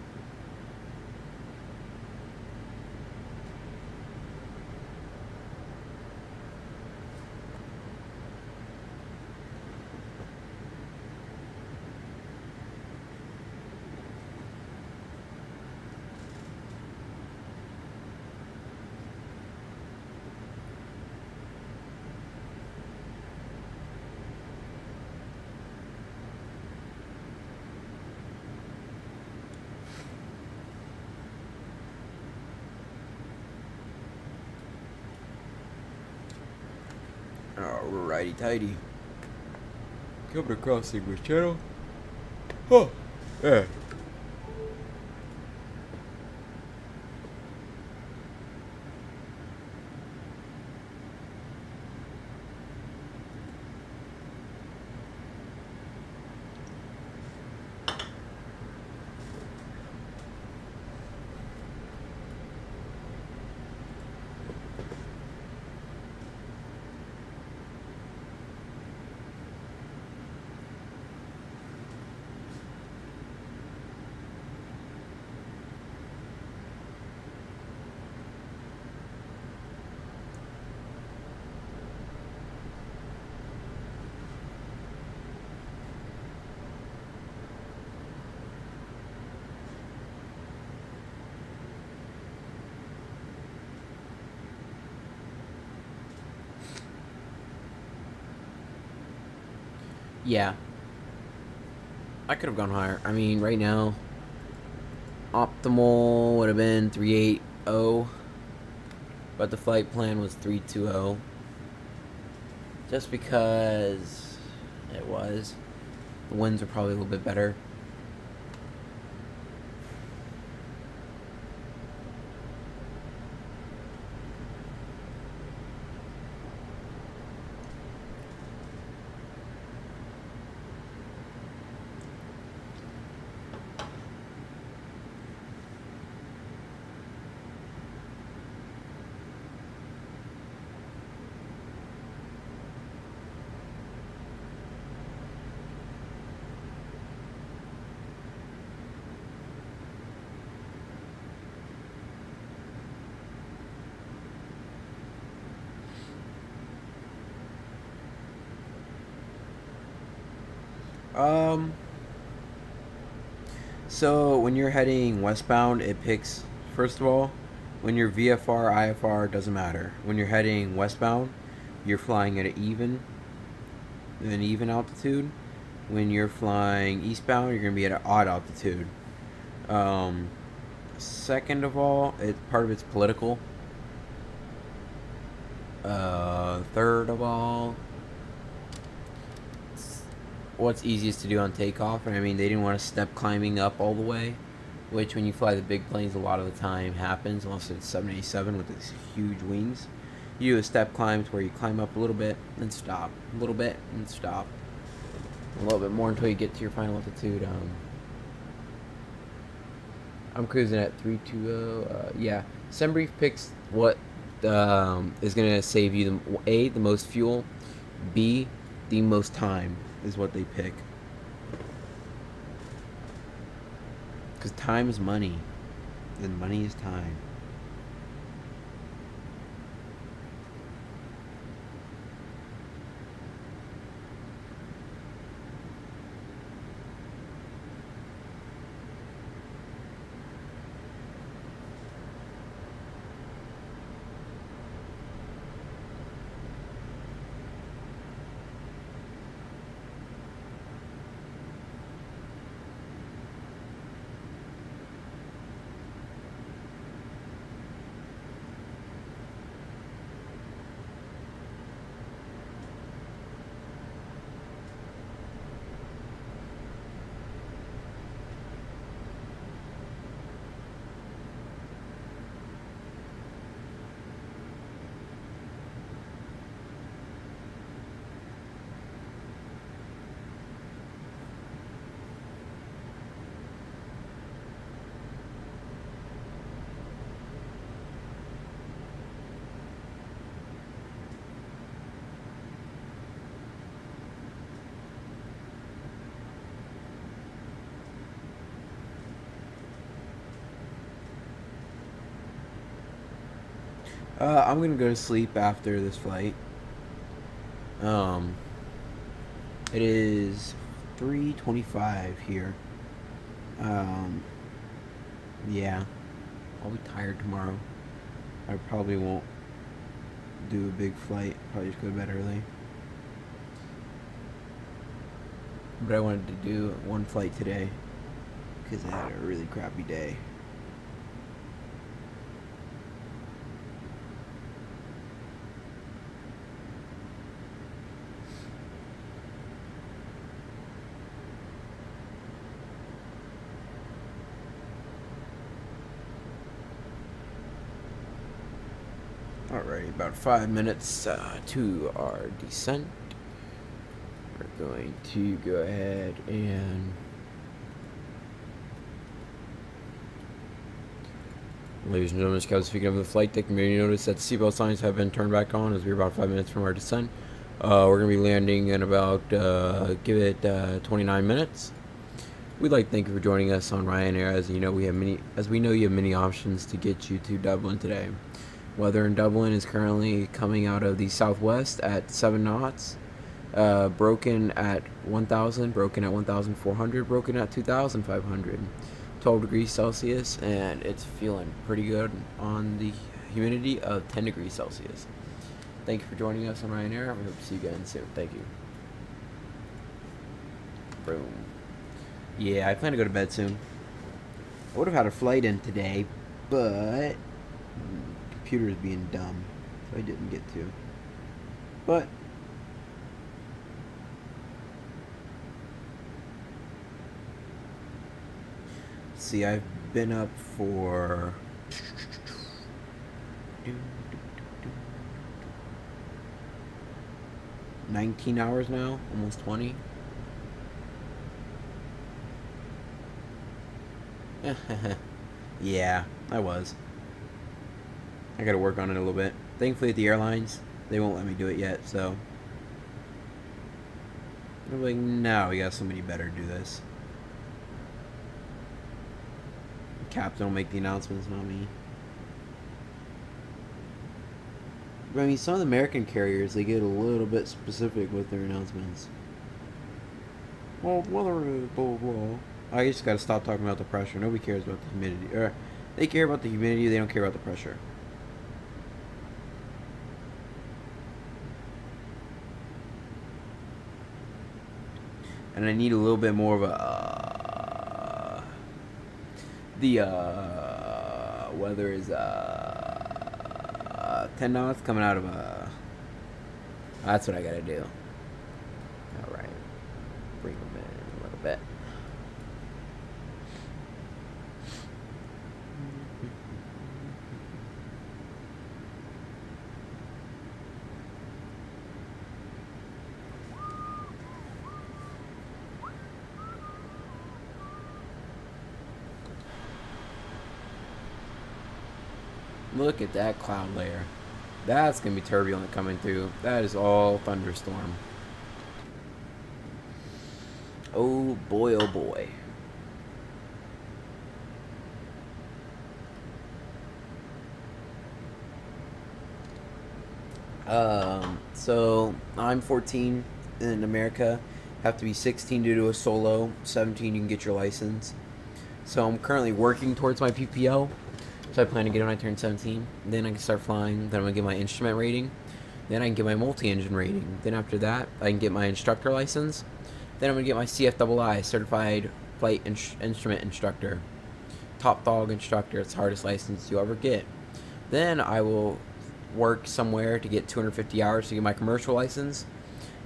Alrighty tighty. Coming across the English channel. Oh, yeah. Yeah. I could have gone higher. I mean, right now, optimal would have been 380, but the flight plan was 320. Just because it was. The winds are probably a little bit better. So when you're heading westbound, it picks, first of all, when you're VFR, IFR, doesn't matter. When you're heading westbound, you're flying at an even altitude. When you're flying eastbound, you're going to be at an odd altitude. Second of all, part of it's political. Third of all, what's easiest to do on takeoff, and I mean, they didn't want to step climbing up all the way, which when you fly the big planes a lot of the time happens, unless it's 787 with these huge wings. You do a step climb to where you climb up a little bit and stop, a little bit and stop, a little bit more until you get to your final altitude. I'm cruising at 320. Yeah, SemBrief picks what is going to save you the most fuel, B, the most time is what they pick. Because time is money, and money is time. I'm gonna go to sleep after this flight. It is 3:25 here. Yeah, I'll be tired tomorrow. I probably won't do a big flight. Probably just go to bed early. But I wanted to do one flight today because I had a really crappy day. Alrighty, about 5 minutes to our descent. We're going to go ahead and ladies and gentlemen, Captain speaking of the flight deck, you may notice that seatbelt signs have been turned back on as we're about 5 minutes from our descent. We're going to be landing in about, give it 29 minutes. We'd like to thank you for joining us on Ryanair. As you know, you have many options to get you to Dublin today. Weather in Dublin is currently coming out of the southwest at 7 knots. Broken at 1,000, broken at 1,400, broken at 2,500. 12 degrees Celsius, and it's feeling pretty good on the humidity of 10 degrees Celsius. Thank you for joining us on Ryanair. We hope to see you again soon. Thank you. Boom. Yeah, I plan to go to bed soon. I would have had a flight in today, but computer's being dumb, so I didn't get to. But see, I've been up for 19 hours now, almost 20. Yeah, I was. I gotta work on it a little bit. Thankfully at the airlines, they won't let me do it yet, so they're like, no, we got somebody better do this. Captain will make the announcements, not me. But I mean, some of the American carriers, they get a little bit specific with their announcements. Well, weather is blah, blah, blah. I just gotta stop talking about the pressure. Nobody cares about the humidity. Or, they care about the humidity, they don't care about the pressure. And I need a little bit more of a... the weather is 10 knots coming out of a... That's what I gotta do. Alright. Bring them in a little bit. Look at that cloud layer. That's going to be turbulent coming through. That is all thunderstorm. Oh boy, oh boy. So I'm 14 in America. Have to be 16 to do a solo. 17 you can get your license. So I'm currently working towards my PPL. So I plan to get it when I turn 17. Then I can start flying. Then I'm going to get my instrument rating. Then I can get my multi-engine rating. Then after that, I can get my instructor license. Then I'm going to get my CFII, Certified Flight Instrument Instructor. Top dog instructor. It's the hardest license you ever get. Then I will work somewhere to get 250 hours to get my commercial license.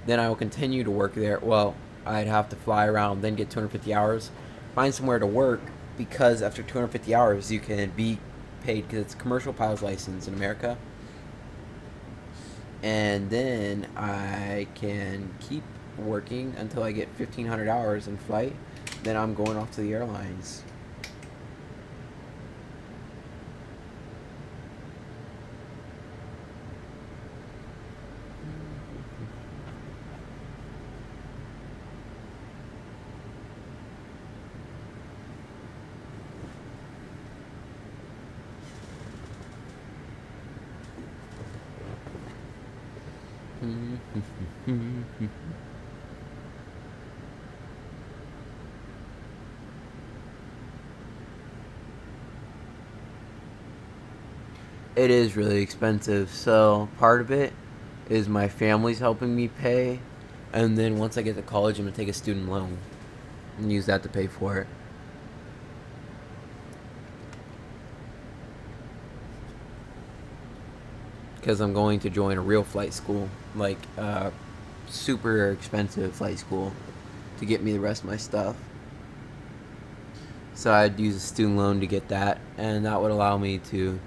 Then I will continue to work there. Well, I'd have to fly around, then get 250 hours. Find somewhere to work, because after 250 hours, you can be paid, because it's a commercial pilot's license in America. And then I can keep working until I get 1,500 hours in flight. Then I'm going off to the airlines. It is really expensive, so part of it is my family's helping me pay, and then once I get to college, I'm going to take a student loan and use that to pay for it. Because I'm going to join a real flight school, like super expensive flight school, to get me the rest of my stuff. So I'd use a student loan to get that, and that would allow me to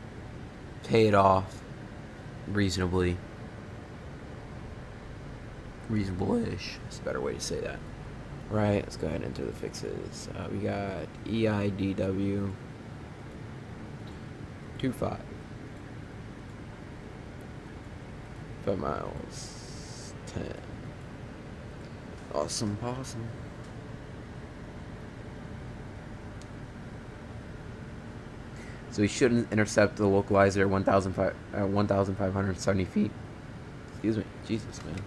pay it off reasonably. Reasonable-ish. That's a better way to say that. Right, let's go ahead and enter the fixes. We got Eidw 25. 5 miles. 10. Awesome possum. So we shouldn't intercept the localizer at 1,570 feet. Excuse me. Jesus, man.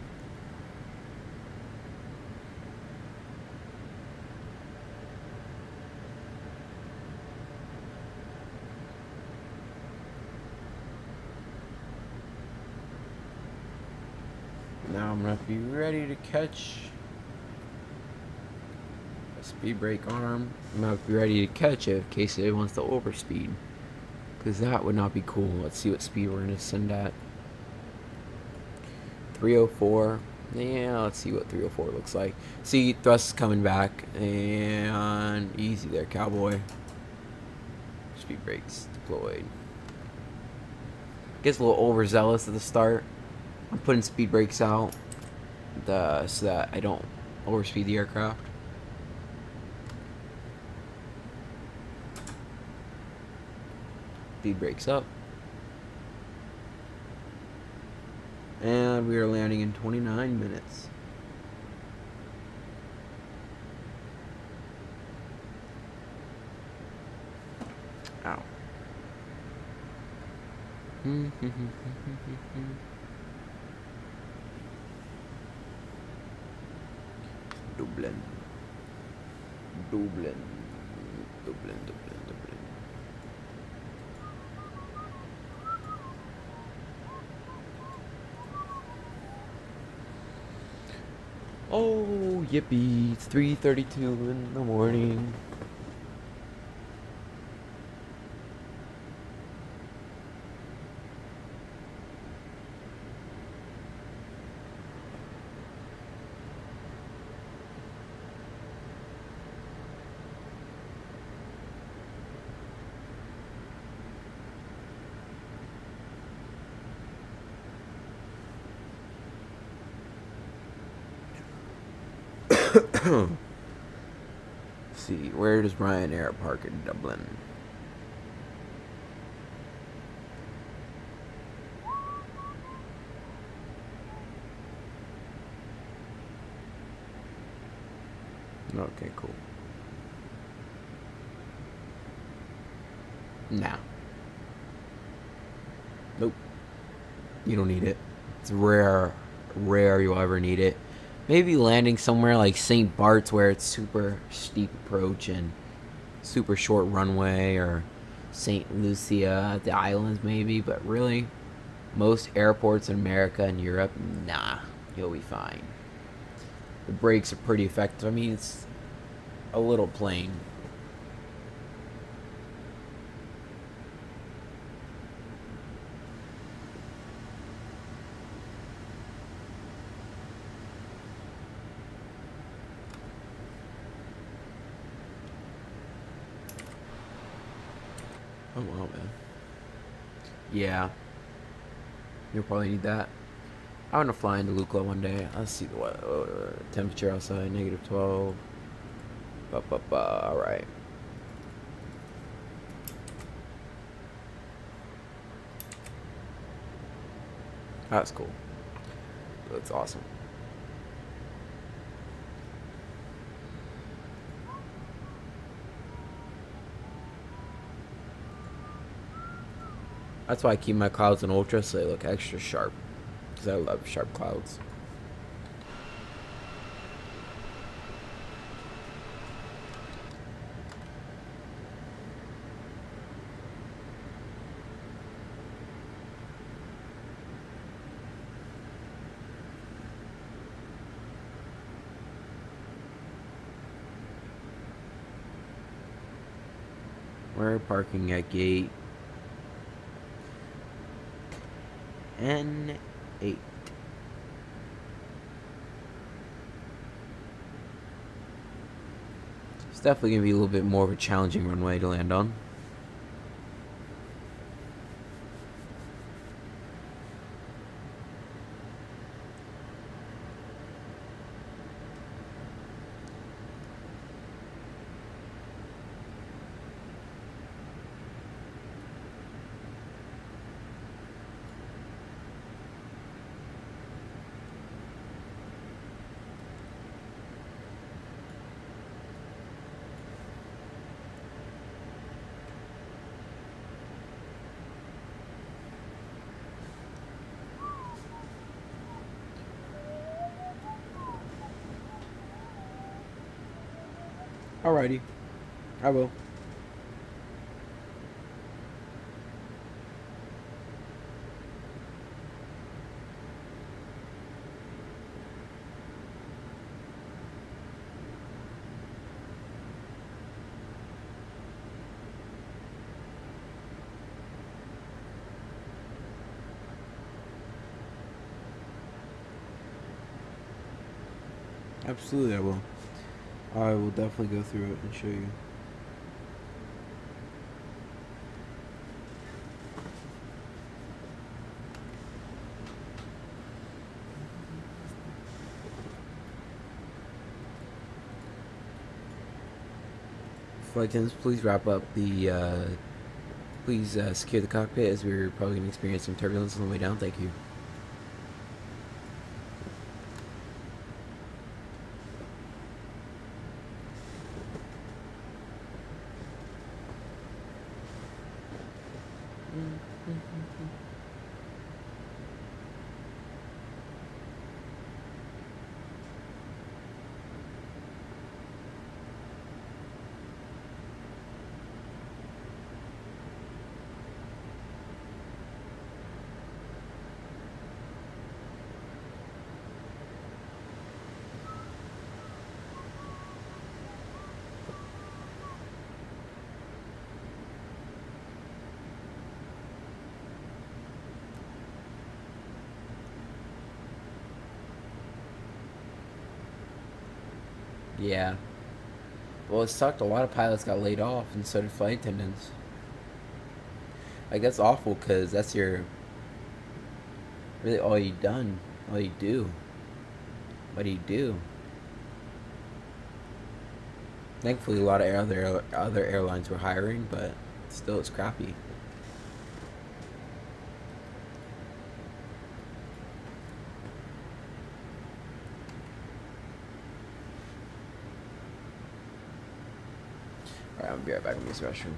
Now I'm going to be ready to catch a speed brake arm. I'm going to be ready to catch it in case it wants to overspeed. Because that would not be cool. Let's see what speed we're going to send at. 304. Yeah, let's see what 304 looks like. See, thrust coming back. And easy there, cowboy. Speed brakes deployed. Gets a little overzealous at the start. I'm putting speed brakes out so that I don't overspeed the aircraft. Speed brakes up. And we are landing in 29 minutes. Ow. Dublin. Dublin. Dublin, Dublin, Dublin. Oh, yippee. It's 3:32 in the morning. See, where does Ryanair park in Dublin? Okay, cool. Nah. Nope. You don't need it. It's rare you'll ever need it. Maybe landing somewhere like St. Bart's where it's super steep approach and super short runway, or St. Lucia at the islands maybe, but really most airports in America and Europe, nah, you'll be fine. The brakes are pretty effective. I mean, it's a little plain. Oh wow, man. Yeah. You'll probably need that. I want to fly into Lukla one day. Let's see what temperature outside. -12. Alright. That's cool. That's awesome. That's why I keep my clouds in ultra, so they look extra sharp. Because I love sharp clouds. We're parking at gate N8. It's definitely going to be a little bit more of a challenging runway to land on. Alrighty. I will. Absolutely, I will. I will definitely go through it and show you. Flight attendants, please wrap up the, please secure the cockpit as we're probably going to experience some turbulence on the way down. Thank you. Yeah. Well, it sucked. A lot of pilots got laid off, and so did flight attendants. Like, that's awful, because that's your... really all you done. All you do. What do you do? Thankfully, a lot of other airlines were hiring, but still, it's crappy. Alright, I'll be right back in this restroom.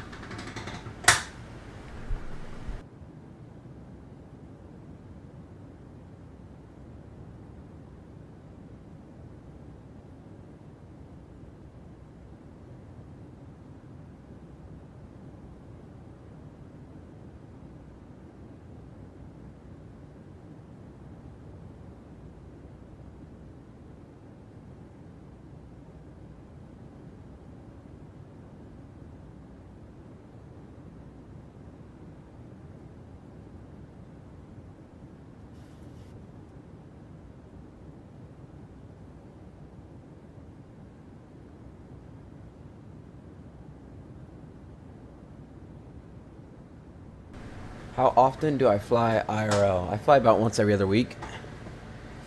How often do I fly IRL? I fly about once every other week.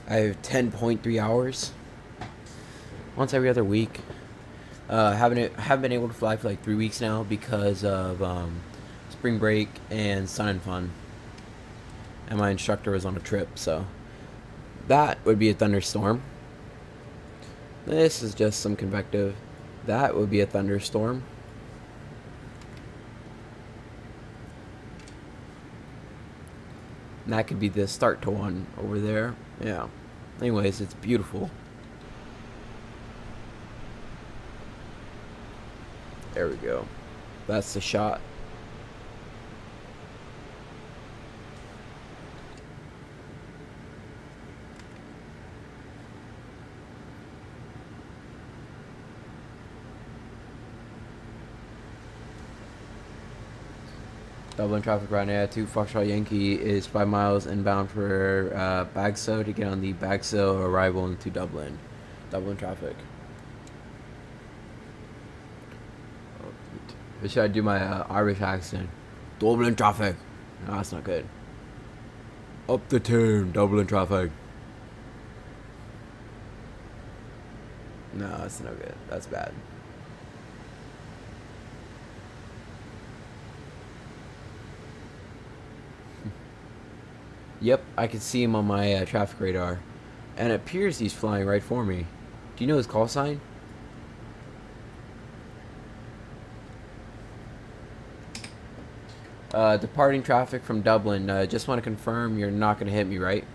I have 10.3 hours. Once every other week. Haven't been able to fly for like 3 weeks now because of spring break and sun and fun. And my instructor was on a trip, so that would be a thunderstorm. This is just some convective. That would be a thunderstorm. And that could be the start to one over there. Yeah. Anyways, it's beautiful. There we go. That's the shot. Dublin traffic Ryanair 2 Foxtrot Yankee is 5 miles inbound for Bagso to get on the Bagso arrival into Dublin. Dublin traffic. Or should I do my Irish accent? Dublin traffic. No, that's not good. Up the turn, Dublin traffic. No, that's not good. That's bad. Yep, I can see him on my traffic radar. And it appears he's flying right for me. Do you know his call sign? Departing traffic from Dublin. Just want to confirm you're not going to hit me, right?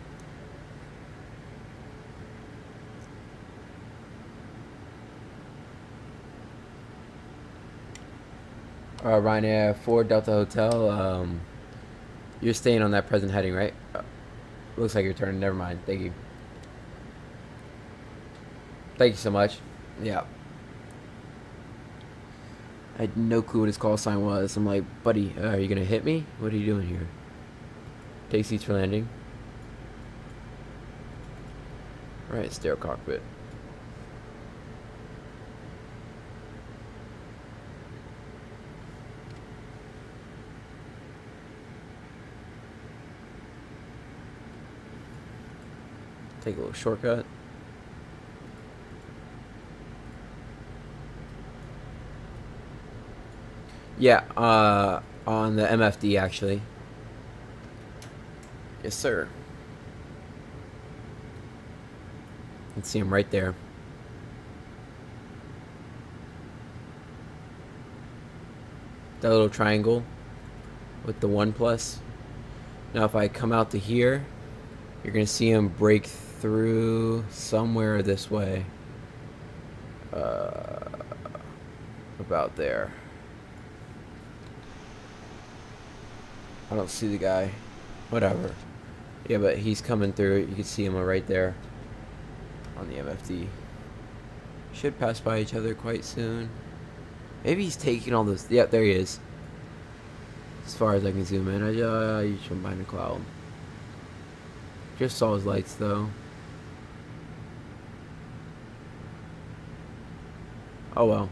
Ryanair 4 Delta Hotel. You're staying on that present heading, right? Looks like you're turning. Never mind. Thank you. Thank you so much. Yeah. I had no clue what his call sign was. I'm like, buddy, are you gonna hit me? What are you doing here? Take seats for landing. Right, stereo cockpit. Take a little shortcut. Yeah, on the MFD actually. Yes, sir. You can see him right there. That little triangle with the 1 plus. Now if I come out to here, you're gonna see him break through somewhere this way. About there. I don't see the guy. Whatever. Yeah, but he's coming through. You can see him right there on the MFD. Should pass by each other quite soon. Maybe he's taking all this. Yeah, there he is. As far as I can zoom in. You should behind a cloud. Just saw his lights though. Oh well.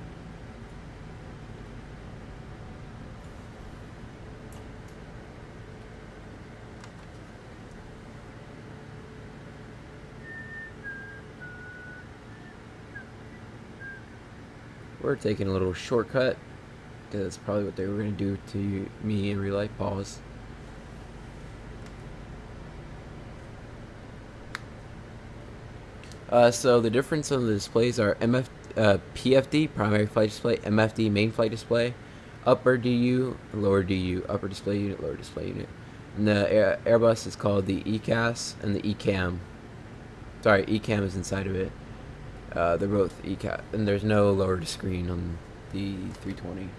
We're taking a little shortcut because that's probably what they were going to do to me in real life. Pause. So the difference on the displays are PFD, primary flight display, MFD, main flight display, upper DU, lower DU, upper display unit, lower display unit. And the Airbus is called the ECAS and the ECAM. Sorry, ECAM is inside of it. They're both ECAS, and there's no lower screen on the 320.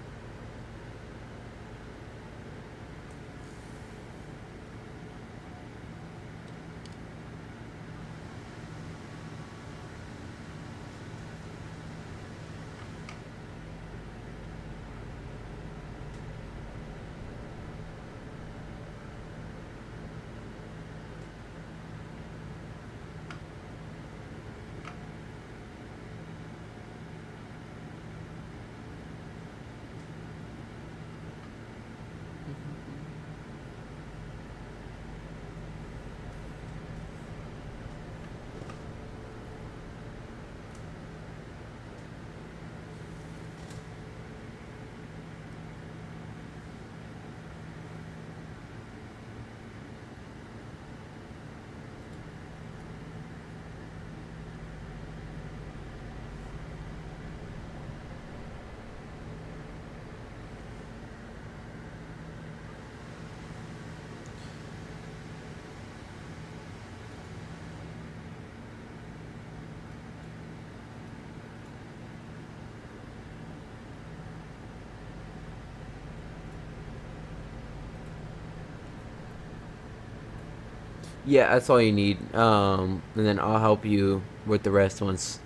Yeah, that's all you need. And then I'll help you with the rest once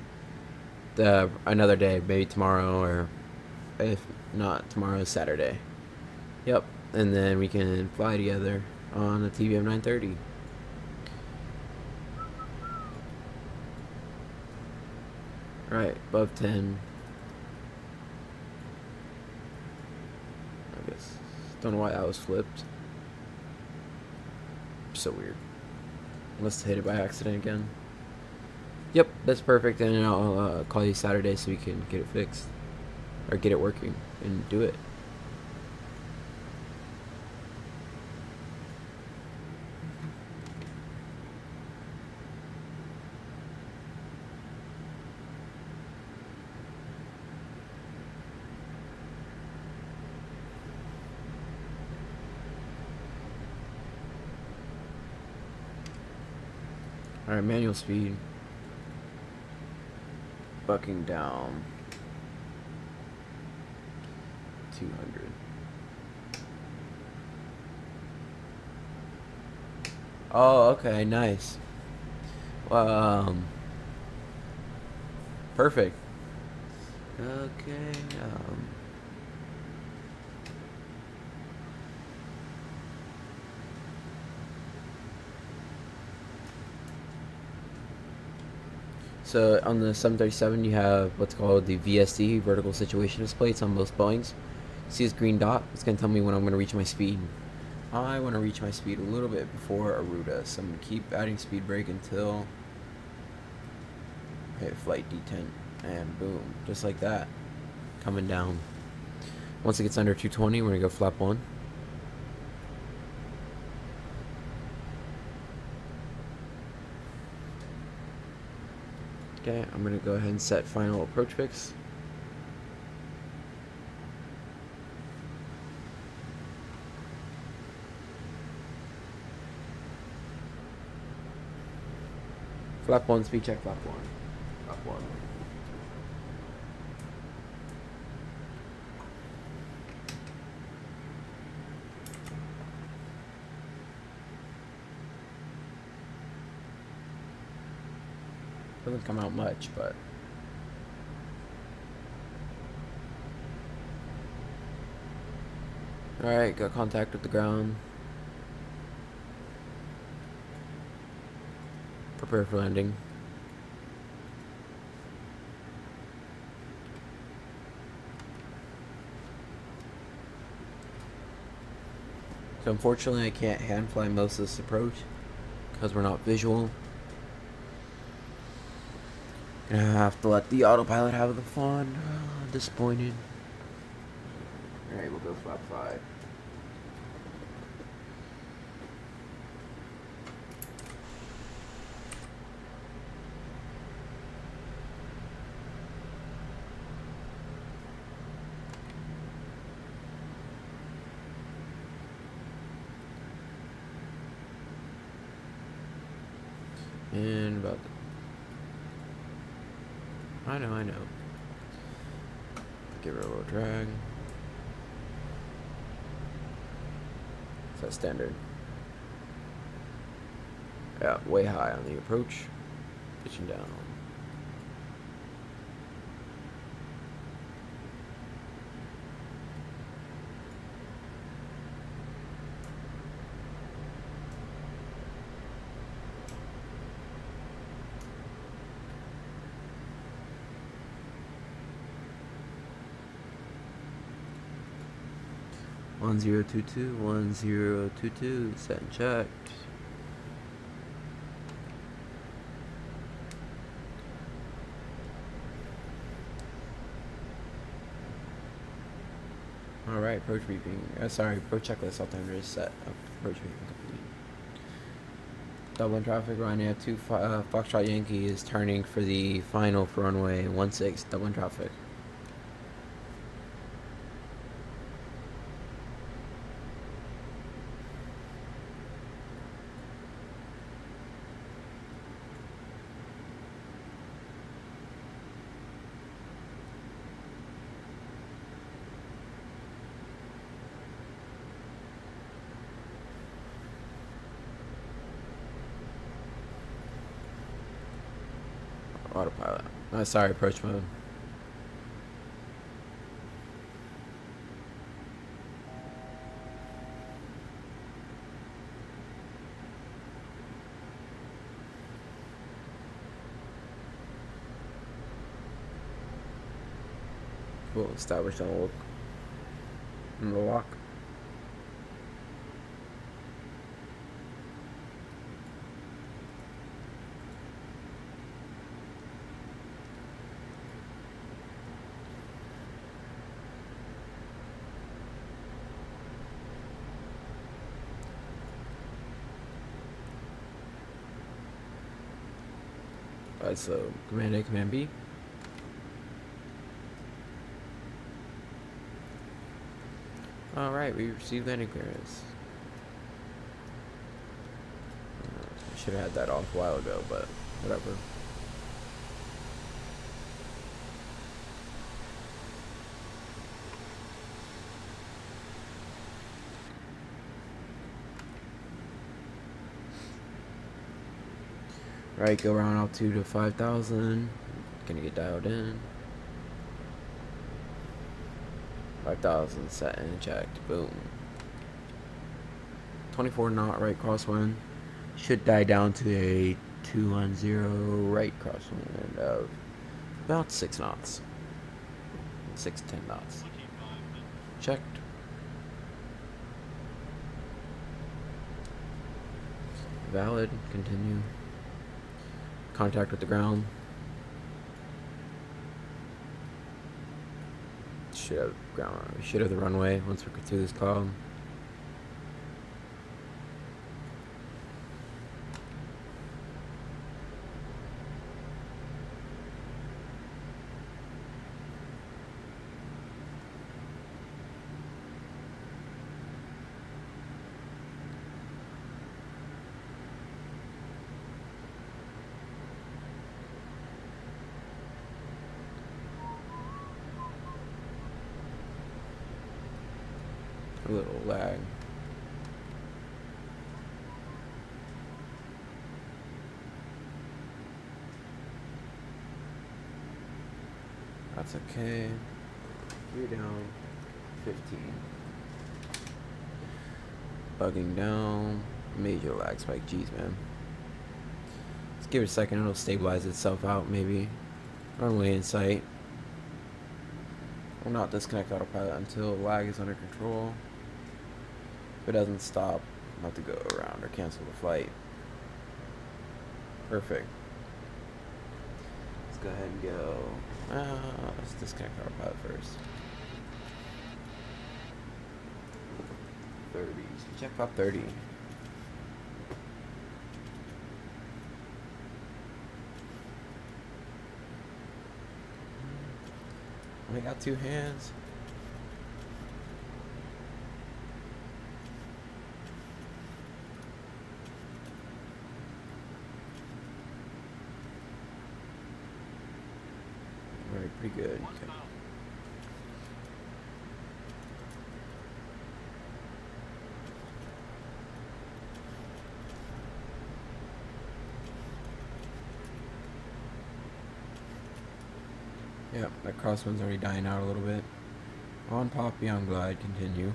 another day, maybe tomorrow, or if not tomorrow, Saturday. Yep, and then we can fly together on a TBM 930. Right, above 10. I guess. Don't know why that was flipped. So weird. Must have hit it by accident again. Yep, that's perfect. And I'll call you Saturday so we can get it fixed. Or get it working and do it. Alright, manual speed. Bucking down. 200. Oh, okay, nice. Well, perfect. Okay. So on the 737, you have what's called the VSD, vertical situation display. It's on most Boeings. See this green dot? It's gonna tell me when I'm gonna reach my speed. I want to reach my speed a little bit before Aruda, so I'm gonna keep adding speed brake until I hit flight detent, and boom, just like that, coming down. Once it gets under 220, we're gonna go flap 1. Okay, I'm gonna go ahead and set final approach fix. Flap 1, speed check, flap 1. Flap 1. Doesn't come out much, but alright, got contact with the ground. Prepare for landing. So unfortunately I can't hand fly most of this approach because we're not visual. Gonna have to let the autopilot have the fun. Disappointed. Alright, we'll go flap 5. And about I know. Give her a little drag. That's standard. Yeah, way high on the approach. Pitching down. One 1022, 1022, set and checked. Alright, approach briefing. Sorry, approach checklist optimer is set. Approach briefing complete. Dublin traffic, Ryanair 2 Foxtrot Yankee is turning for the final for runway 16, Dublin traffic. Autopilot. Sorry, approach mode. Cool, established on the lock. Alright, so Command A, Command B. Alright, we received landing clearance. I should have had that off a while ago, but whatever. Right, go around altitude to 5,000. Gonna get dialed in. 5,000 set and checked. Boom. 24 knot right crosswind. Should die down to a 210 right crosswind of about 6 knots. 6 to 10 knots. Checked. Valid. Continue. Contact with the ground. Should have ground. We should have the runway once we get through this cloud. A little lag. That's okay. 3 down, 15. Bugging down. Major lag spike. Jeez, man. Let's give it a second. It'll stabilize itself out, maybe. Runway in sight. We'll not disconnect autopilot until lag is under control. If it doesn't stop, I'm about to go around or cancel the flight. Perfect. Let's go ahead and go. Let's disconnect autopilot first. 30s. Check out 30. I got 2 hands. Alright, pretty good. Okay. Yeah, that crosswind's already dying out a little bit. On Poppy, on glide, continue.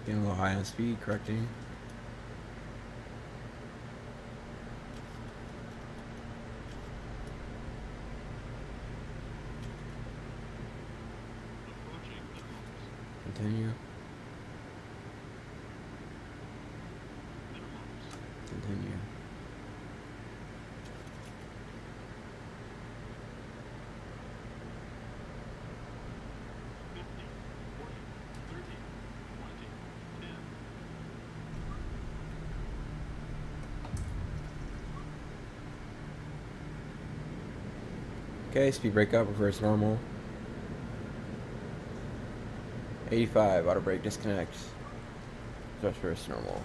Getting a little high on speed, correcting. Continue. Continue. Okay, speed brake up, reverse normal. 85, auto brake disconnect. Reverse normal.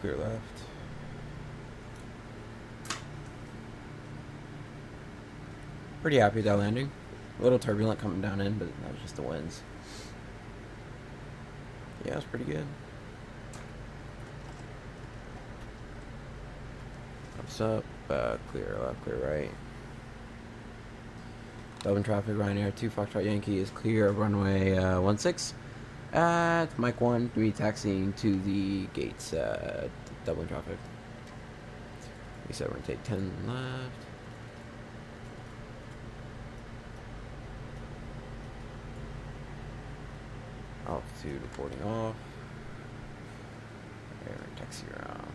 Clear left. Pretty happy with that landing. A little turbulent coming down in, but that was just the winds. Yeah, it's pretty good. Ups up, clear left, clear right. Dublin traffic, Ryanair 2 Foxtrot Yankee is clear of runway 16 at Mike 1, to be taxiing to the gates at Dublin traffic. We said we're going to take 10 left. Altitude reporting off. Okay, we're going to taxi around.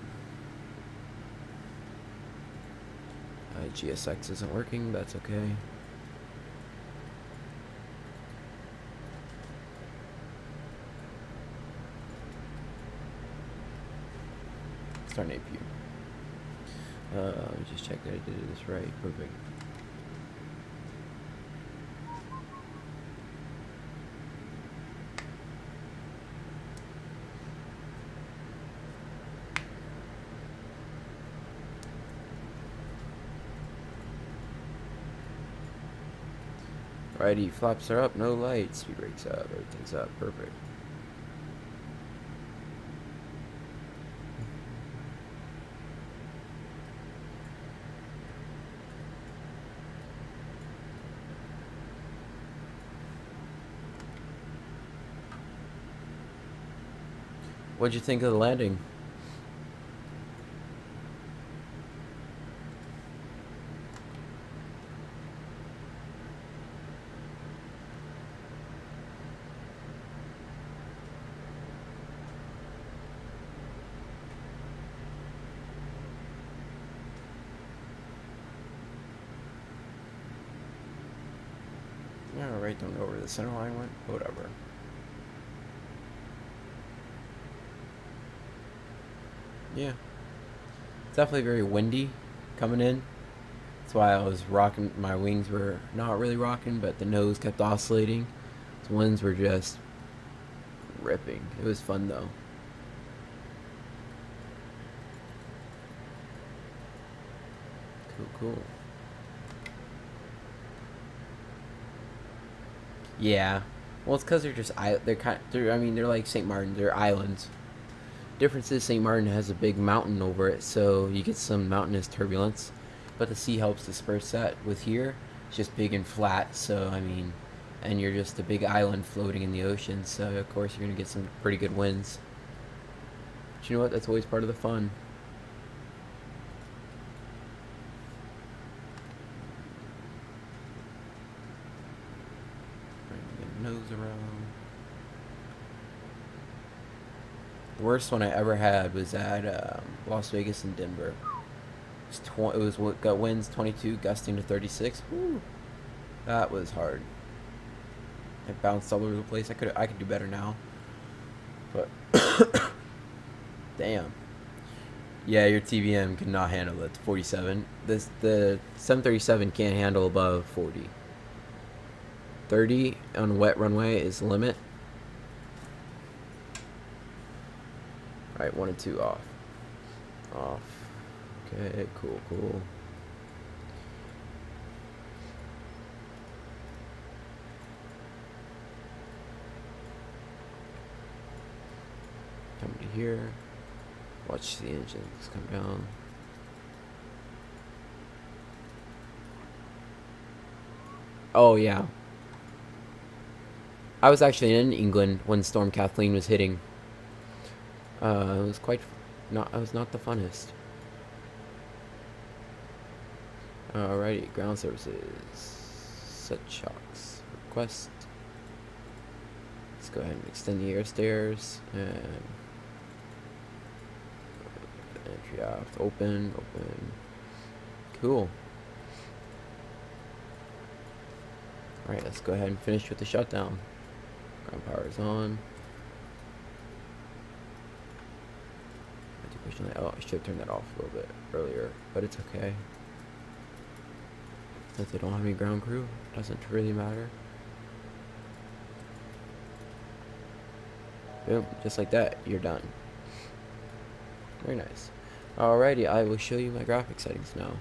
GSX isn't working, but that's okay. Start an APU. Let me just check that I did this right. Perfect. Righty, flaps are up, no lights. Speed brakes up, everything's up, perfect. What'd you think of the landing? Alright, don't know where the center line went. Whatever. Yeah. It's definitely very windy coming in. That's why I was rocking. My wings were not really rocking, but the nose kept oscillating. The winds were just ripping. It was fun though. Cool. Yeah. Well, it's because they're just they're like St. Martin. They're islands. Difference is St. Martin has a big mountain over it, so you get some mountainous turbulence, but the sea helps disperse that. With here, it's just big and flat, so I mean, and you're just a big island floating in the ocean, so of course you're gonna get some pretty good winds. But you know what? That's always part of the fun. Bring the nose around. The worst one I ever had was at Las Vegas and Denver. Got winds 22, gusting to 36. Woo. That was hard. It bounced all over the place. I could do better now, but damn. Yeah, your TBM cannot handle it. 47. The 737 can't handle above 40. 30 on wet runway is the limit. Alright, 1 and 2 off. Okay, cool. Come to here. Watch the engines come down. Oh, yeah. I was actually in England when Storm Kathleen was hitting. It was it was not the funnest. Alrighty, ground services. Set shocks. Request. Let's go ahead and extend the air stairs and entry aft. Open. Cool. Alright, let's go ahead and finish with the shutdown. Ground power is on. Oh, I should have turned that off a little bit earlier, but it's okay. Since they don't have any ground crew, it doesn't really matter. Boom, just like that, you're done. Very nice. Alrighty, I will show you my graphic settings now.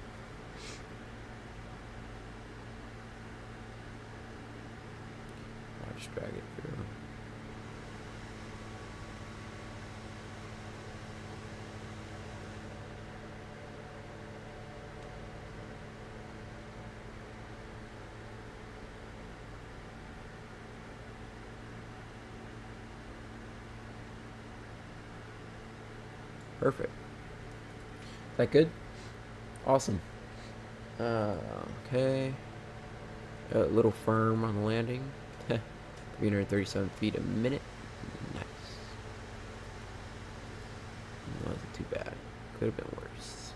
I'll just drag it through. Perfect. Is that good? Awesome. Okay. A little firm on the landing. 337 feet a minute. Nice. Wasn't too bad. Could have been worse.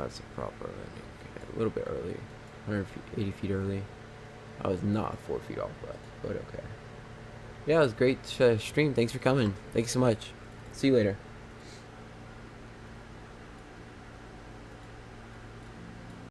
It's a proper landing. Okay, a little bit early. 180 feet early. I was not 4 feet off left, but okay. Yeah, it was great stream. Thanks for coming. Thanks so much. See you later.